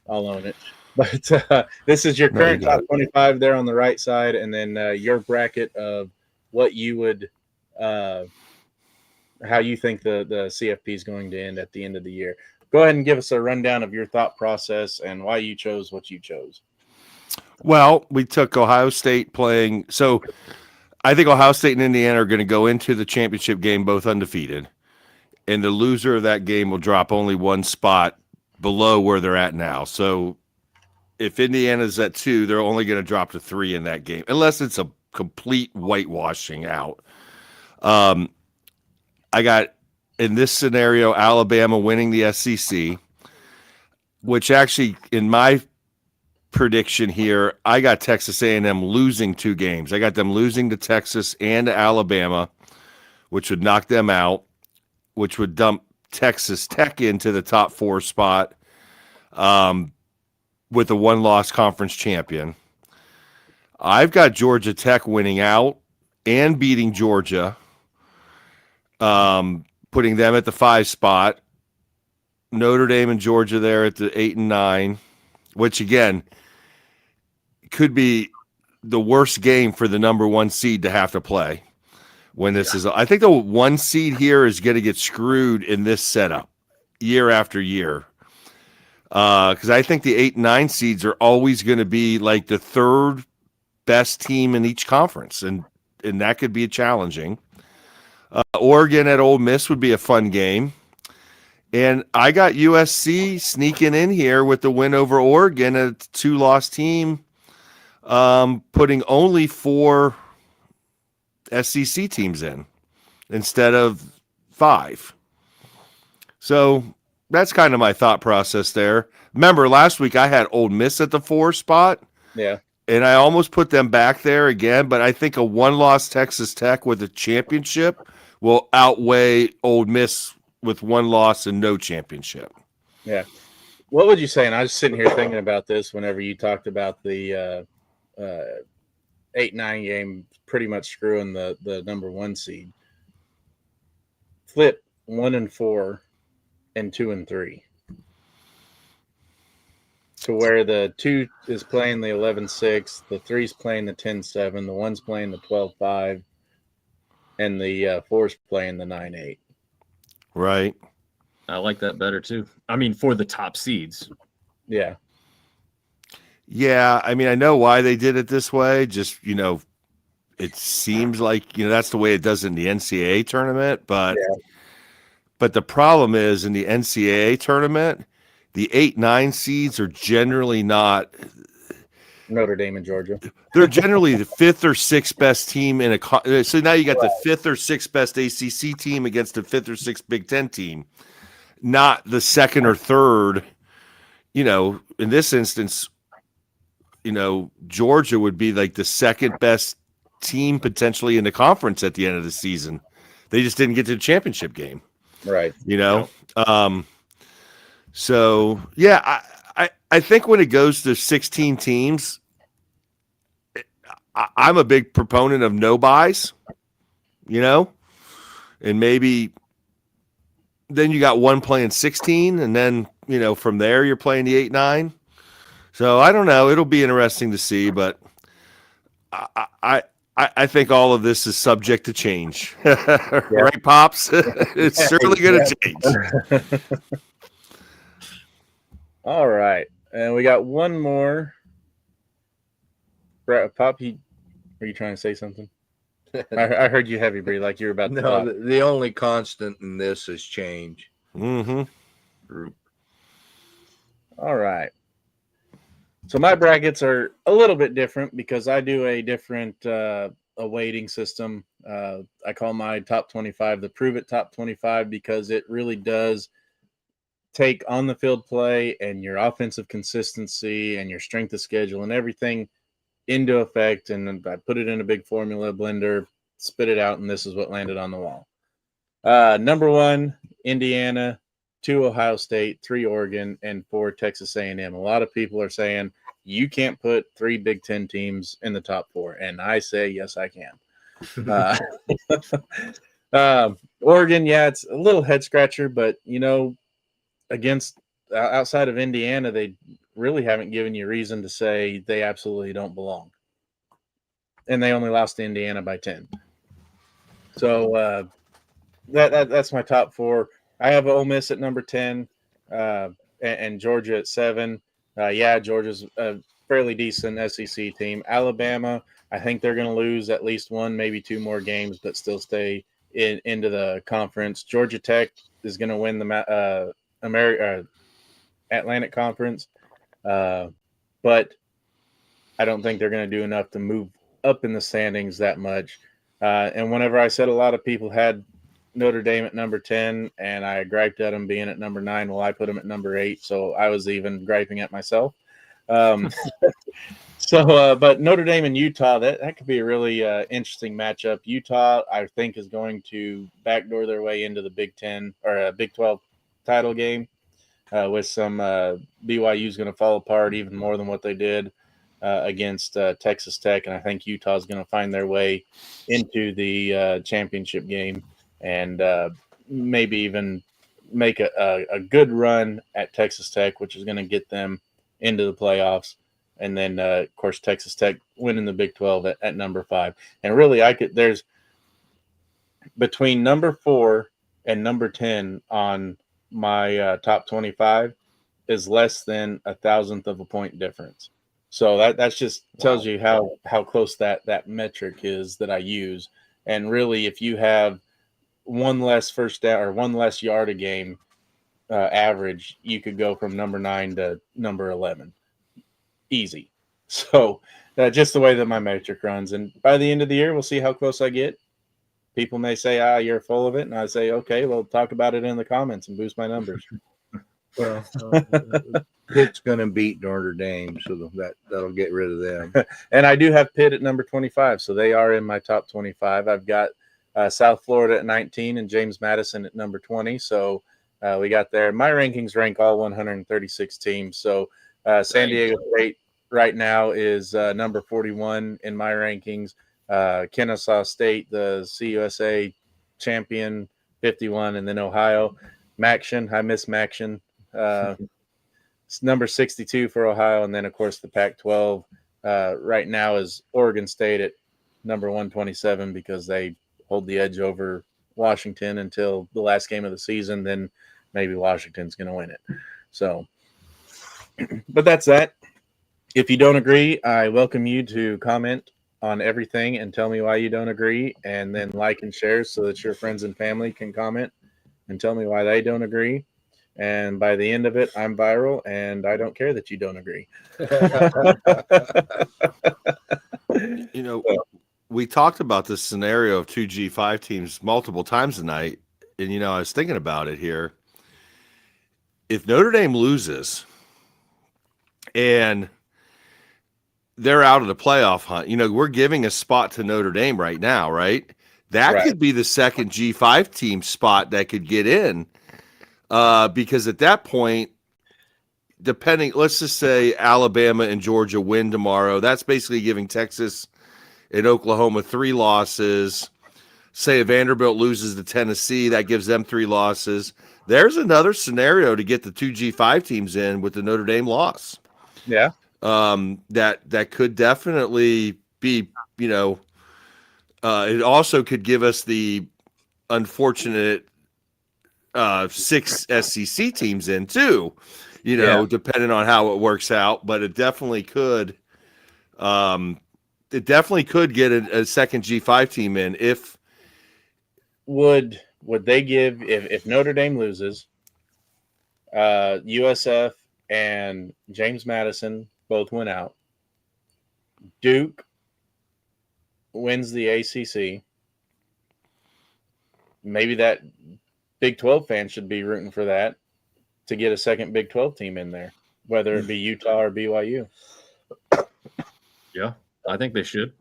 I'll own it. But this is your current top 25 there on the right side, and then your bracket of what you would how you think the CFP is going to end at the end of the year. Go ahead and give us a rundown of your thought process and why you chose what you chose. Well, we took Ohio State playing. So I think Ohio State and Indiana are going to go into the championship game both undefeated. And the loser of that game will drop only one spot below where they're at now. So if Indiana's at 2, they're only going to drop to 3 in that game, unless it's a complete whitewashing out. I got, in this scenario, Alabama winning the SEC, which actually, in my prediction here, I got Texas A&M losing 2 games. I got them losing to Texas and to Alabama, which would knock them out, which would dump Texas Tech into the top 4 spot with a 1-loss conference champion. I've got Georgia Tech winning out and beating Georgia, putting them at the 5 spot. Notre Dame and Georgia there at the 8 and 9, which again could be the worst game for the number 1 seed to have to play when this is. I think the 1 seed here is going to get screwed in this setup year after year. Because I think the 8 and 9 seeds are always going to be like the 3rd best team in each conference, and that could be challenging. Oregon at Ole Miss would be a fun game. And I got USC sneaking in here with the win over Oregon, a 2-loss team, putting only 4 SEC teams in instead of 5. So that's kind of my thought process there. Remember, last week I had Ole Miss at the 4 spot. Yeah. And I almost put them back there again, but I think a 1-loss Texas Tech with a championship will outweigh Ole Miss with 1 loss and no championship. Yeah. What would you say? And I was sitting here thinking about this whenever you talked about the 8-9 game pretty much screwing the number 1 seed. Flip 1 and 4 and 2 and 3. To where the 2 is playing the 11-6, the 3's playing the 10-7, the 1's playing the 12-5, and the 4's playing the 9-8. Right. I like that better too. I mean, for the top seeds. Yeah. Yeah, I mean, I know why they did it this way. Just, it seems like, that's the way it does in the NCAA tournament. But the problem is in the NCAA tournament, the 8-9 seeds are generally not Notre Dame and Georgia. They're generally the 5th or 6th best team in a. So now you got the 5th or 6th best ACC team against the 5th or 6th Big Ten team, not the 2nd or 3rd. In this instance, Georgia would be like the 2nd best team potentially in the conference at the end of the season. They just didn't get to the championship game, right? So yeah, I think when it goes to 16 teams, I'm a big proponent of no buys, and maybe then you got 1 playing 16, and then from there you're playing the 8-9. So I don't know. It'll be interesting to see, but I think all of this is subject to change, right, Pops? It's certainly going to change. All right, and we got one more. Pop, are you trying to say something? I heard you heavy, Bree, like you were about to No, talk. the only constant in this is change. Mm-hmm. All right. So my brackets are a little bit different because I do a different a weighting system. I call my top 25 the Prove It Top 25 because it really does take on the field play and your offensive consistency and your strength of schedule and everything into effect. And then I put it in a big formula blender, spit it out, and this is what landed on the wall. Number 1, Indiana. 2, Ohio State. 3, Oregon, and 4, Texas A&M. A lot of people are saying you can't put 3 Big Ten teams in the top 4, and I say yes, I can. Oregon, yeah, it's a little head scratcher, but against outside of Indiana, they really haven't given you reason to say they absolutely don't belong, and they only lost to Indiana by 10. So that's my top 4. I have Ole Miss at number 10, and Georgia at 7. Yeah, Georgia's a fairly decent SEC team. Alabama, I think they're going to lose at least 1, maybe 2 more games, but still stay into the conference. Georgia Tech is going to win the Atlantic Conference, but I don't think they're going to do enough to move up in the standings that much. And whenever I said a lot of people had Notre Dame at number 10, and I griped at them being at number 9. Well, I put them at number 8, so I was even griping at myself. But Notre Dame and Utah, that could be a really interesting matchup. Utah, I think, is going to backdoor their way into the Big 10 or Big 12 title game with some BYU is going to fall apart even more than what they did against Texas Tech, and I think Utah is going to find their way into the championship game and maybe even make a good run at Texas Tech, which is going to get them into the playoffs. And then, of course, Texas Tech winning the Big 12 at number 5. And really, there's between number 4 and number 10 on my top 25 is less than 1,000th of a point difference. So that's just tells you how close that metric is that I use. And really, if you have 1 less first down or 1 less yard a game average, you could go from number 9 to number 11. Easy. So just the way that my metric runs. And by the end of the year, we'll see how close I get. People may say, you're full of it. And I say, okay, well, talk about it in the comments and boost my numbers. Well, Pitt's going to beat Notre Dame, so that'll get rid of them. And I do have Pitt at number 25, so they are in my top 25. I've got South Florida at 19 and James Madison at number 20. So we got there. My rankings rank all 136 teams. So San Diego State right now is number 41 in my rankings. Kennesaw State, the CUSA champion, 51, and then Ohio. Maction, I miss Maction. It's number 62 for Ohio, and then, of course, the Pac-12 right now is Oregon State at number 127 because they hold the edge over Washington until the last game of the season. Then maybe Washington's going to win it. So, but that's that. If you don't agree, I welcome you to comment on everything and tell me why you don't agree, and then like and share so that your friends and family can comment and tell me why they don't agree. And by the end of it, I'm viral, and I don't care that you don't agree. We talked about this scenario of 2 G5 teams multiple times tonight, and, I was thinking about it here. If Notre Dame loses and they're out of the playoff hunt, we're giving a spot to Notre Dame right now, right? That could be the second G5 team spot that could get in. Because at that point, let's just say Alabama and Georgia win tomorrow. That's basically giving Texas and Oklahoma 3 losses. Say if Vanderbilt loses to Tennessee, that gives them 3 losses. There's another scenario to get the 2 G5 teams in with the Notre Dame loss. Yeah. That could definitely be, it also could give us the unfortunate 6 SEC teams in too, depending on how it works out. But it definitely could it definitely could get a second G5 team in if Would they give if Notre Dame loses, USF and James Madison both went out. Duke wins the ACC. Maybe that Big 12 fan should be rooting for that to get a second Big 12 team in there, whether it be Utah or BYU. Yeah, I think they should.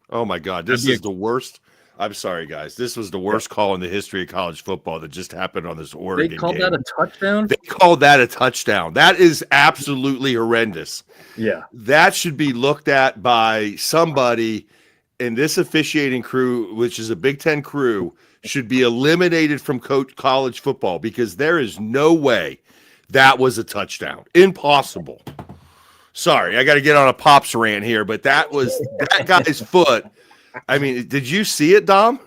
Oh my God, this is the worst. I'm sorry, guys. This was the worst call in the history of college football that just happened on this Oregon They called game. that a touchdown? They called that a touchdown. That is absolutely horrendous. Yeah. That should be looked at by somebody in this officiating crew, which is a Big Ten crew, should be eliminated from college football because there is no way that was a touchdown. Impossible. Sorry, I got to get on a Pops rant here, but that was that guy's foot. I mean, did you see it, Dom?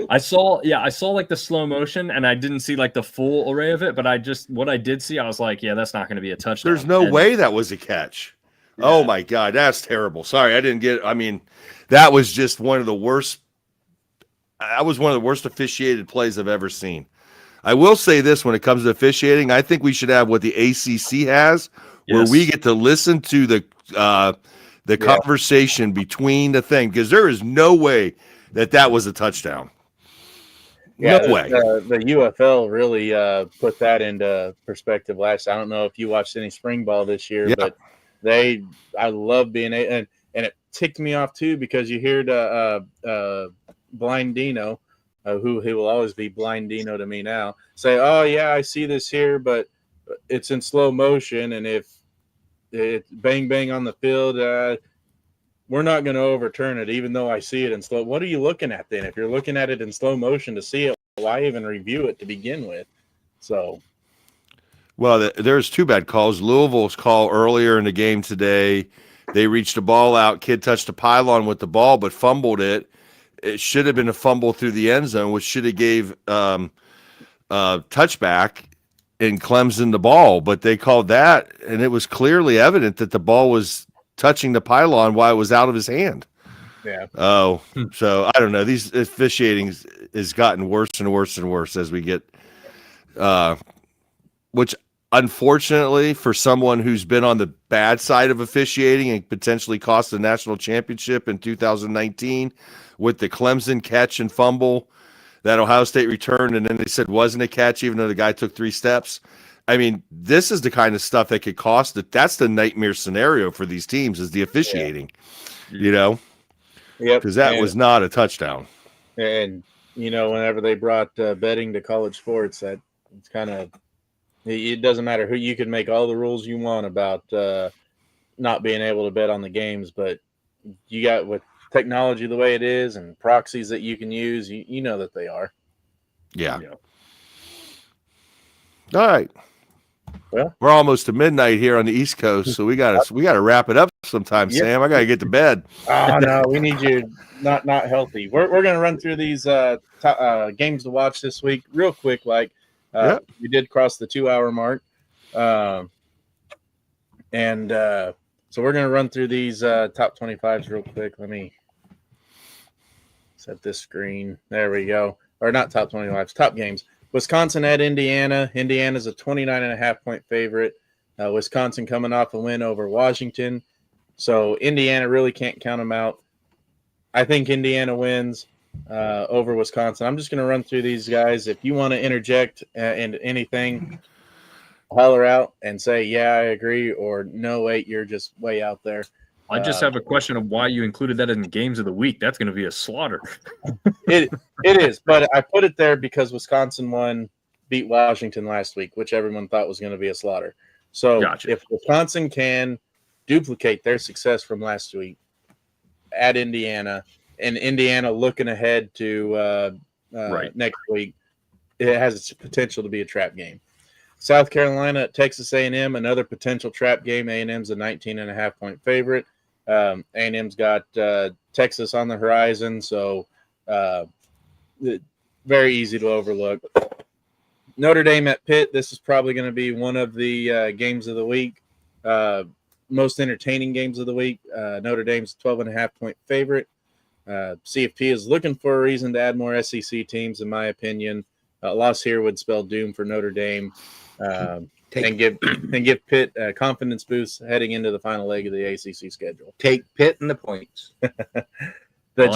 I saw like the slow motion, and I didn't see like the full array of it, but what I did see, I was like, yeah, that's not going to be a touchdown. There's no way that was a catch. Yeah. Oh my God, that's terrible. Sorry, I didn't get. I mean, that was just one of the worst. That was one of the worst officiated plays I've ever seen. I will say this: when it comes to officiating, I think we should have what the ACC has, where we get to listen to the conversation between the thing, because there is no way that was a touchdown. Yeah, no way. The UFL really put that into perspective last. I don't know if you watched any spring ball this year, but I love being and it ticked me off too because you hear Blind Dino, who he will always be Blind Dino to me now, say, "Oh yeah, I see this here, but it's in slow motion, and if it bang bang on the field, we're not going to overturn it, even though I see it in slow." What are you looking at then? If you're looking at it in slow motion to see it, why even review it to begin with? So, well, there's two bad calls. Louisville's call earlier in the game today, they reached a ball out. Kid touched a pylon with the ball, but fumbled it. It should have been a fumble through the end zone, which should have gave touchback and Clemson the ball, but they called that, and it was clearly evident that the ball was touching the pylon while it was out of his hand. Yeah. Oh, so I don't know. These officiating has gotten worse and worse and worse as we get, which unfortunately for someone who's been on the bad side of officiating and potentially cost the national championship in 2019 with the Clemson catch and fumble that Ohio State returned, and then they said wasn't a catch, even though the guy took 3 steps. I mean, this is the kind of stuff that could cost it. That's the nightmare scenario for these teams is the officiating, you know? Yep. Because that was not a touchdown. And, whenever they brought betting to college sports, that it's kind of, it doesn't matter who, you can make all the rules you want about not being able to bet on the games, but you got with technology the way it is and proxies that you can use, you know that they are. Yeah. All right. Well, we're almost to midnight here on the East Coast, so we gotta wrap it up sometime, Sam. I gotta get to bed. Oh no, we need you not healthy. We're gonna run through these games to watch this week real quick. We did cross the 2-hour mark, and so we're gonna run through these top 25s real quick. Let me set this screen. There we go. Or not top 25s, top games. Wisconsin at Indiana. Indiana's a 29.5-point favorite. Wisconsin coming off a win over Washington. So Indiana really can't count them out. I think Indiana wins over Wisconsin. I'm just going to run through these guys. If you want to interject into anything, holler out and say, yeah, I agree, or no, wait, you're just way out there. I just have a question of why you included that in the games of the week. That's going to be a slaughter. It is, but I put it there because Wisconsin beat Washington last week, which everyone thought was going to be a slaughter. So If Wisconsin can duplicate their success from last week at Indiana, and Indiana looking ahead to next week, it has its potential to be a trap game. South Carolina at Texas A&M, another potential trap game. A&M's a 19.5-point favorite. A&M's got Texas on the horizon, so very easy to overlook. Notre Dame at Pitt. This is probably going to be one of the games of the week. most entertaining games of the week. Notre Dame's 12.5-point favorite. CFP is looking for a reason to add more SEC teams, in my opinion. A loss here would spell doom for Notre Dame, and give Pitt a confidence boost heading into the final leg of the ACC schedule. Take Pitt and the points. The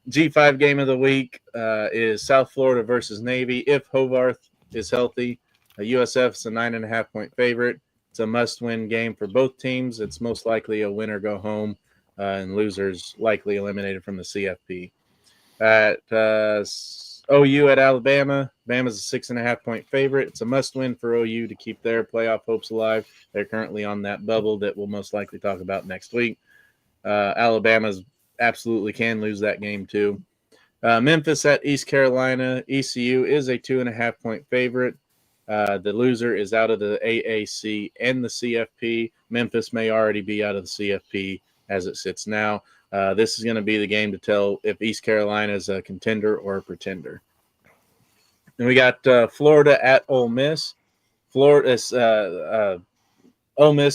G5 game of the week is South Florida versus Navy. If Hovarth is healthy, USF's a 9.5-point favorite. It's a must-win game for both teams. It's most likely a win or go home, and losers likely eliminated from the CFP. At OU at Alabama, Bama's a 6.5-point favorite. It's a must-win for OU to keep their playoff hopes alive. They're currently on that bubble that we'll most likely talk about next week. Alabama's absolutely can lose that game too. Memphis at East Carolina. ECU is a 2.5-point favorite. The loser is out of the AAC and the CFP. Memphis may already be out of the CFP as it sits now. This is going to be the game to tell if East Carolina is a contender or a pretender. And we got Florida at Ole Miss. Ole Miss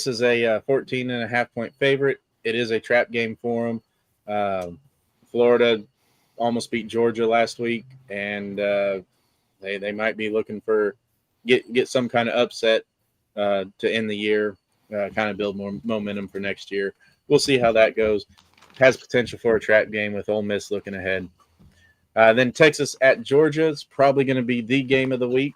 is a 14.5-point favorite. It is a trap game for them. Florida almost beat Georgia last week, and they might be looking for get some kind of upset to end the year, kind of build more momentum for next year. We'll see how that goes. Has potential for a trap game with Ole Miss looking ahead. Then Texas at Georgia is probably going to be the game of the week.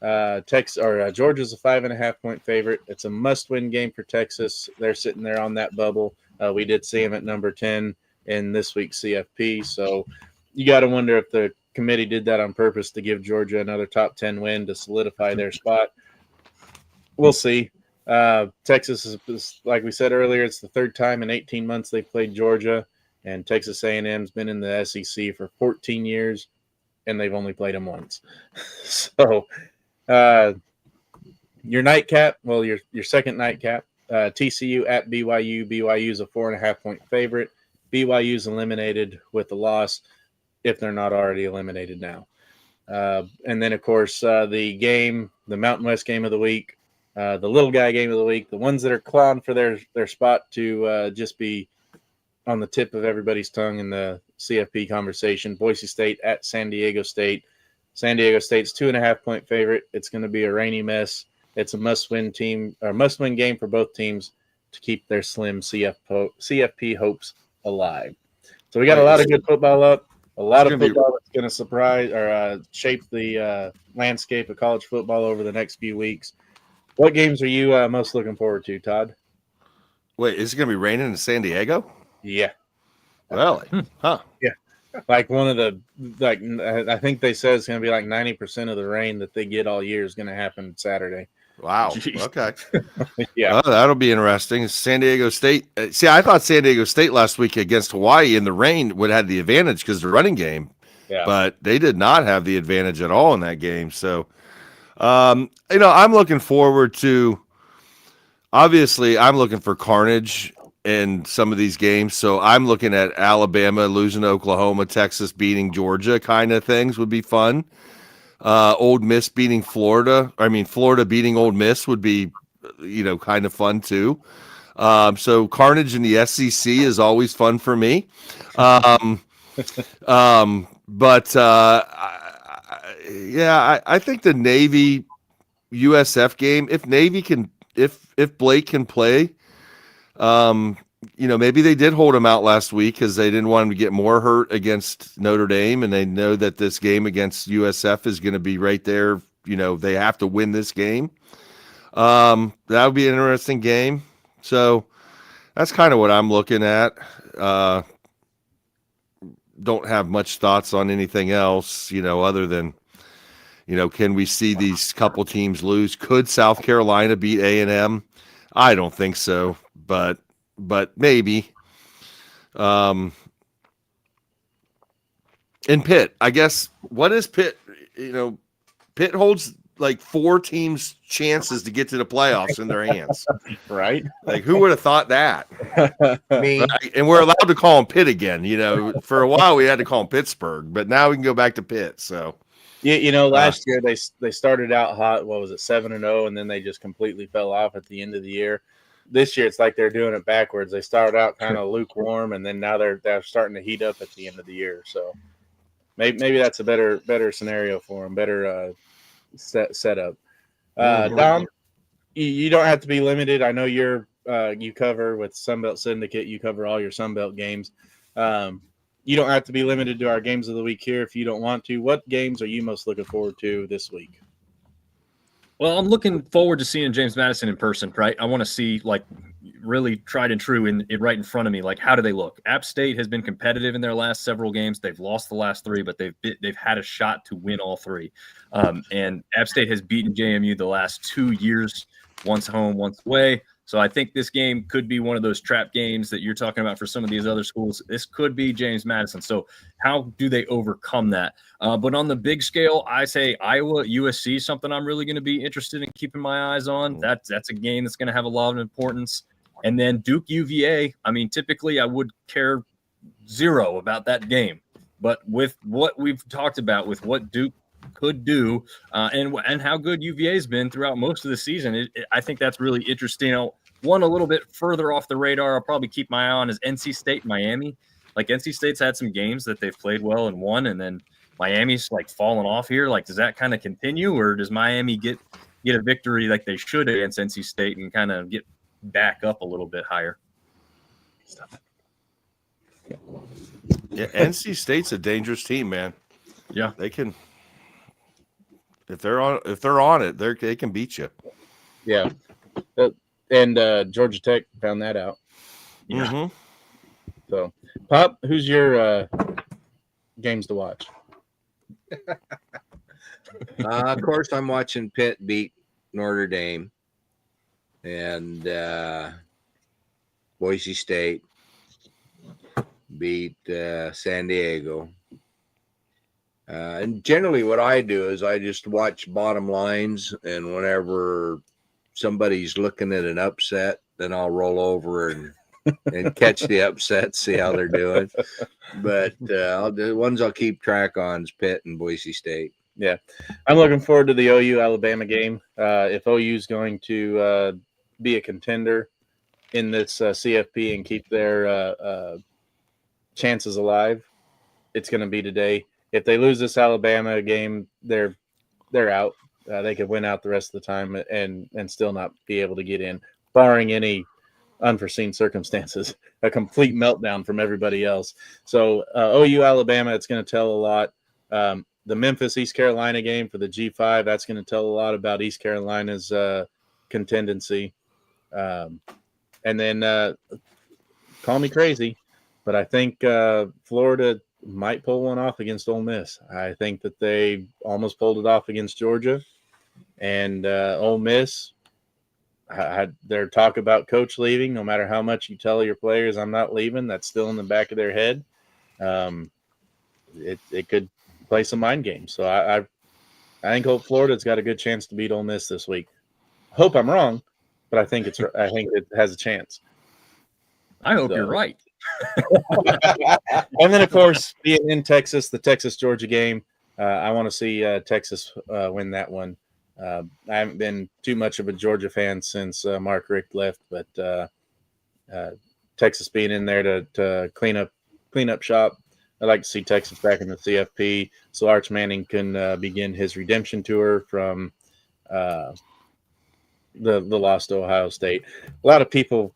Georgia's a 5.5-point favorite. It's a must-win game for Texas. They're sitting there on that bubble. We did see them at number 10 in this week's CFP. So you got to wonder if the committee did that on purpose to give Georgia another top 10 win to solidify their spot. We'll see. Texas is, like we said earlier, it's the third time in 18 months they've played Georgia, and Texas A&M's been in the SEC for 14 years, and they've only played them once. So your nightcap, well, your second nightcap, TCU at BYU. BYU's a 4.5-point favorite. BYU's eliminated with the loss if they're not already eliminated now. And then, of course, the Mountain West game of the week, the little guy game of the week, the ones that are clawing for their spot to just be on the tip of everybody's tongue in the CFP conversation. Boise State at San Diego State. San Diego State's 2.5-point favorite. It's going to be a rainy mess. It's a must-win game for both teams to keep their slim CFP hopes alive. So we got a lot of good football up. A lot of football that's going to surprise or shape the landscape of college football over the next few weeks. What games are you most looking forward to, Todd? Wait, is it going to be raining in San Diego? Yeah. Really? Huh. Yeah. Like I think they said it's going to be like 90% of the rain that they get all year is going to happen Saturday. Wow. Jeez. Okay. Yeah. Well, that'll be interesting. San Diego State. See, I thought San Diego State last week against Hawaii in the rain would have the advantage because of the running game. Yeah. But they did not have the advantage at all in that game. So, I'm looking forward to. Obviously, I'm looking for carnage in some of these games. So I'm looking at Alabama losing to Oklahoma, Texas beating Georgia kind of things would be fun. Old Miss beating Florida. I mean, Florida beating Old Miss would be, kind of fun too. So carnage in the SEC is always fun for me. I think the Navy USF game, if Blake can play, maybe they did hold him out last week because they didn't want him to get more hurt against Notre Dame, and they know that this game against USF is going to be right there. They have to win this game. That would be an interesting game. So that's kind of what I'm looking at. Don't have much thoughts on anything else, other than, can we see these couple teams lose? Could South Carolina beat A&M? I don't think so, but maybe. And Pitt, I guess, what is Pitt? Pitt holds like 4 teams' chances to get to the playoffs in their hands. Right? Like, who would have thought that? Me. And we're allowed to call them Pitt again. For a while we had to call them Pittsburgh, but now we can go back to Pitt. So. Yeah, last year they started out hot. What was it, 7-0, and then they just completely fell off at the end of the year. this year it's like they're doing it backwards. They started out kind of lukewarm, and then now they're starting to heat up at the end of the year. So maybe that's a better scenario for them, better setup. Dom, you don't have to be limited. I know you cover with Sunbelt Syndicate. You cover all your Sunbelt games. You don't have to be limited to our games of the week here if you don't want to. What games are you most looking forward to this week? Well, I'm looking forward to seeing James Madison in person, right? I want to see, like, really tried and true right in front of me. Like, how do they look? App State has been competitive in their last several games. They've lost the last 3, but they've had a shot to win all 3. And App State has beaten JMU the last 2 years, once home, once away. So I think this game could be one of those trap games that you're talking about for some of these other schools. This could be James Madison. So how do they overcome that? But on the big scale, I say Iowa, USC, something I'm really going to be interested in keeping my eyes on. That's a game that's going to have a lot of importance. And then Duke UVA, I mean, typically I would care 0 about that game. But with what we've talked about, with what Duke could do and how good UVA's been throughout most of the season, I think that's really interesting. One a little bit further off the radar I'll probably keep my eye on is NC State, Miami. Like, NC State's had some games that they've played well and won, and then Miami's like fallen off here. Like, does that kind of continue, or does Miami get a victory like they should against NC State and kind of get back up a little bit higher? Yeah, NC State's a dangerous team, man. Yeah, they can. If they're on it, they can beat you. Yeah, and Georgia Tech found that out. Yeah. Mm-hmm. So, Pop, who's your games to watch? Of course, I'm watching Pitt beat Notre Dame and Boise State beat San Diego. And generally what I do is I just watch bottom lines, and whenever somebody's looking at an upset, then I'll roll over and catch the upset, see how they're doing. But the ones I'll keep track on is Pitt and Boise State. Yeah, I'm looking forward to the OU Alabama game. If OU is going to be a contender in this CFP and keep their chances alive, it's going to be today. If they lose this Alabama game, they're out. They could win out the rest of the time and still not be able to get in, barring any unforeseen circumstances, a complete meltdown from everybody else. So OU Alabama, it's going to tell a lot. The Memphis East Carolina game for the G5, that's going to tell a lot about East Carolina's contendency. And then call me crazy, but I think Florida might pull one off against Ole Miss. I think that they almost pulled it off against Georgia, and Ole Miss had their talk about coach leaving. No matter how much you tell your players, I'm not leaving, that's still in the back of their head. It could play some mind games. So I think Florida's got a good chance to beat Ole Miss this week. Hope I'm wrong, but I think it has a chance. I hope you're right. And then, of course, being in Texas, the Texas-Georgia game, I want to see Texas win that one. I haven't been too much of a Georgia fan since Mark Richt left, but Texas being in there to clean up shop, I'd like to see Texas back in the CFP so Arch Manning can begin his redemption tour from the loss to Ohio State. A lot of people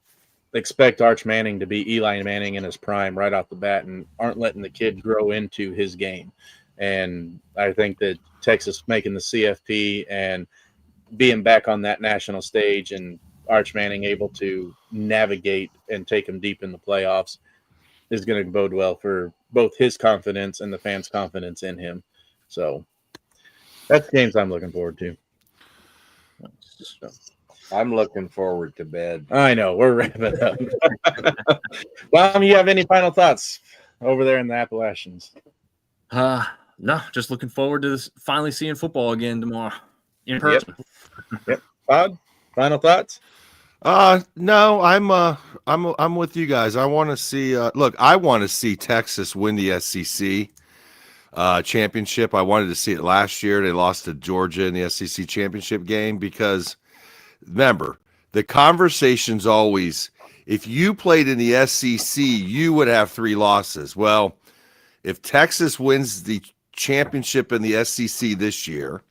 expect Arch Manning to be Eli Manning in his prime right off the bat and aren't letting the kid grow into his game. And I think that Texas making the CFP and being back on that national stage and Arch Manning able to navigate and take him deep in the playoffs is going to bode well for both his confidence and the fans' confidence in him. So that's the games I'm looking forward to. So. I'm looking forward to bed. I know, we're wrapping up. Dom, you have any final thoughts over there in the Appalachians? No, just looking forward to finally seeing football again tomorrow in person. Yep. Todd, final thoughts? No, I'm with you guys. I want to see. I want to see Texas win the SEC championship. I wanted to see it last year. They lost to Georgia in the SEC championship game because. Remember, the conversation's always, if you played in the SEC, you would have 3 losses. Well, if Texas wins the championship in the SEC this year,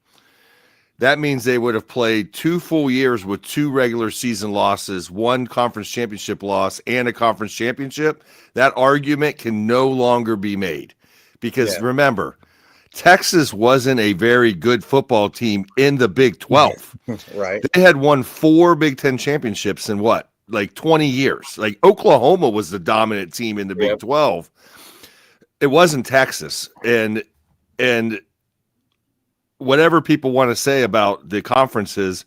that means they would have played 2 full years with 2 regular season losses, 1 conference championship loss, and a conference championship. That argument can no longer be made because remember, Texas wasn't a very good football team in the Big 12. Right. They had won 4 Big 10 championships in what, like 20 years. Like Oklahoma was the dominant team in the Big 12. It wasn't Texas. And whatever people want to say about the conferences,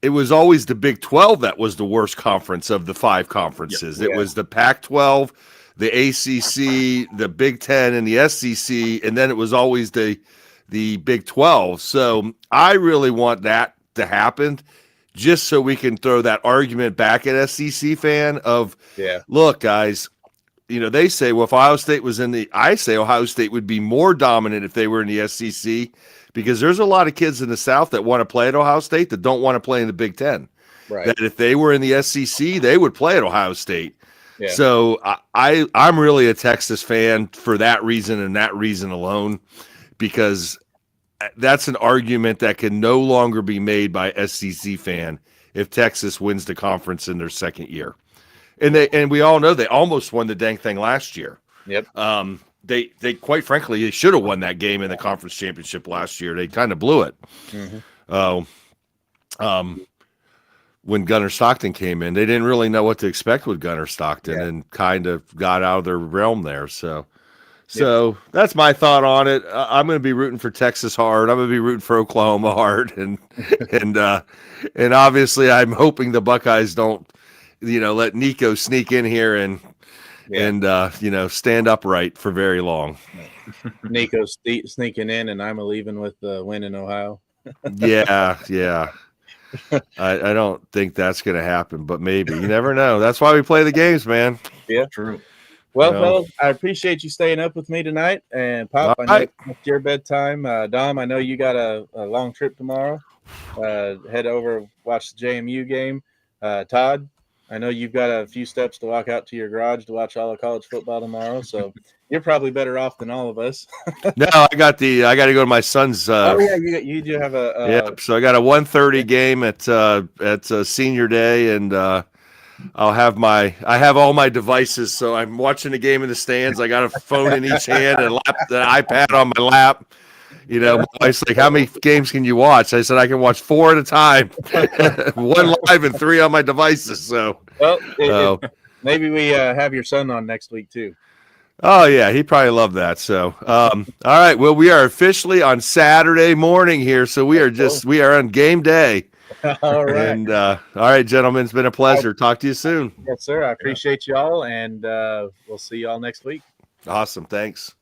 it was always the Big 12 that was the worst conference of the 5 conferences. It was the Pac-12, the ACC, the Big 10, and the SEC, and then it was always the Big 12. So I really want that to happen just so we can throw that argument back at SEC fan of, look, guys, you know, they say, well, if Ohio State was I say Ohio State would be more dominant if they were in the SEC because there's a lot of kids in the South that want to play at Ohio State that don't want to play in the Big 10. Right. That if they were in the SEC, they would play at Ohio State. Yeah. So I'm really a Texas fan for that reason and that reason alone, because that's an argument that can no longer be made by SEC fan if Texas wins the conference in their second year. And we all know they almost won the dang thing last year. Yep. They quite frankly, they should have won that game in the conference championship last year. They kind of blew it. When Gunnar Stockton came in, they didn't really know what to expect with Gunnar Stockton and kind of got out of their realm there. So that's my thought on it. I'm going to be rooting for Texas hard. I'm going to be rooting for Oklahoma hard. And obviously I'm hoping the Buckeyes don't, let Nico sneak in here and stand upright for very long. Nico sneaking in and I'm leaving with the win in Ohio. Yeah. I don't think that's going to happen, but maybe. You never know. That's why we play the games, man. Yeah, true. Well, fellas, I appreciate you staying up with me tonight. And Pop, I know it's your bedtime. Dom, I know you got a long trip tomorrow. Head over, watch the JMU game. Todd, I know you've got a few steps to walk out to your garage to watch all of college football tomorrow. So you're probably better off than all of us. No, I got to go to my son's. You do have so I got a 1:30 game at senior day, and I have all my devices. So I'm watching the game in the stands. I got a phone in each hand and an iPad on my lap. My wife's like, how many games can you watch? I said, I can watch 4 at a time, 1 live and 3 on my devices. So, maybe we have your son on next week too. Oh yeah, he probably loved that. So, all right. Well, we are officially on Saturday morning here, so we are on game day. All right. And all right, gentlemen, it's been a pleasure. Talk to you soon. Yes, sir. I appreciate you all, and we'll see you all next week. Awesome. Thanks.